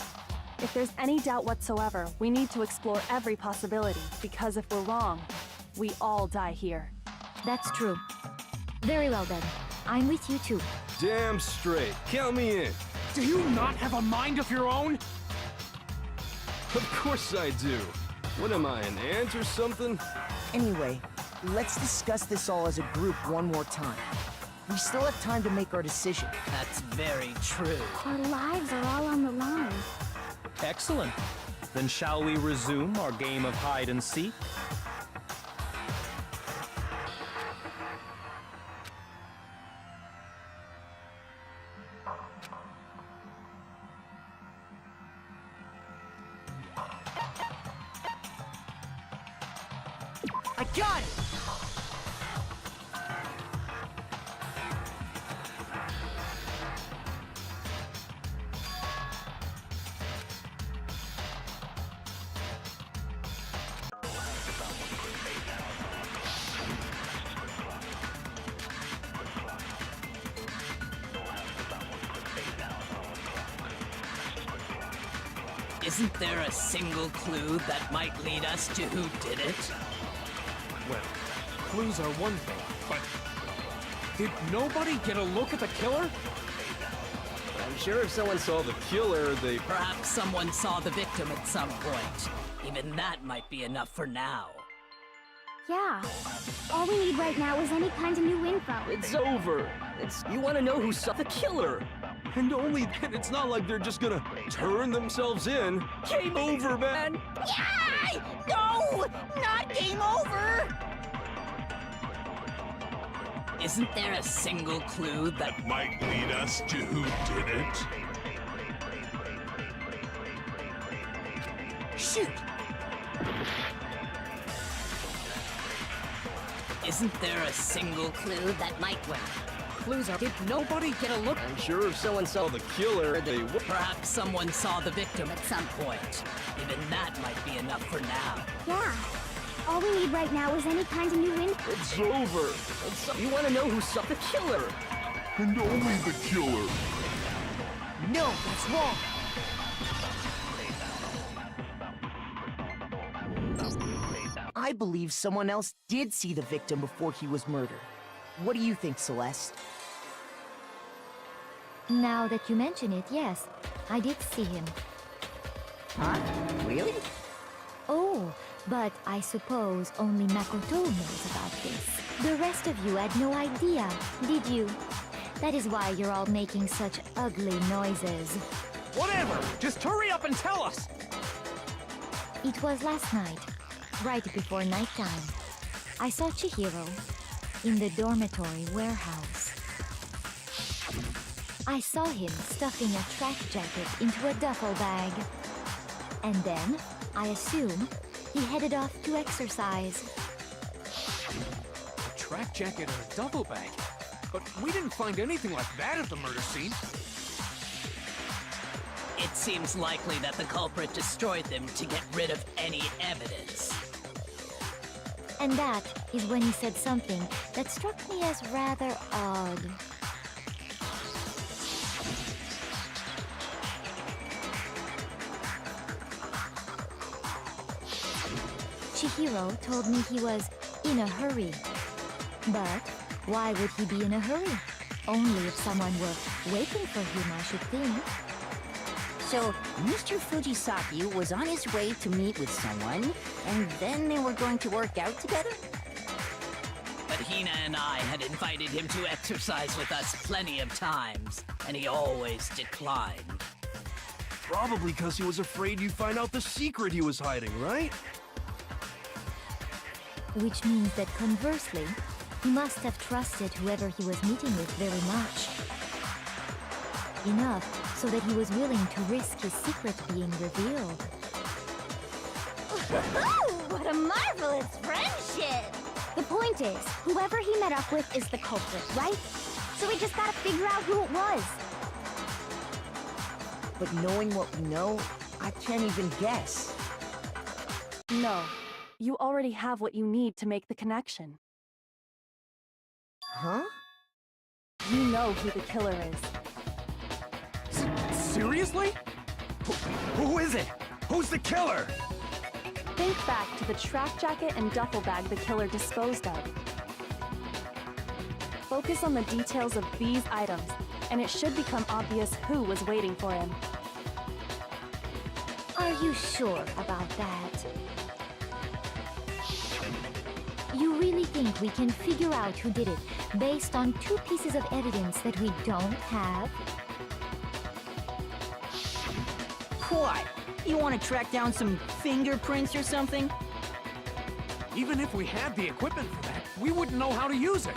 If there's any doubt whatsoever, we need to explore every possibility, because if we're wrong, we all die here. That's true. Very well then. I'm with you too. Damn straight. Count me in. Do you not have a mind of your own? Of course I do. What am I, an ant or something? Anyway, let's discuss this all as a group one more time. We still have time to make our decision. That's very true. Our lives are all on the line. Excellent. Then shall we resume our game of hide and seek? I got it! Isn't there a single clue that might lead us to who did it? Well, clues are one thing, but did nobody get a look at the killer? I'm sure if someone saw the killer, they... Perhaps someone saw the victim at some point. Even that might be enough for now. Yeah. All we need right now is any kind of new info. It's over. You want to know who saw the killer. And only then, it's not like they're just gonna turn themselves in. Game over, man! Yeah! No! Not game over! Isn't there a single clue that might lead us to who did it? Shoot! Isn't there a single clue that might... Well, clues are... Did nobody get a look? I'm sure if someone saw the killer, they would... Perhaps someone saw the victim at some point. Even that might be enough for now. Yeah. All we need right now is any kind of new info. It's over. You want to know who saw the killer? And only the killer. No, that's wrong. I believe someone else did see the victim before he was murdered. What do you think, Celeste? Now that you mention it, yes. I did see him. Huh? Really? Oh, but I suppose only Makoto knows about this. The rest of you had no idea, did you? That is why you're all making such ugly noises. Whatever! Just hurry up and tell us! It was last night, right before nighttime. I saw Chihiro in the dormitory warehouse. I saw him stuffing a track jacket into a duffel bag. And then, I assume, he headed off to exercise. A track jacket and a duffel bag? But we didn't find anything like that at the murder scene. It seems likely that the culprit destroyed them to get rid of any evidence. And that is when he said something that struck me as rather odd. Chihiro told me he was in a hurry. But why would he be in a hurry? Only if someone were waiting for him, I should think. So, Mr. Fujisaki was on his way to meet with someone, and then they were going to work out together? But Hina and I had invited him to exercise with us plenty of times, and he always declined. Probably because he was afraid you'd find out the secret he was hiding, right? Which means that conversely, he must have trusted whoever he was meeting with very much. Enough so that he was willing to risk his secret being revealed. What a marvelous friendship! The point is, whoever he met up with is the culprit, right? So we just gotta figure out who it was. But knowing what we know, I can't even guess. No. You already have what you need to make the connection. Huh? You know who the killer is. Seriously? Who is it? Who's the killer? Think back to the track jacket and duffel bag the killer disposed of. Focus on the details of these items, and it should become obvious who was waiting for him. Are you sure about that? You really think we can figure out who did it based on 2 pieces of evidence that we don't have? What? You want to track down some fingerprints or something? Even if we had the equipment for that, we wouldn't know how to use it.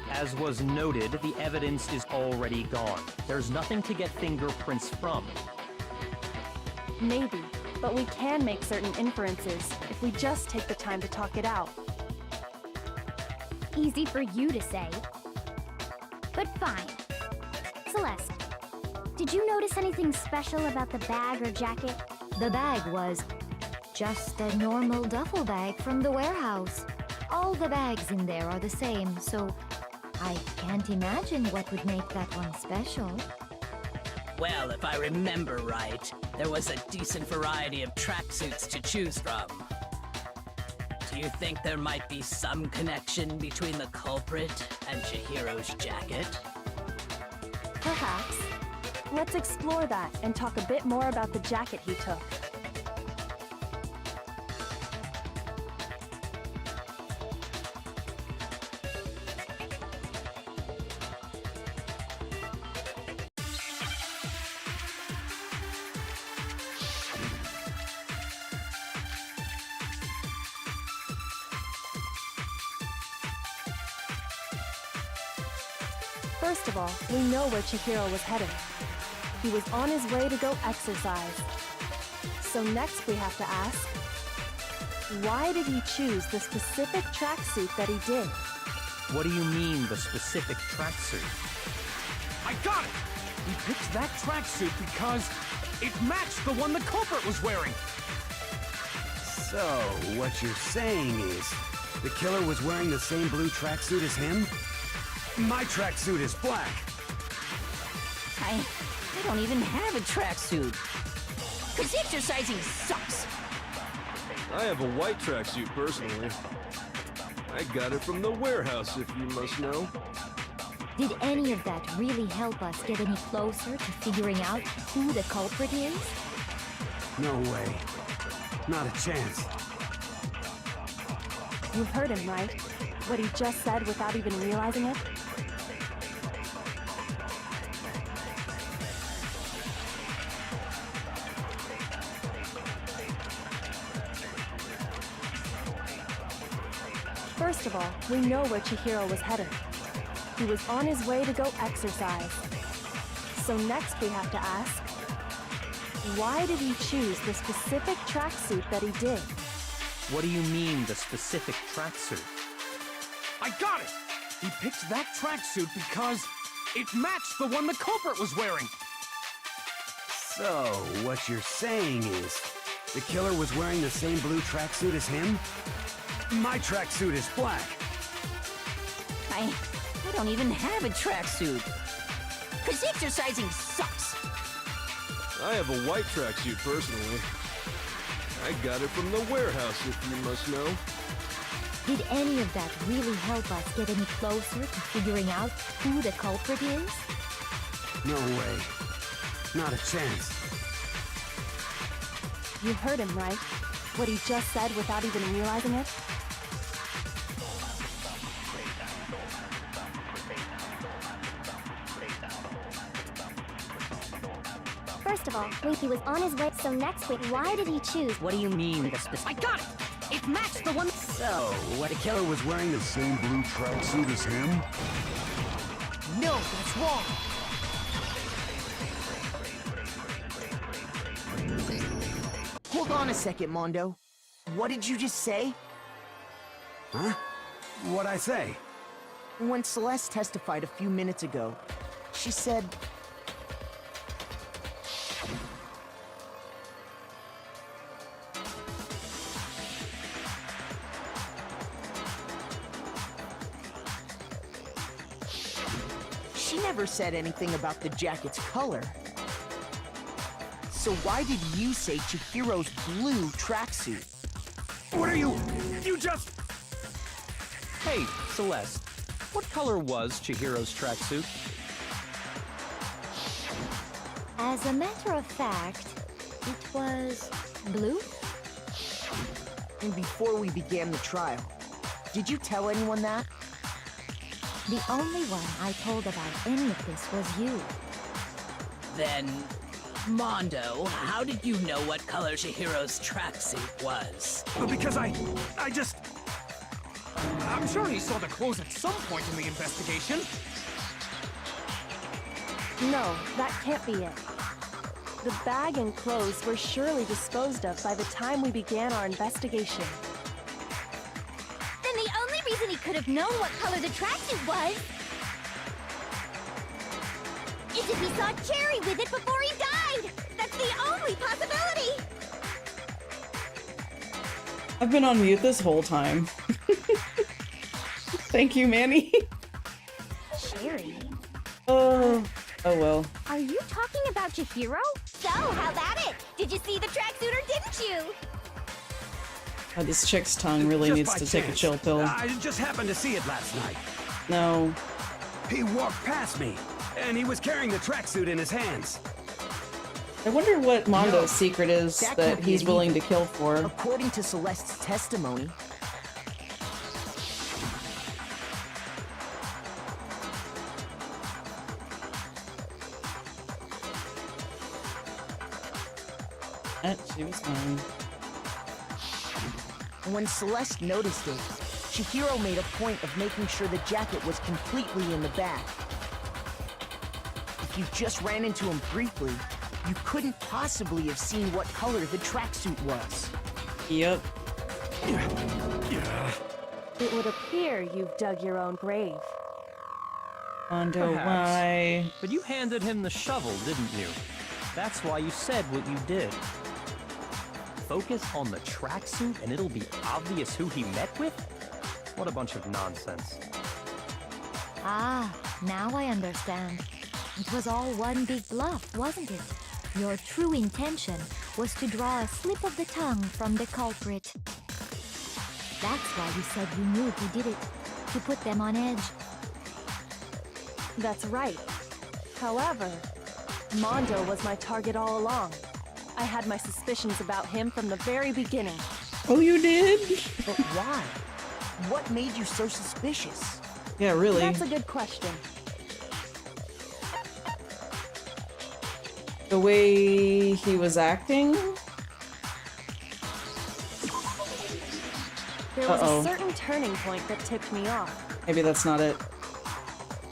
As was noted, the evidence is already gone. There's nothing to get fingerprints from. Maybe, but we can make certain inferences if we just take the time to talk it out. Easy for you to say. But fine. Celeste, did you notice anything special about the bag or jacket? The bag was just a normal duffel bag from the warehouse. All the bags in there are the same, so I can't imagine what would make that one special. Well, if I remember right, there was a decent variety of tracksuits to choose from. Do you think there might be some connection between the culprit and Chihiro's jacket? Perhaps. Let's explore that and talk a bit more about the jacket he took. First of all, we know where Chihiro was headed. He was on his way to go exercise. So next we have to ask, why did he choose the specific tracksuit that he did? What do you mean, the specific tracksuit? I got it! He picked that tracksuit because it matched the one the culprit was wearing. So, what you're saying is, the killer was wearing the same blue tracksuit as him? My tracksuit is black. I don't even have a tracksuit. 'Cause exercising sucks. I have a white tracksuit personally. I got it from the warehouse, if you must know. Did any of that really help us get any closer to figuring out who the culprit is? No way. Not a chance. You heard him, right? What he just said without even realizing it? First of all, we know where Chihiro was headed. He was on his way to go exercise. So next we have to ask, why did he choose the specific tracksuit that he did? What do you mean, the specific tracksuit? I got it! He picked that tracksuit because it matched the one the culprit was wearing. So, what you're saying is, the killer was wearing the same blue tracksuit as him? My tracksuit is black. I don't even have a tracksuit. 'Cause exercising sucks. I have a white tracksuit personally. I got it from the warehouse, if you must know. Did any of that really help us get any closer to figuring out who the culprit is? No way. Not a chance. You heard him, right? What he just said without even realizing it? First of all, Winky was on his way, so next week, why did he choose? What do you mean, the specific? I got it! It matched the one. So, what The killer was wearing the same blue tracksuit as him? No, that's wrong. Hold on a second, Mondo. What did you just say? Huh? What'd I say? When Celeste testified a few minutes ago, she said... She never said anything about the jacket's color. So why did you say Chihiro's blue tracksuit? What are you? You just... Hey, Celeste, what color was Chihiro's tracksuit? As a matter of fact, it was blue? And before we began the trial, did you tell anyone that? The only one I told about any of this was you. Then, Mondo, how did you know what color Chihiro's tracksuit was? Because I just... I'm sure he saw the clothes at some point in the investigation. No, that can't be it. The bag and clothes were surely disposed of by the time we began our investigation. Then the only reason he could have known what color the tracksuit was is if he saw Cherry with it before he died! That's the only possibility! I've been on mute this whole time. Thank you, Manny. Cherry? Oh well. Are you talking about Chihiro? So, how about it? Did you see the tracksuit or didn't you? God, this chick's tongue really Just needs by to take a chance. chill pill. I just happened to see it last night. No. He walked past me, and he was carrying the tracksuit in his hands. I wonder what Mondo's No, secret is that that can't be he's it willing either. to kill for. According to Celeste's testimony, She was fine. when Celeste noticed it, Chihiro made a point of making sure the jacket was completely in the bag. If you just ran into him briefly, you couldn't possibly have seen what color the tracksuit was. Yep. It would appear you've dug your own grave. Mondo, Perhaps. why? But you handed him the shovel, didn't you? That's why you said what you did. Focus on the tracksuit and it'll be obvious who he met with? What a bunch of nonsense. Ah, now I understand. It was all one big bluff, wasn't it? Your true intention was to draw a slip of the tongue from the culprit. That's why you said you knew who did it, to put them on edge. That's right. However, Mondo was my target all along. I had my suspicions about him from the very beginning. Oh, you did? But why? What made you so suspicious? Yeah, really. That's a good question. The way he was acting? There was Uh-oh. a certain turning point that tipped me off. Maybe that's not it.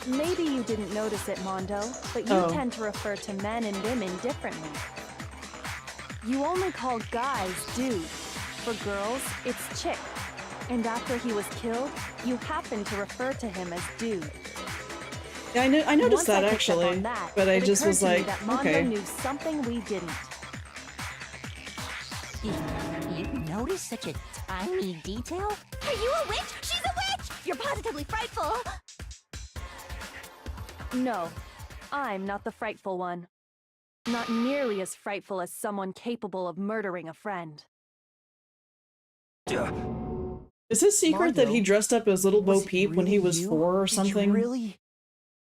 Maybe you didn't notice it, Mondo, but you Oh. tend to refer to men and women differently. You only call guys dude. For girls, it's chick. And after he was killed, you happen to refer to him as dude. Yeah, I noticed Once I that picked up actually, on that, but I it just occurred was to me like, that Mondo okay. knew something we didn't. You noticed such a tiny detail? Are you a witch? She's a witch! You're positively frightful! No, I'm not the frightful one. Not nearly as frightful as someone capable of murdering a friend. Is it secret that he Mondo, dressed up as Little Bo was it Peep when he really was you? 4 or Did something? you really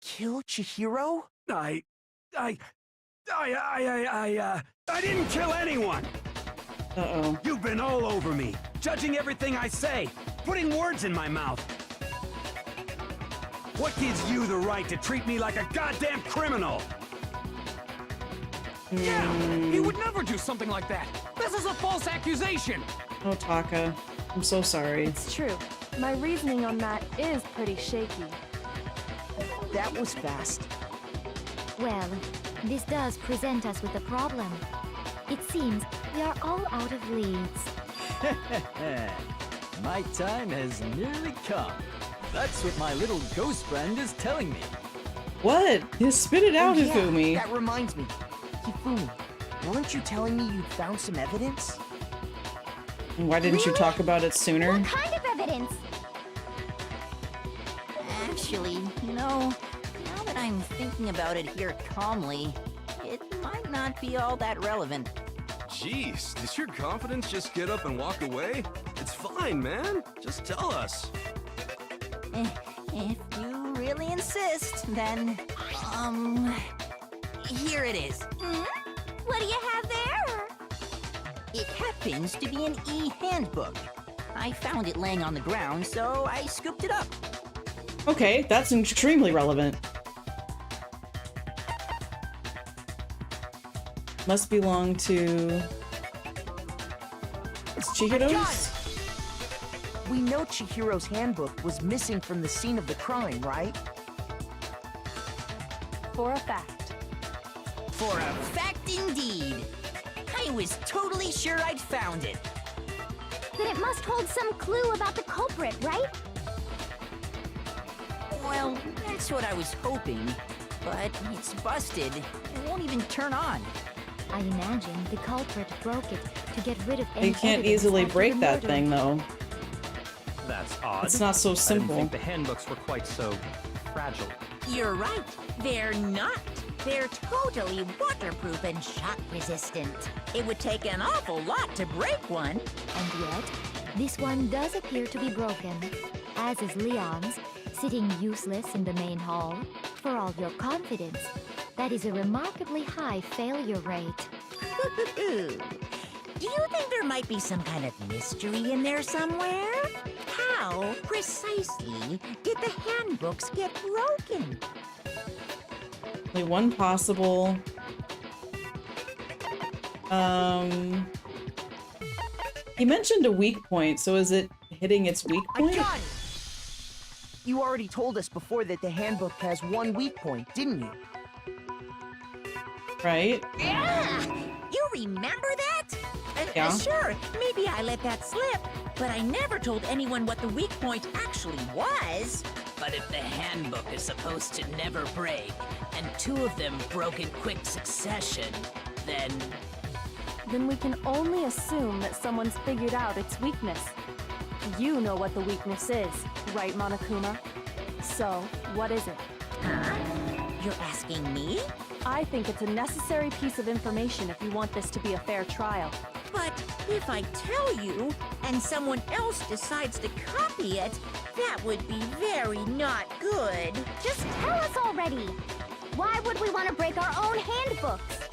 kill Chihiro? I didn't kill anyone! Uh-oh. You've been all over me, judging everything I say, putting words in my mouth. What gives you the right to treat me like a goddamn criminal? Yeah, he would never do something like that. This is a false accusation. Oh, Taka. I'm so sorry. It's true. My reasoning on that is pretty shaky. That was fast. Well, this does present us with a problem. It seems we are all out of leads. My time has nearly come. That's what my little ghost friend is telling me. What? Spit it out, Oh, yeah, Hifumi. that reminds me. Hifumi, weren't you telling me you'd found some evidence? Why didn't you talk about it sooner? What kind of evidence? Actually, you know, now that I'm thinking about it here calmly, it might not be all that relevant. Jeez, does your confidence just get up and walk away? It's fine, man. Just tell us. If you really insist, then, here it is. What do you have there? It happens to be an e-handbook. I found it laying on the ground, so I scooped it up. Okay, that's extremely relevant. Must belong to... It's Chihiro's? We know Chihiro's handbook was missing from the scene of the crime, right? For a fact. For a fact indeed. I was totally sure I'd found it. Then it must hold some clue about the culprit, right? Well, that's what I was hoping. But it's busted. It won't even turn on. I imagine the culprit broke it to get rid of any You can't evidence easily after break the that murder. thing, though. That's odd. It's not so I simple. didn't think the handbooks were quite so fragile. You're right. They're not. They're totally waterproof and shock resistant. It would take an awful lot to break one. And yet, this one does appear to be broken, as is Leon's, sitting useless in the main hall. For all your confidence, that is a remarkably high failure rate. Do you think there might be some kind of mystery in there somewhere? How precisely did the handbooks get broken? Only one possible... He mentioned a weak point, so is it hitting its weak point? I got it! You already told us before that the handbook has one weak point, didn't you? Right? Yeah! You remember that? Yeah. Sure, maybe I let that slip, but I never told anyone what the weak point actually was. But if the handbook is supposed to never break, and 2 of them broke in quick succession, then... Then we can only assume that someone's figured out its weakness. You know what the weakness is, right, Monokuma? So, what is it? Huh? You're asking me? I think it's a necessary piece of information if you want this to be a fair trial. But if I tell you, and someone else decides to copy it, that would be very not good. Just tell us already. Why would we want to break our own handbooks?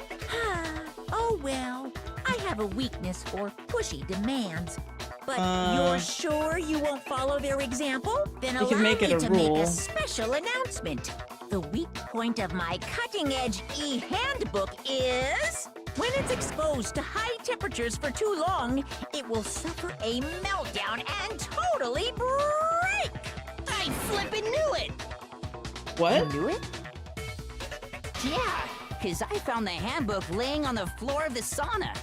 Oh well, I have a weakness for pushy demands. But you're sure you won't follow their example? Then You allow can make me it a to make rule. a special announcement. The weak point of my cutting-edge e-handbook is... when it's exposed to high temperatures for too long, it will suffer a meltdown and totally break! I flippin' knew it! What? You knew it? Yeah, because I found the handbook laying on the floor of the sauna.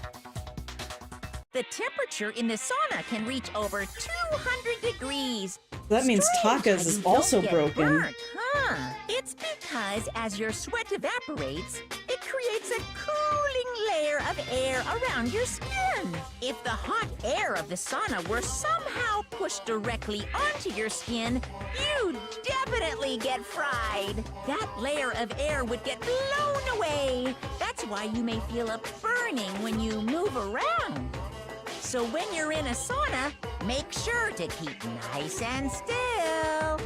The temperature in the sauna can reach over 200 degrees. That means Strange Taka's how is you don't also get broken. burnt, huh? It's because as your sweat evaporates, it creates a cooling layer of air around your skin. If the hot air of the sauna were somehow pushed directly onto your skin, you'd definitely get fried. That layer of air would get blown away. That's why you may feel a burning when you move around. So when you're in a sauna, make sure to keep nice and still.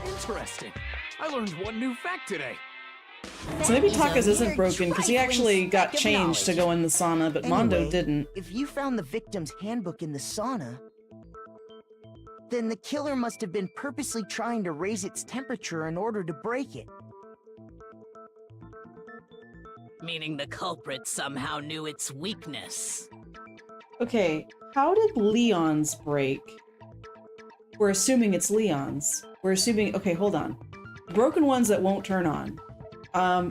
Interesting. I learned one new fact today. So maybe Taka's isn't broken because he actually got changed to go in the sauna, but Mondo Anyway, didn't. If you found the victim's handbook in the sauna, then the killer must have been purposely trying to raise its temperature in order to break it. Meaning the culprit somehow knew its weakness. Okay, how did Leon's break? We're assuming it's Leon's. We're assuming... Okay, hold on. Broken ones that won't turn on.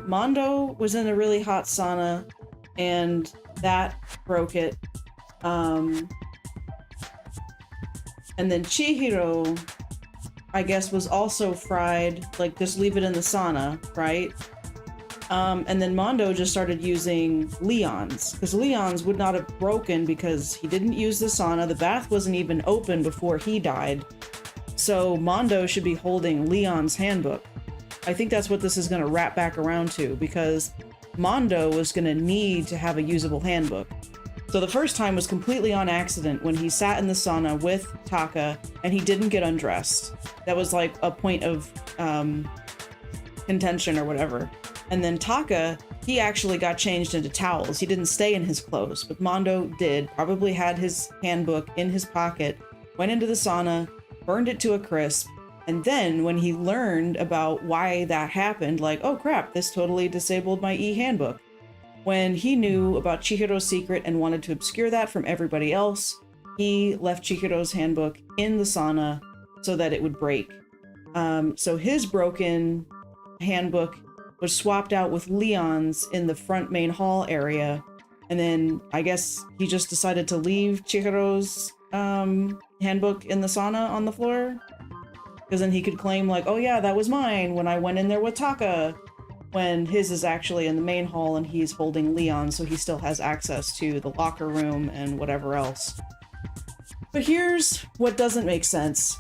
Mondo was in a really hot sauna, and that broke it. And then Chihiro, I guess, was also fried, like, just leave it in the sauna, right? And then Mondo just started using Leon's, because Leon's would not have broken because he didn't use the sauna. The bath wasn't even open before he died. So Mondo should be holding Leon's handbook. I think that's what this is going to wrap back around to, because Mondo was going to need to have a usable handbook. So the first time was completely on accident when he sat in the sauna with Taka and he didn't get undressed. That was like a point of contention or whatever. And then Taka, he actually got changed into towels. He didn't stay in his clothes, but Mondo did. Probably had his handbook in his pocket, went into the sauna, burned it to a crisp, and then when he learned about why that happened, like, oh crap, this totally disabled my e-handbook. When he knew about Chihiro's secret and wanted to obscure that from everybody else, he left Chihiro's handbook in the sauna so that it would break. So his broken handbook was swapped out with Leon's in the front main hall area, and then I guess he just decided to leave Chihiro's handbook in the sauna on the floor, because then he could claim like, oh yeah, that was mine when I went in there with Taka, when his is actually in the main hall and he's holding Leon, so he still has access to the locker room and whatever else. But here's what doesn't make sense.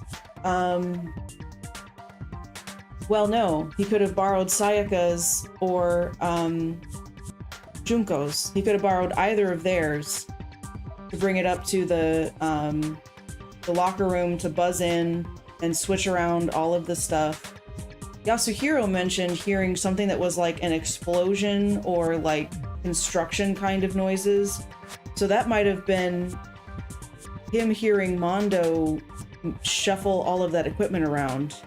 Well, no, he could have borrowed Sayaka's or Junko's. He could have borrowed either of theirs to bring it up to the locker room to buzz in and switch around all of the stuff. Yasuhiro mentioned hearing something that was like an explosion or like construction kind of noises. So that might have been him hearing Mondo shuffle all of that equipment around.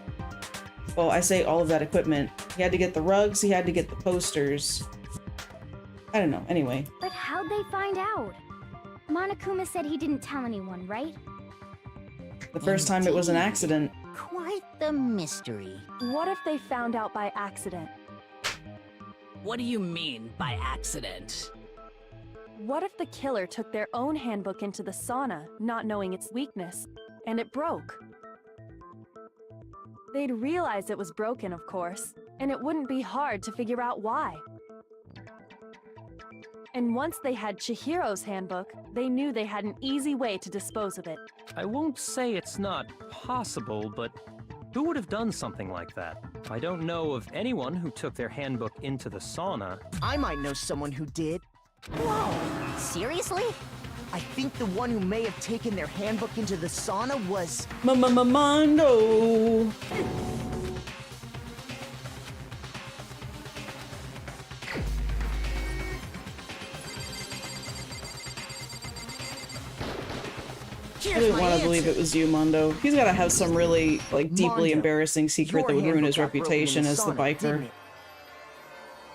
Well, I say all of that equipment. He had to get the rugs, he had to get the posters. I don't know, anyway. But how'd they find out? Monokuma said he didn't tell anyone, right? The first time it was an accident. Quite the mystery. What if they found out by accident? What do you mean by accident? What if the killer took their own handbook into the sauna, not knowing its weakness, and it broke? They'd realize it was broken, of course, and it wouldn't be hard to figure out why. And once they had Chihiro's handbook, they knew they had an easy way to dispose of it. I won't say it's not possible, but who would have done something like that? I don't know of anyone who took their handbook into the sauna. I might know someone who did. Whoa, seriously? I think the one who may have taken their handbook into the sauna was... Mondo! I didn't want to believe it was you, Mondo. He's got to have some really, like, deeply embarrassing secret that would ruin his reputation as the biker.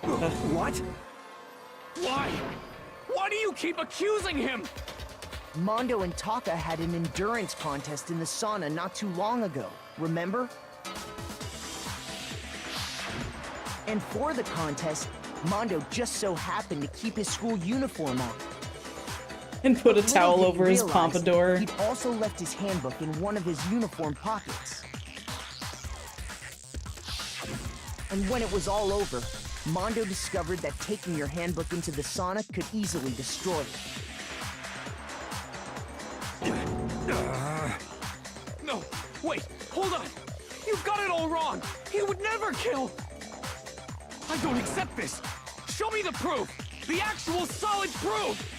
What? Why? Why do you keep accusing him? Mondo and Taka had an endurance contest in the sauna not too long ago, remember? And for the contest, Mondo just so happened to keep his school uniform on. And put a towel over his pompadour. He'd also left his handbook in one of his uniform pockets. And when it was all over, Mondo discovered that taking your handbook into the sauna could easily destroy it. No, wait, hold on. You've got it all wrong. He would never kill. I don't accept this. Show me the proof. The actual solid proof.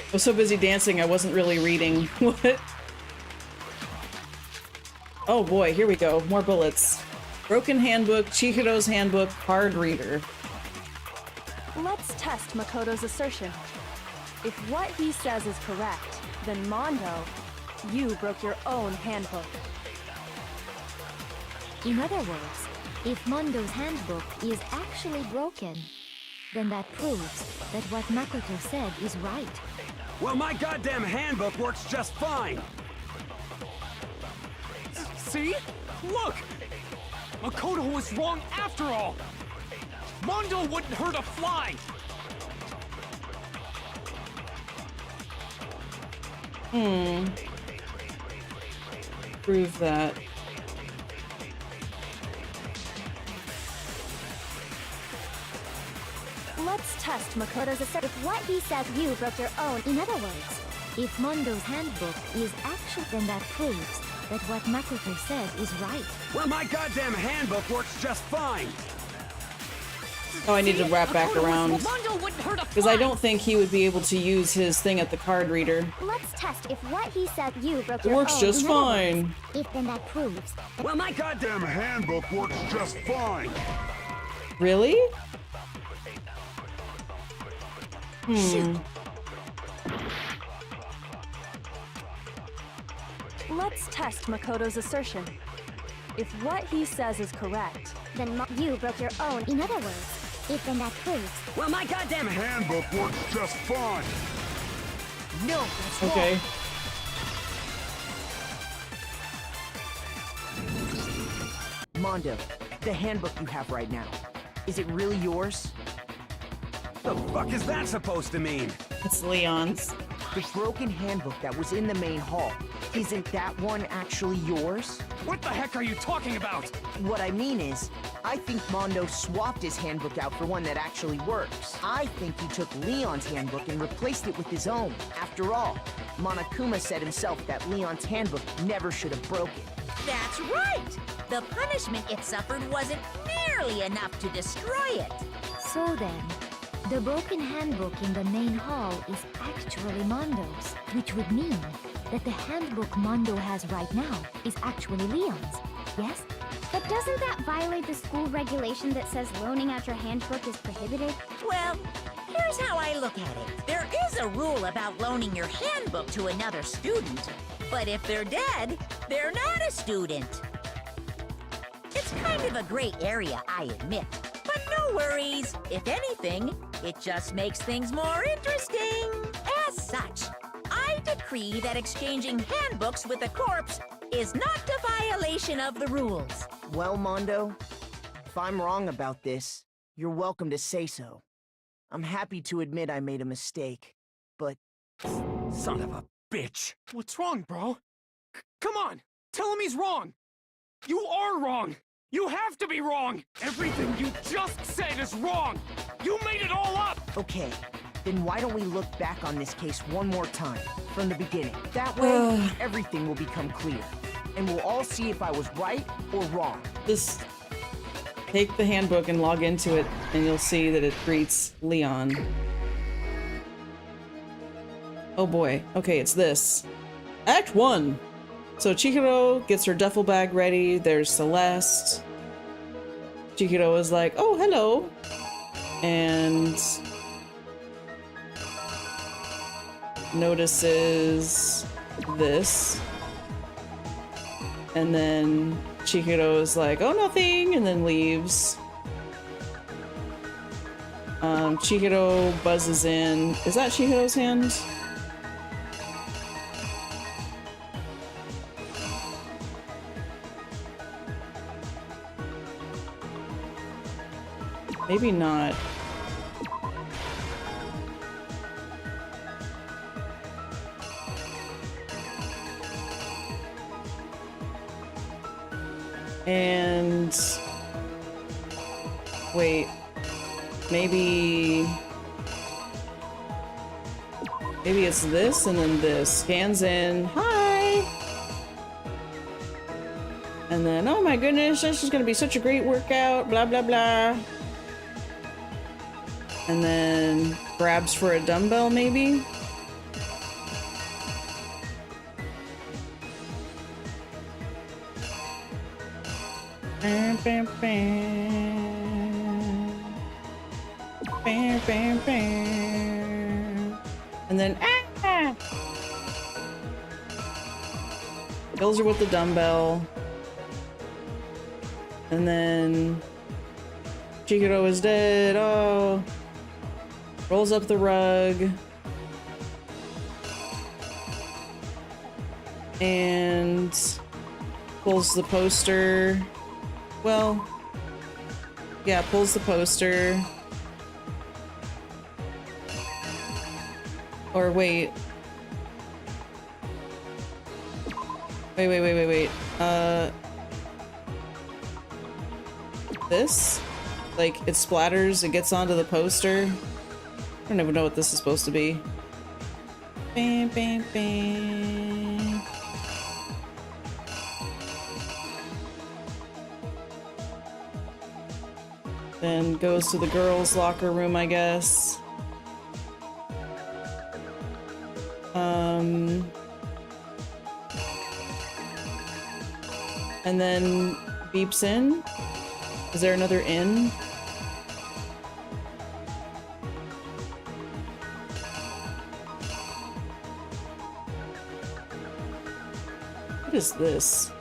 I was so busy dancing I wasn't really reading. What? Oh boy, here we go. More bullets. Broken handbook, Chihiro's handbook, card reader. Let's test Makoto's assertion. If what he says is correct, then Mondo, you broke your own handbook. In other words, if Mondo's handbook is actually broken, then that proves that what Makoto said is right. Well, my goddamn handbook works just fine. See? Look! Makoto was wrong after all! Mondo wouldn't hurt a fly! Prove that. Let's test Makoto's assertion. If what he says you broke your own, in other words, if Mondo's handbook is actually, then that proves that what Makoto said is right. Well, my goddamn handbook works just fine. Oh, I need to wrap back around. Mondo wouldn't hurt a Because I don't think he would be able to use his thing at the card reader. Let's test if what he said you broke It your works own, just in other fine. words, if then that proves. Well, my goddamn handbook works just fine. Really? Let's test Makoto's assertion. If what he says is correct, then you broke your own. In other words, if then that proves. Well, my goddamn handbook works just fine. No, that's wrong. Okay. Mondo, the handbook you have right now, is it really yours? The fuck is that supposed to mean? It's Leon's. The broken handbook that was in the main hall, isn't that one actually yours? What the heck are you talking about? What I mean is, I think Mondo swapped his handbook out for one that actually works. I think he took Leon's handbook and replaced it with his own. After all, Monokuma said himself that Leon's handbook never should have broken. That's right! The punishment it suffered wasn't nearly enough to destroy it. So then, the broken handbook in the main hall is actually Mondo's, which would mean that the handbook Mondo has right now is actually Leon's, yes? But doesn't that violate the school regulation that says loaning out your handbook is prohibited? Well, here's how I look at it. There is a rule about loaning your handbook to another student, but if they're dead, they're not a student. It's kind of a gray area, I admit. But no worries. If anything, it just makes things more interesting. As such, I decree that exchanging handbooks with a corpse is not a violation of the rules. Well, Mondo, if I'm wrong about this, you're welcome to say so. I'm happy to admit I made a mistake, but... Son of a bitch. What's wrong, bro? Come on, tell him he's wrong. You are wrong. You have to be wrong. Everything you just said is wrong. You made it all up. Okay, then why don't we look back on this case one more time, from the beginning. That way, everything will become clear. And we'll all see if I was right or wrong. Just take the handbook and log into it, and you'll see that it greets Leon. Oh boy. Okay, it's this. Act 1. So Chihiro gets her duffel bag ready. There's Celeste. Chihiro is like, oh, hello. And notices this. And then Chihiro is like, oh, nothing, and then leaves. Chihiro buzzes in. Is that Chihiro's hand? Maybe not. And wait, maybe it's this and then this. Scans in, hi! And then, oh my goodness, this is gonna be such a great workout, blah blah blah. And then grabs for a dumbbell, maybe? Bam, bam, bam. Bam, bam, bam. And then kills her with the dumbbell. And then Chihiro is dead. Oh. Rolls up the rug. And pulls the poster. Well, yeah, pulls the poster. Or wait. Wait. This? Like, it splatters, it gets onto the poster. I don't even know what this is supposed to be. Bam, bam, bam. Then goes to the girls' locker room, I guess. And then beeps in. Is there another in? What is this?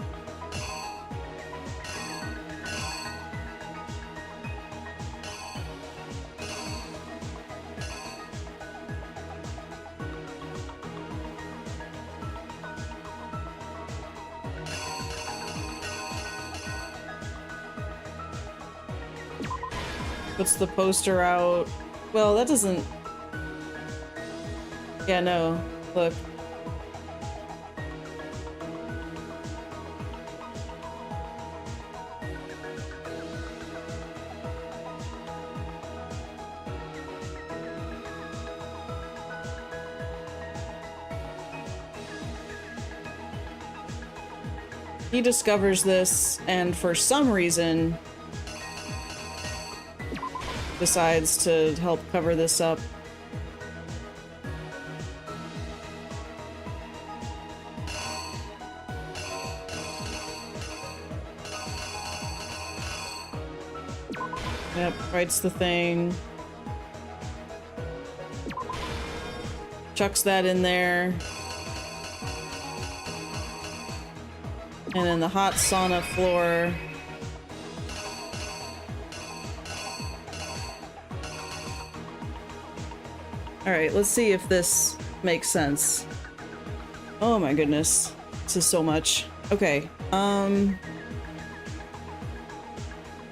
Puts the poster out. Well, that doesn't... Yeah, no. Look. He discovers this, and for some reason decides to help cover this up. Yep, writes the thing. Chucks that in there. And then the hot sauna floor. Alright, let's see if this makes sense. Oh my goodness. This is so much. Okay, oh,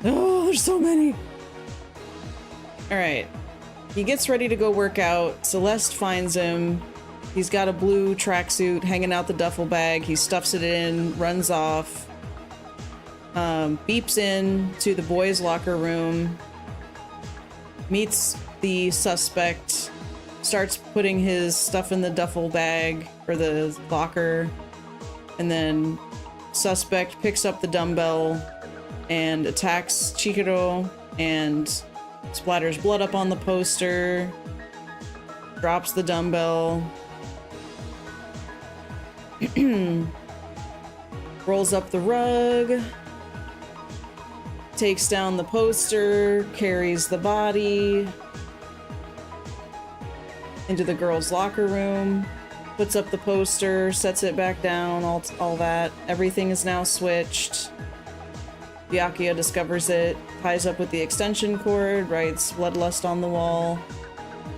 there's so many! Alright. He gets ready to go work out. Celeste finds him. He's got a blue tracksuit hanging out the duffel bag. He stuffs it in, runs off. Beeps in to the boys' locker room. Meets the suspect. Starts putting his stuff in the duffel bag or the locker, and then suspect picks up the dumbbell and attacks Chihiro and splatters blood up on the poster, drops the dumbbell, rolls up the rug, takes down the poster, carries the body into the girls' locker room, puts up the poster, sets it back down, all that. Everything is now switched. Byakuya discovers it, ties up with the extension cord, writes bloodlust on the wall.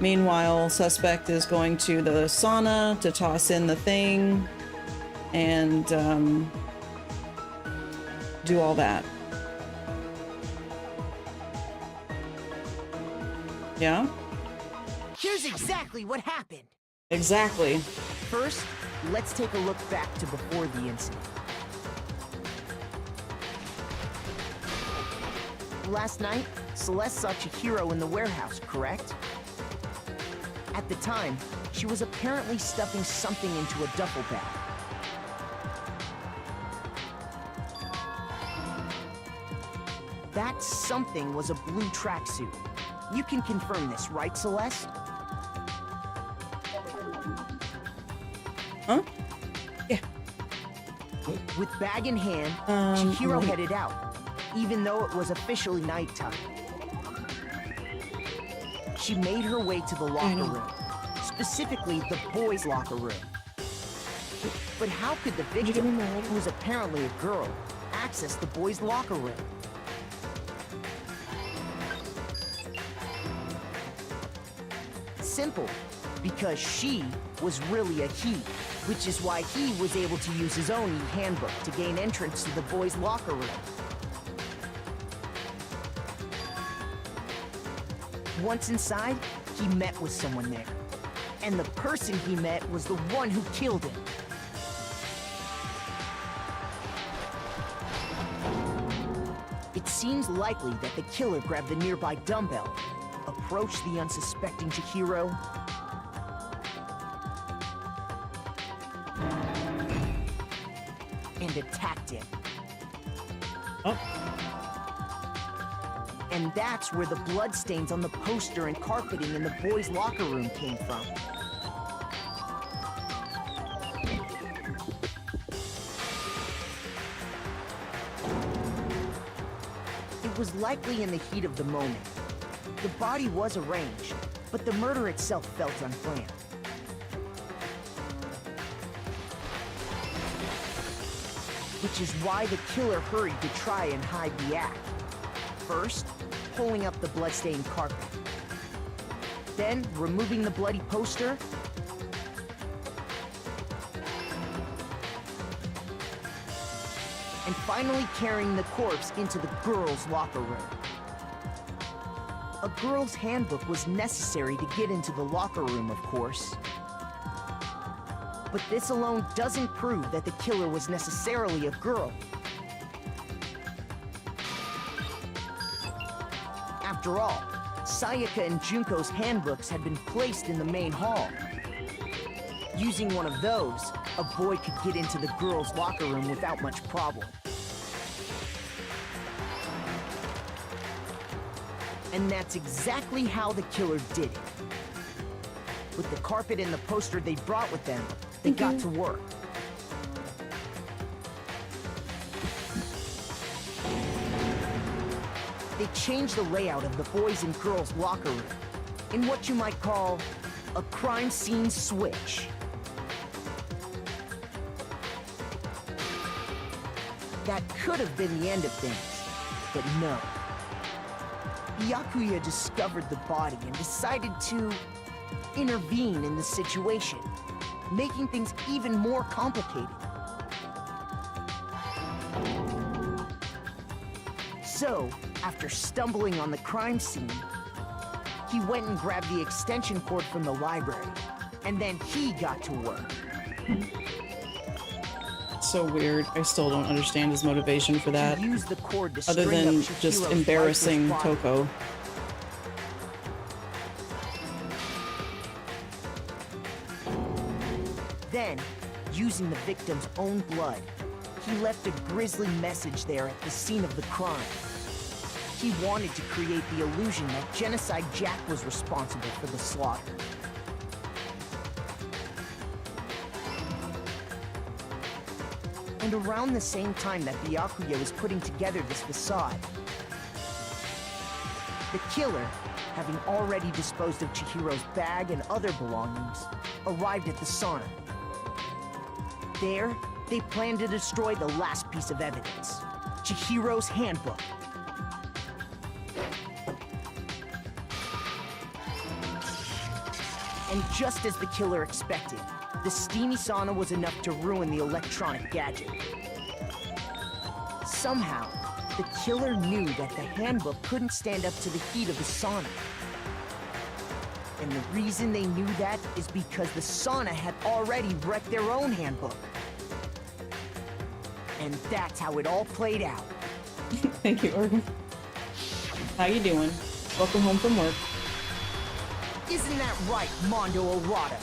Meanwhile, suspect is going to the sauna to toss in the thing and do all that. Yeah? Here's exactly what happened. Exactly. First, let's take a look back to before the incident. Last night, Celeste saw Chihiro in the warehouse, correct? At the time, she was apparently stuffing something into a duffel bag. That something was a blue tracksuit. You can confirm this, right, Celeste? Huh? Yeah. With bag in hand, Chihiro headed out. even though it was officially nighttime. She made her way to the locker room, specifically the boys' locker room. But how could the victim, who was apparently a girl, access the boys' locker room? Simple, because she was really a he, which is why he was able to use his own e-handbook to gain entrance to the boys' locker room. Once inside, he met with someone there. And the person he met was the one who killed him. It seems likely that the killer grabbed the nearby dumbbell, approached the unsuspecting Chihiro, and attacked him. Oh. And that's where the bloodstains on the poster and carpeting in the boys' locker room came from. It was likely in the heat of the moment. The body was arranged, but the murder itself felt unplanned. Which is why the killer hurried to try and hide the act. First, pulling up the bloodstained carpet. Then, removing the bloody poster. And finally carrying the corpse into the girls' locker room. A girl's handbook was necessary to get into the locker room, of course. But this alone doesn't prove that the killer was necessarily a girl. After all, Sayaka and Junko's handbooks had been placed in the main hall. Using one of those, a boy could get into the girls' locker room without much problem. And that's exactly how the killer did it. With the carpet and the poster they brought with them, they got to work. They changed the layout of the boys' and girls' locker room in what you might call a crime scene switch. That could have been the end of things, but no. Byakuya discovered the body and decided to intervene in the situation, making things even more complicated. So, after stumbling on the crime scene, he went and grabbed the extension cord from the library, and then he got to work. So weird. I still don't understand his motivation for that. Use the cord to other string than up just Chihiro's embarrassing lifeless body. Toko. Then, using the victim's own blood, he left a grisly message there at the scene of the crime. He wanted to create the illusion that Genocide Jack was responsible for the slaughter. And around the same time that Byakuya was putting together this facade, the killer, having already disposed of Chihiro's bag and other belongings, arrived at the sauna. There, they planned to destroy the last piece of evidence, Chihiro's handbook. And just as the killer expected, the steamy sauna was enough to ruin the electronic gadget. Somehow, the killer knew that the handbook couldn't stand up to the heat of the sauna. And the reason they knew that is because the sauna had already wrecked their own handbook. And that's how it all played out. Thank you, Organ. How you doing? Welcome home from work. Isn't that right, Mondo Arata?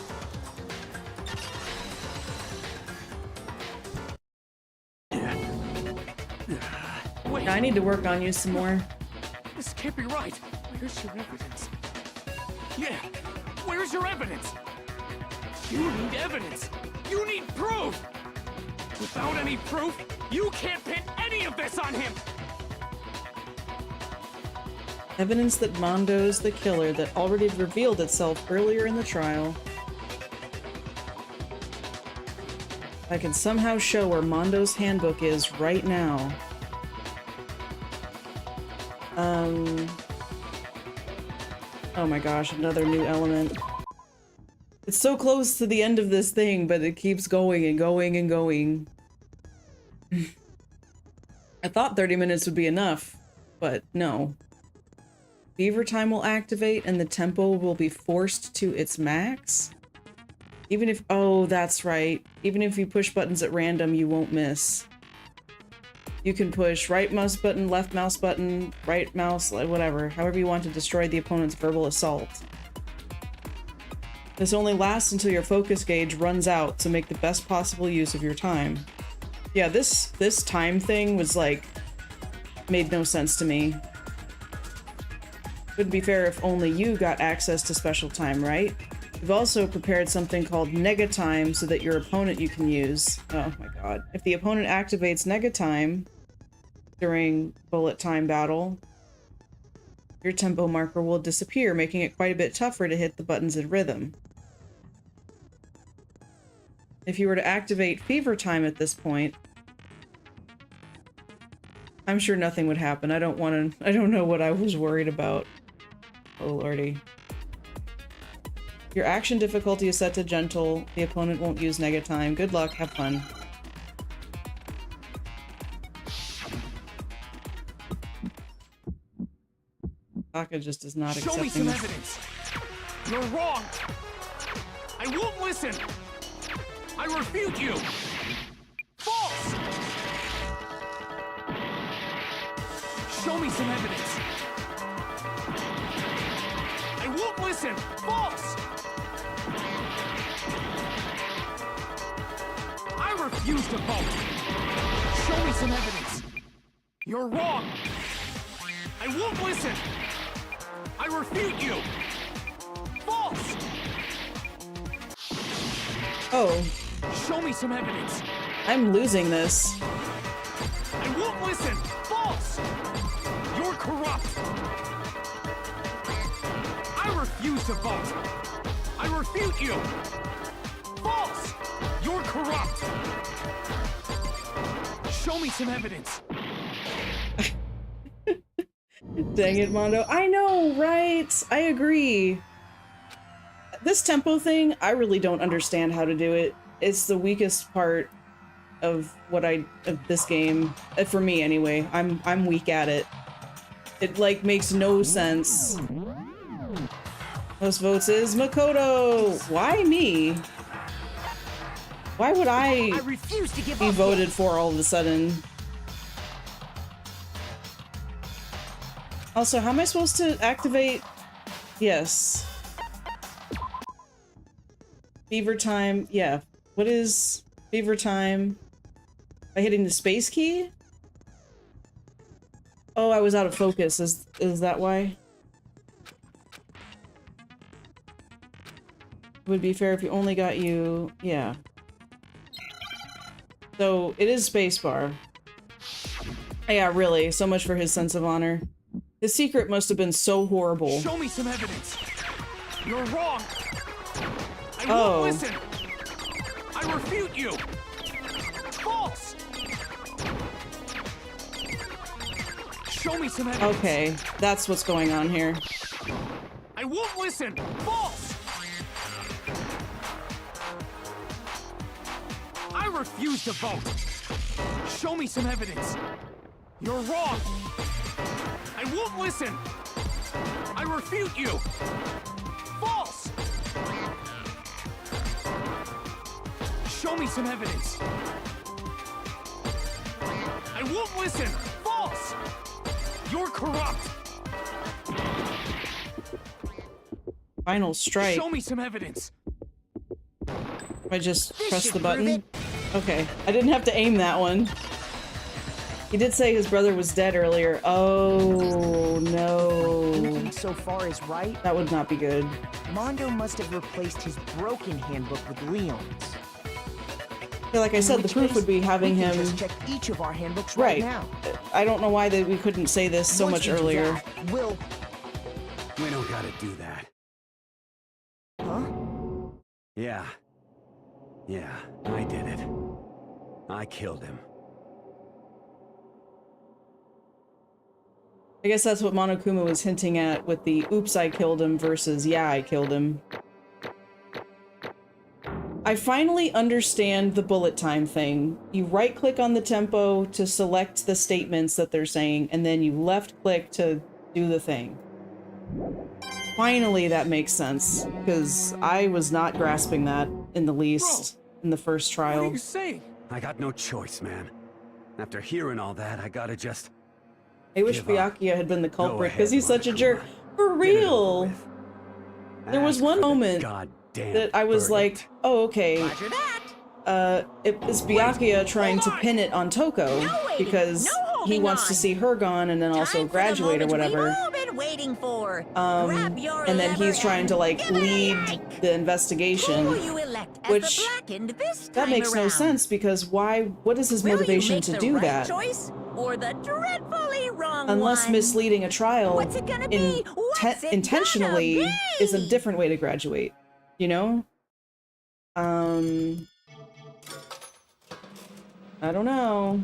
Wait. I need to work on you some more. This can't be right. Where's your evidence? Yeah, where's your evidence? You need evidence. You need proof. Without any proof, you can't pin any of this on him. Evidence that Mondo's the killer that already revealed itself earlier in the trial. I can somehow show where Mondo's handbook is right now. Oh my gosh, another new element. It's so close to the end of this thing, but it keeps going and going and going. I thought 30 minutes would be enough, but no. Fever time will activate and the tempo will be forced to its max? Even if- oh, that's right. Even if you push buttons at random, you won't miss. You can push right mouse button, left mouse button, right mouse, whatever, however you want to destroy the opponent's verbal assault. This only lasts until your focus gauge runs out, so make the best possible use of your time. Yeah, this time thing was like, made no sense to me. Wouldn't be fair if only you got access to special time, right? We've also prepared something called Nega Time so that your opponent you can use. Oh my god. If the opponent activates Nega Time during bullet time battle, your tempo marker will disappear, making it quite a bit tougher to hit the buttons in rhythm. If you were to activate Fever Time at this point, I'm sure nothing would happen. I don't know what I was worried about. Oh lordy. Your action difficulty is set to gentle. The opponent won't use Nega Time. Good luck, have fun. Taka just is not accepting. Show me some evidence. You're wrong. I won't listen. I refute you. False. Show me some evidence. I won't listen. False. I refuse to vote. Show me some evidence. You're wrong. I won't listen. I refute you. False. Oh. Show me some evidence. I'm losing this. I won't listen. False. You're corrupt. I refuse to vote. I refute you. False. You're corrupt. Show me some evidence. Dang it, Mondo. I know, right? I agree. This tempo thing, I really don't understand how to do it. It's the weakest part of this game. For me, anyway. I'm weak at it. It, like, makes no sense. Most votes is Makoto! Why me? Why would I refuse to give be up voted for all of a sudden? Also, how am I supposed to activate? Yes. Fever time. Yeah. What is Fever time? By hitting the space key? Oh, I was out of focus. Is that why? It would be fair if you only got you... Yeah. So, it is spacebar. Yeah, really. So much for his sense of honor. His secret must have been so horrible. Show me some evidence. You're wrong. I Oh. won't listen. I refute you. False. Show me some evidence. Okay, that's what's going on here. I won't listen. False. I refuse to vote. Show me some evidence. You're wrong. I won't listen. I refute you. False. Show me some evidence. I won't listen. False. You're corrupt. Final strike. Show me some evidence. I just press the button. Okay, I didn't have to aim that one. He did say his brother was dead earlier. Oh no. Thinking so far is right. That would not be good. Mondo must have replaced his broken handbook with Leon's. Yeah, like I said, the proof would be having we can him. just check each of our handbooks right now. I don't know why we couldn't say this so Once much we do earlier. that, we'll We don't gotta do that. Huh? Yeah. Yeah, I did it. I killed him. I guess that's what Monokuma was hinting at with the oops, I killed him versus yeah, I killed him. I finally understand the bullet time thing. You right-click on the tempo to select the statements that they're saying, and then you left-click to do the thing. Finally, that makes sense, because I was not grasping that in the least in the first trial. What are you saying? I got no choice, man. After hearing all that, I gotta just... I wish Byakuya had been the culprit, because he's such a jerk. For real! There was one moment that I was like, oh, okay. It was Byakuya trying to pin it on Toko, because he wants to see her gone and then also graduate or whatever. Waiting for. And then he's trying to like lead the investigation, which that makes no sense because why? What is his motivation to do that? Choice or the dreadfully wrong Unless one? misleading a trial What's it gonna be? intentionally is a different way to graduate, you know? I don't know.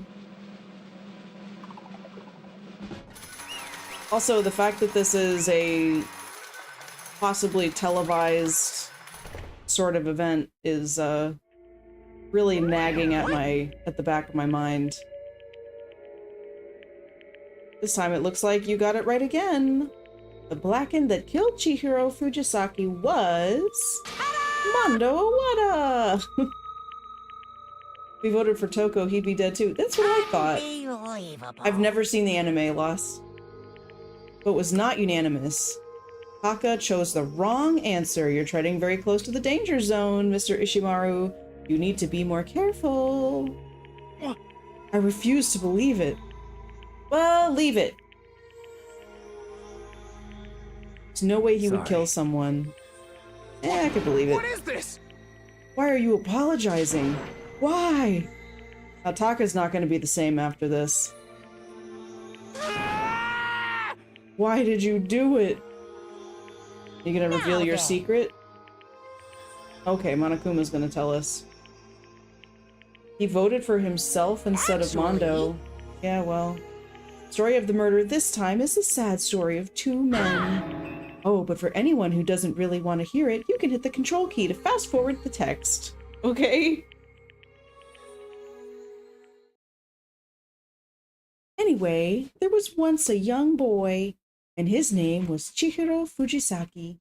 Also, the fact that this is a possibly televised sort of event is really nagging at the back of my mind. This time it looks like you got it right again. The Blackened that killed Chihiro Fujisaki was Mondo Owada. We voted for Toko, he'd be dead too. That's what I thought. I've never seen the anime, Lost. But was not unanimous. Taka chose the wrong answer. You're treading very close to the danger zone, Mr. Ishimaru. You need to be more careful. I refuse to believe it. Well, leave it. There's no way he would kill someone. I could believe it. What is this? Why are you apologizing? Why? Now, Taka's not going to be the same after this. Why did you do it? You gonna reveal your secret? Okay, Monokuma's gonna tell us. He voted for himself instead of Mondo. Yeah, well. Story of the murder this time is the sad story of two men. Oh, but for anyone who doesn't really want to hear it, you can hit the control key to fast forward the text. Okay? Anyway, there was once a young boy, and his name was Chihiro Fujisaki.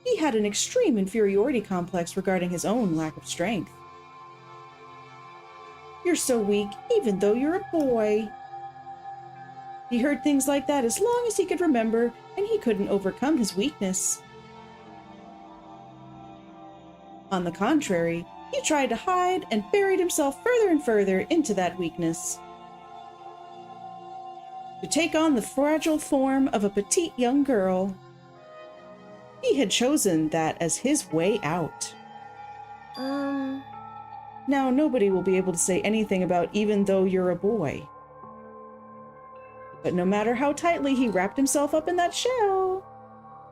He had an extreme inferiority complex regarding his own lack of strength. You're so weak, even though you're a boy. He heard things like that as long as he could remember, and he couldn't overcome his weakness. On the contrary, he tried to hide and buried himself further and further into that weakness. To take on the fragile form of a petite young girl. He had chosen that as his way out. Now nobody will be able to say anything about even though you're a boy. But no matter how tightly he wrapped himself up in that shell,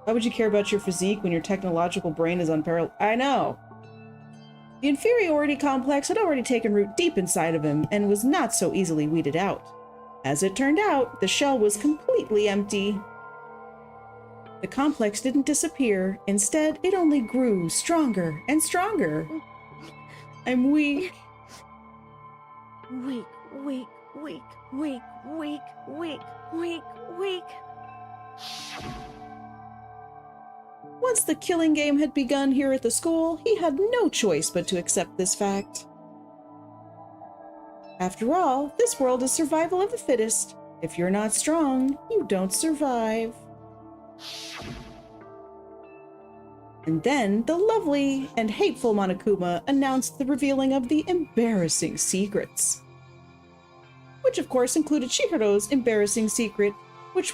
why would you care about your physique when your technological brain is unparalleled? I know. The inferiority complex had already taken root deep inside of him and was not so easily weeded out. As it turned out, the shell was completely empty. The complex didn't disappear. Instead, it only grew stronger and stronger. I'm weak. Weak, weak, weak, weak, weak, weak, weak, weak. Once the killing game had begun here at the school, he had no choice but to accept this fact. After all, this world is survival of the fittest. If you're not strong, you don't survive. And then the lovely and hateful Monokuma announced the revealing of the embarrassing secrets. Which of course included Chihiro's embarrassing secret, which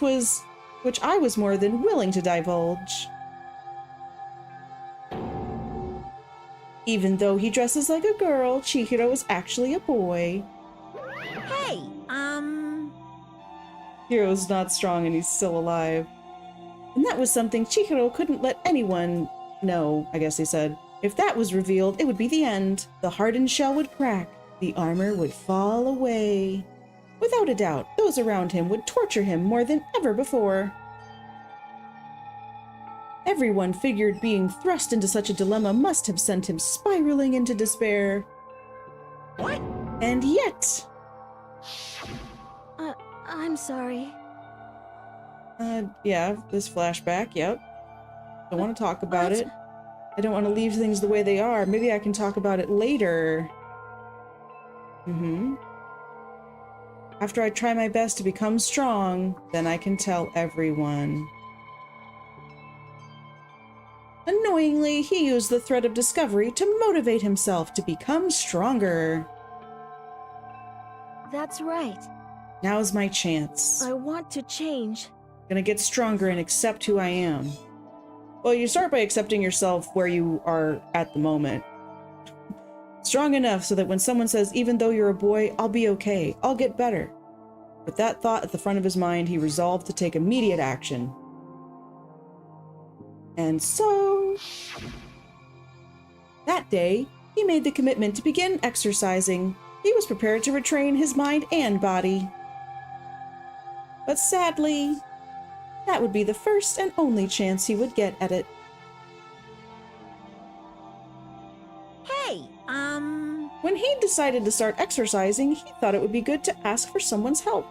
I was more than willing to divulge. Even though he dresses like a girl, Chihiro is actually a boy. Hey, Hiro's not strong and he's still alive. And that was something Chihiro couldn't let anyone know, I guess he said. If that was revealed, it would be the end. The hardened shell would crack. The armor would fall away. Without a doubt, those around him would torture him more than ever before. Everyone figured being thrust into such a dilemma must have sent him spiraling into despair. What? And yet... I'm sorry. Yeah, this flashback, yep. Don't want to talk about it. I don't want to leave things the way they are. Maybe I can talk about it later. After I try my best to become strong, then I can tell everyone. Annoyingly, he used the thread of discovery to motivate himself to become stronger. That's right. Now's my chance. I want to change. Gonna get stronger and accept who I am. Well, you start by accepting yourself where you are at the moment. Strong enough so that when someone says, even though you're a boy, I'll be okay, I'll get better. With that thought at the front of his mind, he resolved to take immediate action. And so... that day, he made the commitment to begin exercising. He was prepared to retrain his mind and body. But sadly, that would be the first and only chance he would get at it. Hey, When he decided to start exercising, he thought it would be good to ask for someone's help.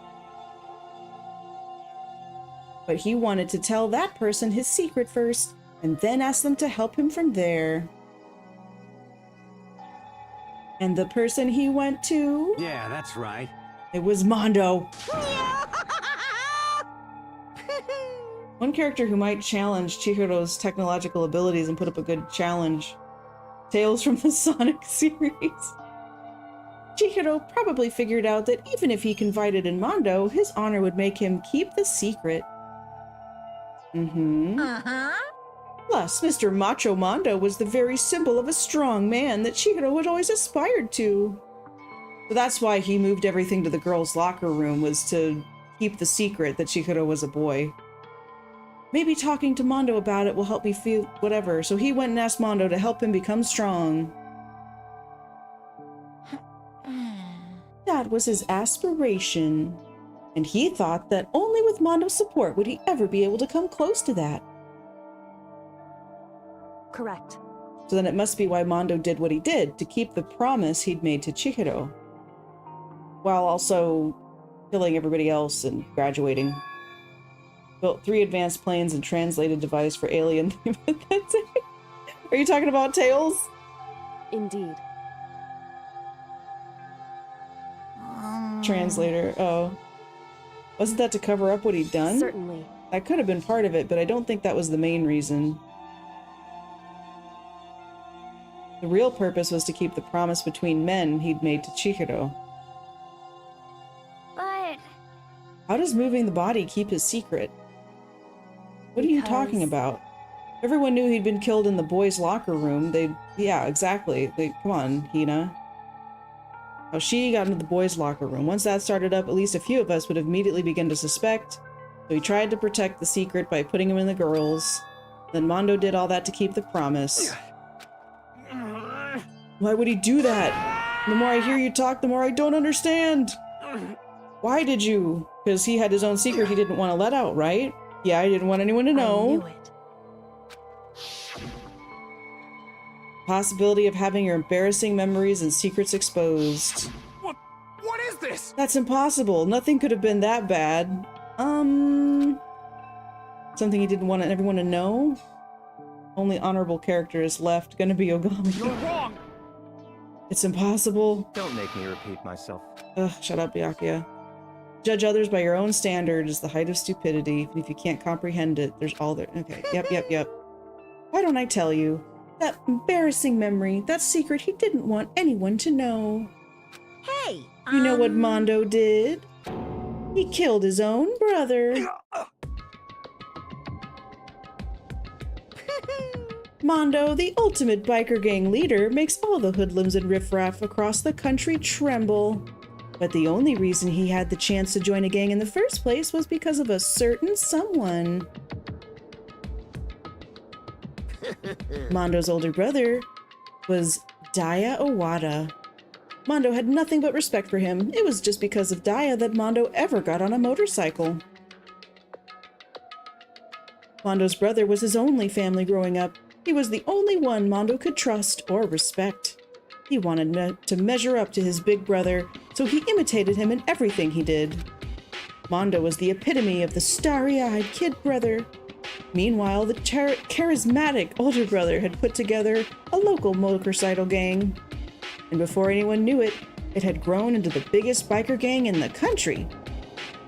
But he wanted to tell that person his secret first, and then ask them to help him from there. And the person he went to... Yeah, that's right. It was Mondo. One character who might challenge Chihiro's technological abilities and put up a good challenge. Tales from the Sonic series. Chihiro probably figured out that even if he confided in Mondo, his honor would make him keep the secret. Plus, Mr. Macho Mondo was the very symbol of a strong man that Chihiro had always aspired to. So that's why he moved everything to the girls' locker room, was to keep the secret that Chihiro was a boy. Maybe talking to Mondo about it will help me feel whatever, so he went and asked Mondo to help him become strong. That was his aspiration, and he thought that only with Mondo's support would he ever be able to come close to that. Correct. So then it must be why Mondo did what he did, to keep the promise he'd made to Chihiro, while also killing everybody else and graduating. Built 3 advanced planes and translated device for alien. That's it. Are you talking about Tails? Indeed. Translator, oh. Wasn't that to cover up what he'd done? Certainly. That could have been part of it, but I don't think that was the main reason. The real purpose was to keep the promise between men he'd made to Chihiro. But... how does moving the body keep his secret? What are you talking about? Everyone knew he'd been killed in the boys' locker room. Yeah, exactly. Come on, Hina. Oh, she got into the boys' locker room. Once that started up, at least a few of us would have immediately begun to suspect. So he tried to protect the secret by putting him in the girls. Then Mondo did all that to keep the promise. Why would he do that? The more I hear you talk, the more I don't understand. Why did you? Because he had his own secret he didn't want to let out, right? Yeah, I didn't want anyone to know. I knew it. Possibility of having your embarrassing memories and secrets exposed. What is this? That's impossible. Nothing could have been that bad. Something he didn't want everyone to know? Only honorable character is left. Gonna be Ogami. You're wrong! It's impossible. Don't make me repeat myself. Ugh, shut up, Byakuya. Judge others by your own standard is the height of stupidity. If you can't comprehend it, there's all there. Okay, yep. Why don't I tell you? That embarrassing memory, that secret he didn't want anyone to know. Hey, You know what Mondo did? He killed his own brother. Mondo, the ultimate biker gang leader, makes all the hoodlums and riffraff across the country tremble. But the only reason he had the chance to join a gang in the first place was because of a certain someone. Mondo's older brother was Daya Owada. Mondo had nothing but respect for him. It was just because of Daya that Mondo ever got on a motorcycle. Mondo's brother was his only family growing up. He was the only one Mondo could trust or respect. He wanted to measure up to his big brother, so he imitated him in everything he did. Mondo was the epitome of the starry-eyed kid brother. Meanwhile, the charismatic older brother had put together a local motorcycle gang. And before anyone knew it, it had grown into the biggest biker gang in the country.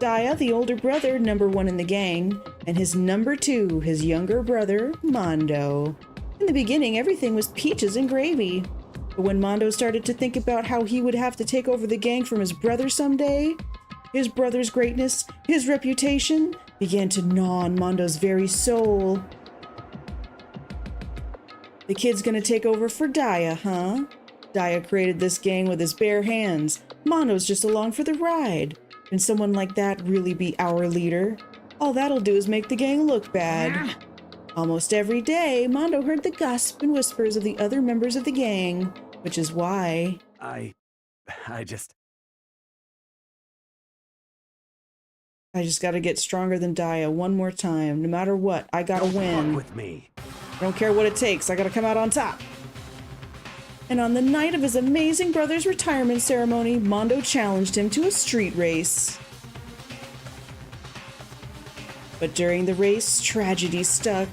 Daya, the older brother, #1 in the gang, and his #2, his younger brother, Mondo. In the beginning, everything was peaches and gravy. But when Mondo started to think about how he would have to take over the gang from his brother someday, his brother's greatness, his reputation, began to gnaw on Mondo's very soul. The kid's gonna take over for Daya, huh? Daya created this gang with his bare hands. Mondo's just along for the ride. Can someone like that really be our leader? All that'll do is make the gang look bad. Almost every day, Mondo heard the gossip and whispers of the other members of the gang, which is why... I just gotta get stronger than Daya one more time. No matter what, I gotta win. with me. I don't care what it takes, I gotta come out on top. And on the night of his amazing brother's retirement ceremony, Mondo challenged him to a street race. But during the race, tragedy struck.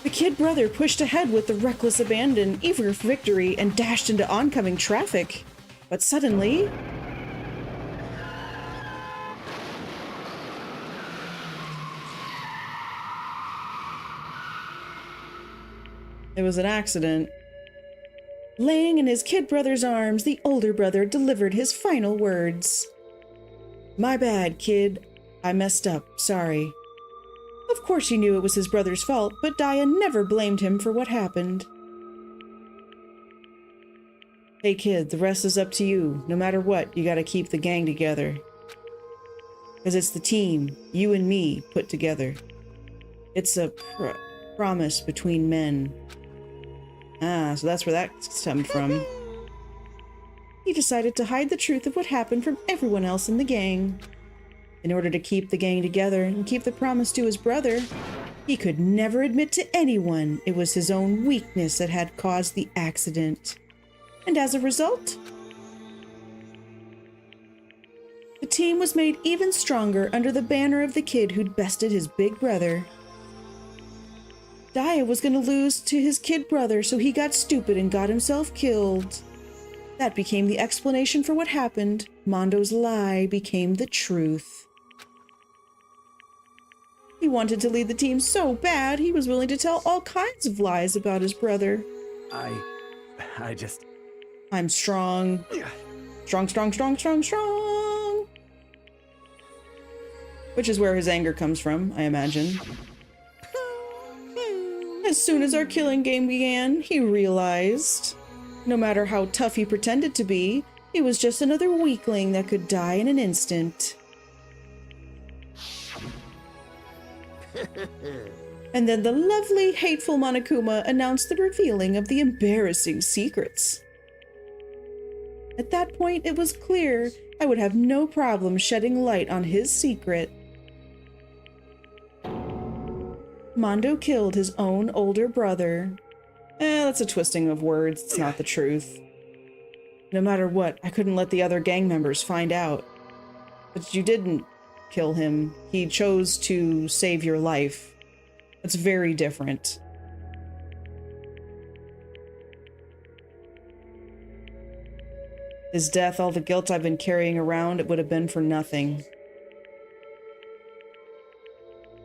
The kid brother pushed ahead with the reckless abandon, eager for victory, and dashed into oncoming traffic. But suddenly... it was an accident. Laying in his kid brother's arms, the older brother delivered his final words. "My bad, kid. I messed up. Sorry." Of course he knew it was his brother's fault, but Daya never blamed him for what happened. "Hey kid, the rest is up to you. No matter what, you gotta keep the gang together. Because it's the team, you and me, put together. It's a promise between men." Ah, so that's where that stemmed from. He decided to hide the truth of what happened from everyone else in the gang. In order to keep the gang together and keep the promise to his brother, he could never admit to anyone it was his own weakness that had caused the accident. And as a result, the team was made even stronger under the banner of the kid who'd bested his big brother. Daya was going to lose to his kid brother, so he got stupid and got himself killed. That became the explanation for what happened. Mondo's lie became the truth. He wanted to lead the team so bad, he was willing to tell all kinds of lies about his brother. I'm strong. Strong. Which is where his anger comes from, I imagine. As soon as our killing game began, he realized, no matter how tough he pretended to be, he was just another weakling that could die in an instant. And then the lovely, hateful Monokuma announced the revealing of the embarrassing secrets. At that point, it was clear I would have no problem shedding light on his secret. Mondo killed his own older brother. That's a twisting of words. It's not the truth. No matter what, I couldn't let the other gang members find out. But you didn't kill him. He chose to save your life. It's very different. His death, all the guilt I've been carrying around, it would have been for nothing.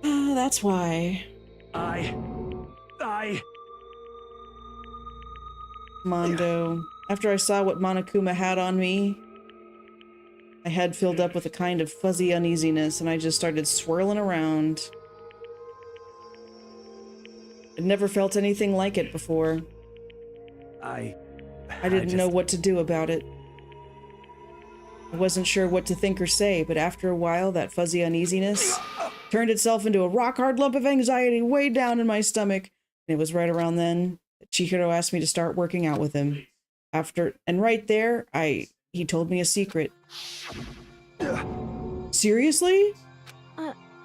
That's why. Mondo. After I saw what Monokuma had on me, my head filled up with a kind of fuzzy uneasiness, and I just started swirling around. I'd never felt anything like it before. I didn't know what to do about it. I wasn't sure what to think or say, but after a while, that fuzzy uneasiness turned itself into a rock-hard lump of anxiety way down in my stomach. And it was right around then that Chihiro asked me to start working out with him. And right there, he told me a secret. Seriously?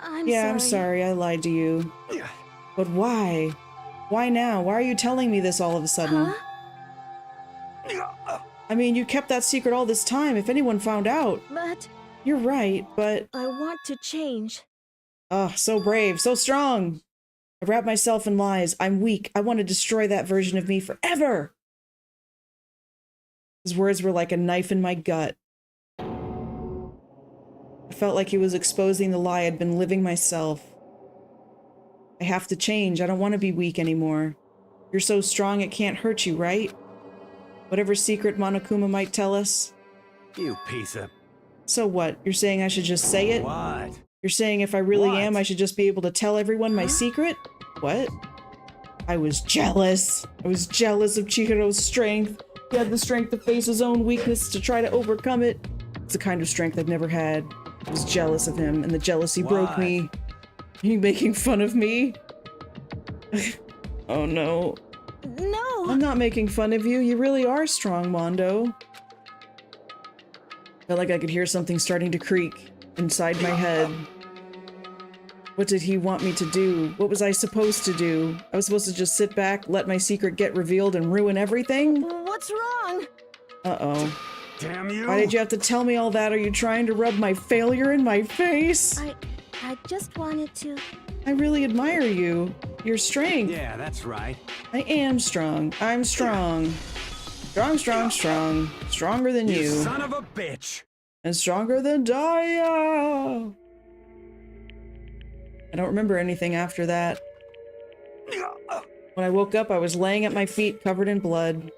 I'm sorry, I lied to you. But why? Why now? Why are you telling me this all of a sudden? I mean, you kept that secret all this time. If anyone found out... But... You're right, but... I want to change. Oh, so brave, so strong. I wrap myself in lies. I'm weak. I want to destroy that version of me forever. His words were like a knife in my gut. I felt like he was exposing the lie I'd been living myself. I have to change. I don't want to be weak anymore. You're so strong it can't hurt you, right? Whatever secret Monokuma might tell us. You piece of... So what? You're saying I should just say it? What? You're saying if I really am, I should just be able to tell everyone my secret? What? I was jealous. I was jealous of Chihiro's strength. He had the strength to face his own weakness to try to overcome it. It's the kind of strength I've never had. I was jealous of him, and the jealousy broke me. Are you making fun of me? Oh no. No! I'm not making fun of you. You really are strong, Mondo. Felt like I could hear something starting to creak inside my head. What did he want me to do? What was I supposed to do? I was supposed to just sit back, let my secret get revealed, and ruin everything? What's wrong? Uh-oh. Damn you! Why did you have to tell me all that? Are you trying to rub my failure in my face? I just wanted to... I really admire you. Your strength. Yeah, that's right. I am strong. I'm strong. Strong, strong, strong. Stronger than you. Son of a bitch! And stronger than Daya! I don't remember anything after that. When I woke up, I was laying at my feet, covered in blood.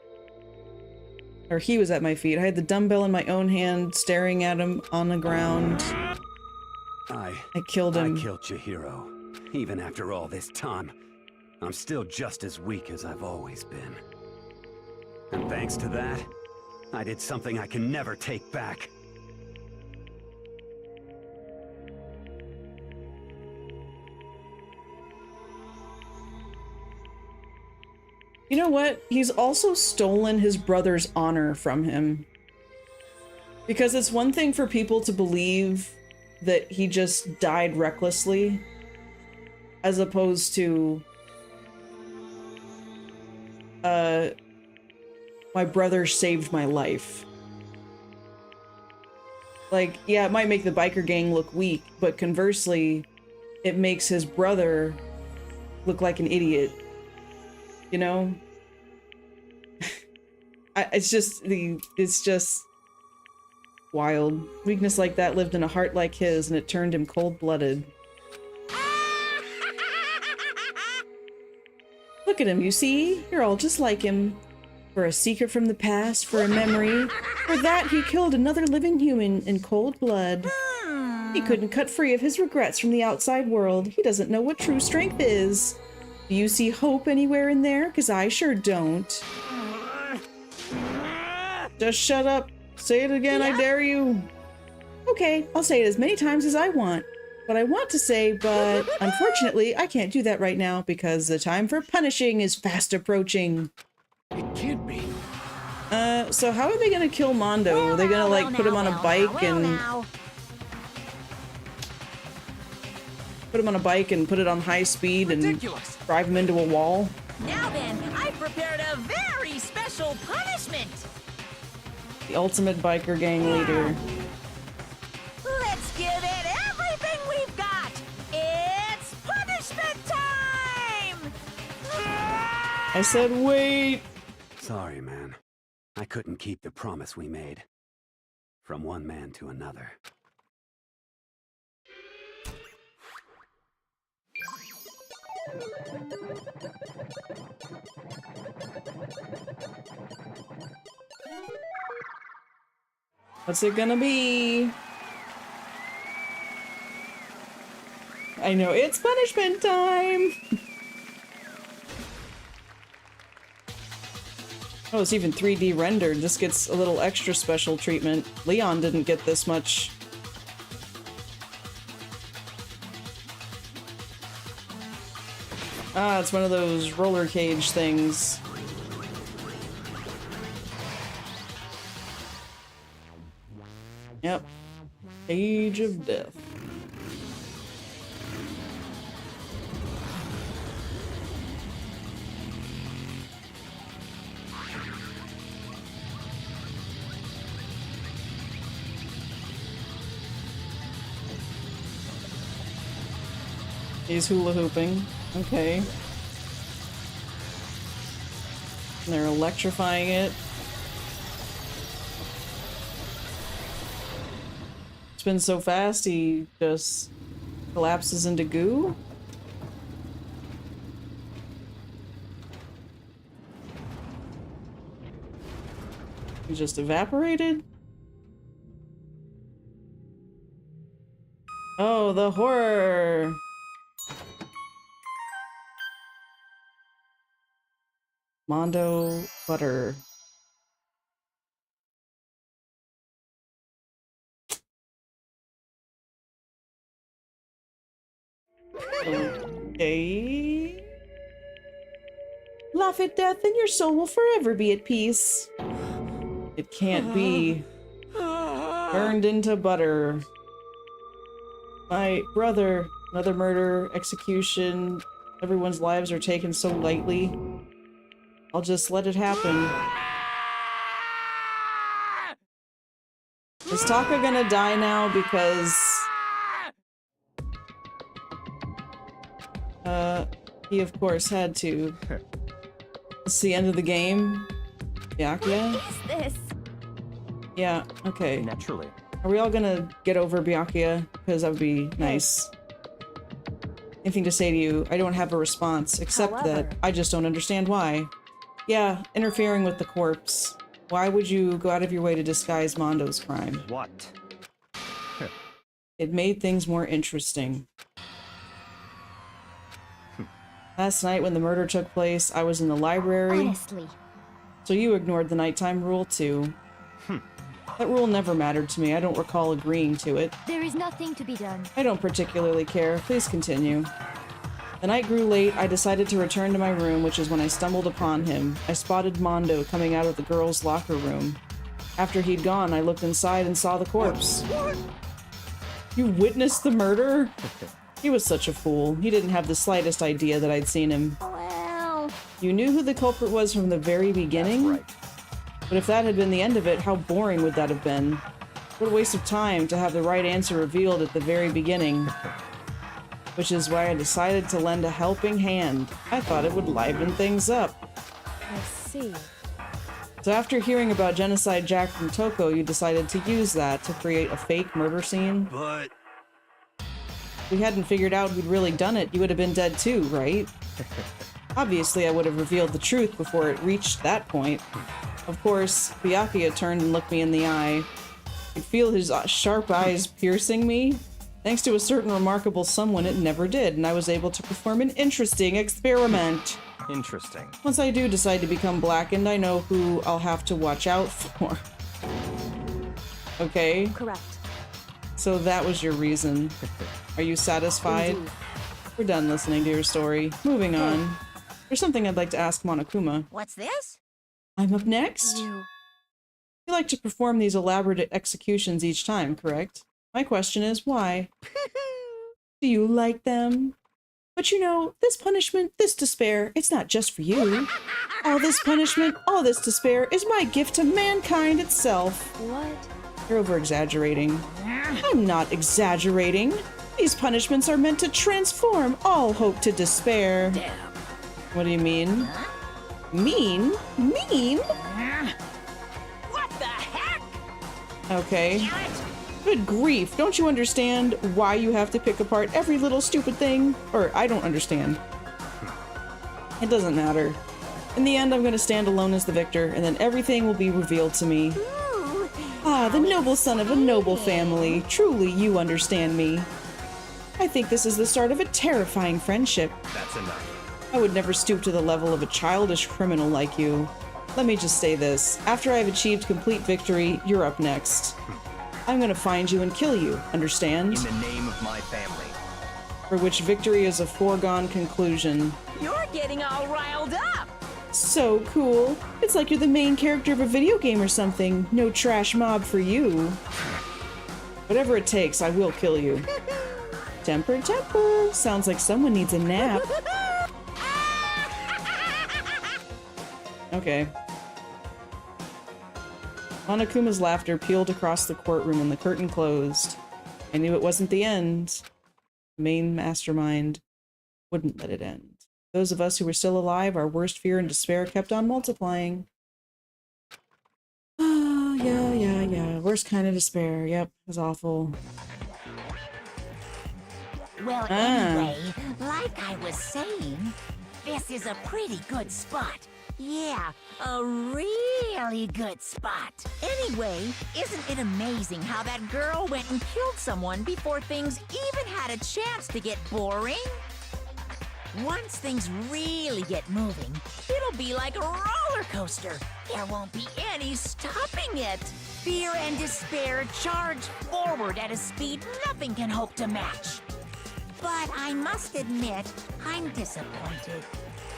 Or he was at my feet. I had the dumbbell in my own hand, staring at him on the ground. I killed him. I killed Chihiro. Even after all this time, I'm still just as weak as I've always been. And thanks to that, I did something I can never take back. You know what? He's also stolen his brother's honor from him. Because it's one thing for people to believe that he just died recklessly, as opposed to, my brother saved my life. Like, yeah, it might make the biker gang look weak, but conversely, it makes his brother look like an idiot. You know? It's just wild. Weakness like that lived in a heart like his, and it turned him cold-blooded. Look at him, you see? You're all just like him. For a secret from the past, for a memory. For that, he killed another living human in cold blood. He couldn't cut free of his regrets from the outside world. He doesn't know what true strength is. Do you see hope anywhere in there? Because I sure don't. Just shut up. Say it again, I dare you. Okay, I'll say it as many times as I want. What I want to say, but unfortunately, I can't do that right now because the time for punishing is fast approaching. It can't be. So how are they gonna kill Mondo? Are they gonna, like, put him on a bike and... Put him on a bike and put it on high speed and drive him into a wall? Now then, I've prepared a very special punishment. The ultimate biker gang leader. Let's give it everything we've got. It's punishment time! I said wait! Sorry, man. I couldn't keep the promise we made. From one man to another. What's it gonna be? I know, it's punishment time! Oh, it's even 3D rendered. This gets a little extra special treatment. Leon didn't get this much. Ah, it's one of those roller cage things. Yep. Age of Death. He's hula hooping. Okay. And they're electrifying it. Spins so fast he just collapses into goo. He just evaporated. Oh, the horror! Mondo butter. Okay. Laugh at death and your soul will forever be at peace. It can't be. Burned into butter. My brother, another murder, execution. Everyone's lives are taken so lightly. I'll just let it happen. Is Taka gonna die now because... he of course had to. It's the end of the game. Byakuya? What is this? Yeah, okay. Naturally. Are we all gonna get over Byakuya? Because that would be nice. Anything to say to you? I don't have a response, except that I just don't understand why. Yeah, interfering with the corpse. Why would you go out of your way to disguise Mondo's crime? What? It made things more interesting. Last night when the murder took place, I was in the library. Honestly. So you ignored the nighttime rule too. That rule never mattered to me. I don't recall agreeing to it. There is nothing to be done. I don't particularly care. Please continue. The night grew late. I decided to return to my room, which is when I stumbled upon him. I spotted Mondo coming out of the girls' locker room. After he'd gone, I looked inside and saw the corpse. You witnessed the murder? He was such a fool. He didn't have the slightest idea that I'd seen him. Well... You knew who the culprit was from the very beginning? That's right. But if that had been the end of it, how boring would that have been? What a waste of time to have the right answer revealed at the very beginning. Which is why I decided to lend a helping hand. I thought it would liven things up. I see. So after hearing about Genocide Jack from Toko, you decided to use that to create a fake murder scene? But... If we hadn't figured out who'd really done it, you would have been dead too, right? Obviously, I would have revealed the truth before it reached that point. Of course, Byakuya turned and looked me in the eye. I could feel his sharp eyes piercing me. Thanks to a certain remarkable someone, it never did, and I was able to perform an interesting experiment. Interesting. Once I do decide to become blackened, I know who I'll have to watch out for. Okay? Correct. So that was your reason. Are you satisfied? Indeed. We're done listening to your story. Moving on. There's something I'd like to ask Monokuma. What's this? I'm up next? You like to perform these elaborate executions each time, correct? My question is, why? Do you like them? But you know, this punishment, this despair, it's not just for you. All this punishment, all this despair is my gift to mankind itself. What? You're over-exaggerating. I'm not exaggerating. These punishments are meant to transform all hope to despair. Damn. What do you mean? Mean? Mean? What the heck? Okay. Damn it. Good grief, don't you understand why you have to pick apart every little stupid thing? Or, I don't understand. It doesn't matter. In the end, I'm gonna stand alone as the victor, and then everything will be revealed to me. Ah, the noble son of a noble family. Truly, you understand me. I think this is the start of a terrifying friendship. That's enough. I would never stoop to the level of a childish criminal like you. Let me just say this. After I've achieved complete victory, you're up next. I'm gonna find you and kill you, understand? In the name of my family. For which victory is a foregone conclusion. You getting all riled up. So cool. It's like you're the main character of a video game or something. No trash mob for you. Whatever it takes, I will kill you. Temper, temper. Sounds like someone needs a nap. Okay. Monokuma's laughter peeled across the courtroom and the curtain closed. I knew it wasn't the end. The main mastermind wouldn't let it end. Those of us who were still alive, our worst fear and despair kept on multiplying. Oh, yeah. Worst kind of despair. Yep, it was awful. Well, anyway, like I was saying, this is a pretty good spot. Yeah, a really good spot. Anyway, isn't it amazing how that girl went and killed someone before things even had a chance to get boring? Once things really get moving, it'll be like a roller coaster. There won't be any stopping it. Fear and despair charge forward at a speed nothing can hope to match. But I must admit, I'm disappointed.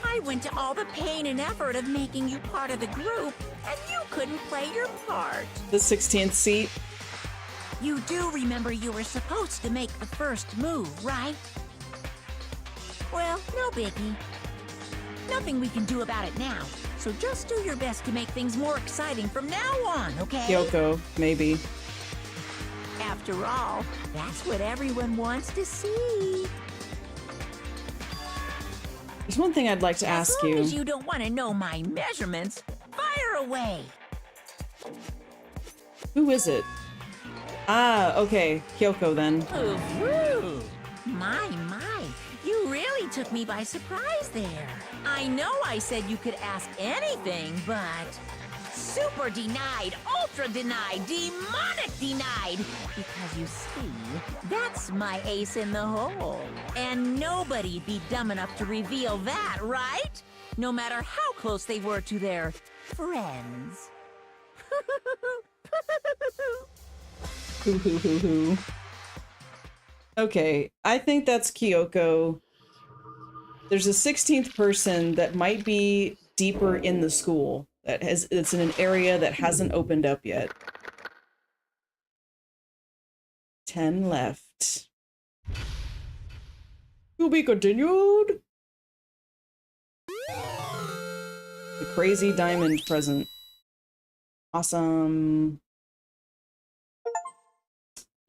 I went to all the pain and effort of making you part of the group, and you couldn't play your part. The 16th seat. You do remember you were supposed to make the first move, right? Well, no biggie. Nothing we can do about it now, so just do your best to make things more exciting from now on, okay? Yoko, maybe. After all, that's what everyone wants to see. There's one thing I'd like to ask you. As long as you don't want to know my measurements, fire away. Who is it? Ah, okay. Kyoko then. Ooh, my. You really took me by surprise there. I know I said you could ask anything, but... Super denied, ultra denied, demonic denied. Because you see, that's my ace in the hole. And nobody'd be dumb enough to reveal that, right? No matter how close they were to their friends. Hoo. Okay, I think that's Kyoko. There's a 16th person that might be deeper in the school. It's in an area that hasn't opened up yet. 10 left. To be continued. The crazy diamond present. Awesome.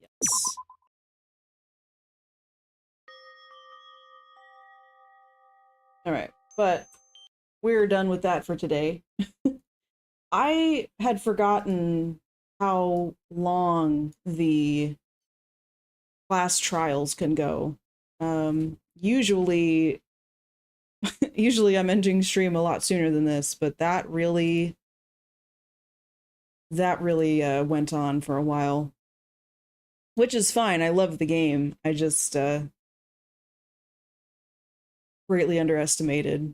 Yes. All right, but we're done with that for today. I had forgotten how long the class trials can go. Usually I'm ending stream a lot sooner than this, but that really went on for a while, which is fine. I love the game. I just greatly underestimated.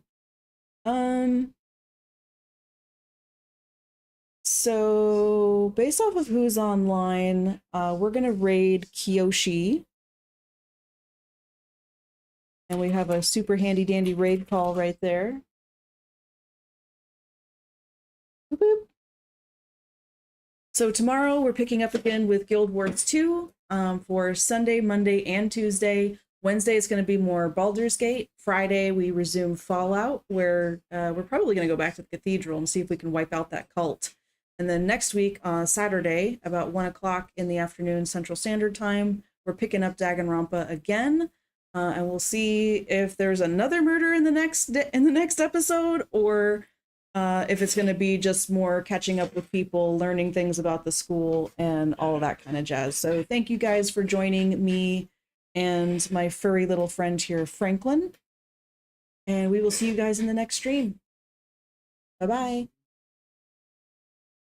So based off of who's online, we're gonna raid Kiyoshi. And we have a super handy dandy raid call right there. Boop, boop. So tomorrow we're picking up again with Guild Wars 2 for Sunday, Monday, and Tuesday. Wednesday is going to be more Baldur's Gate. Friday we resume Fallout, where we're probably going to go back to the cathedral and see if we can wipe out that cult. And then next week, Saturday, about 1 o'clock in the afternoon Central Standard Time, we're picking up Danganronpa again. And we'll see if there's another murder in the next episode, or if it's going to be just more catching up with people, learning things about the school, and all of that kind of jazz. So thank you guys for joining me and my furry little friend here, Franklin. And we will see you guys in the next stream. Bye-bye.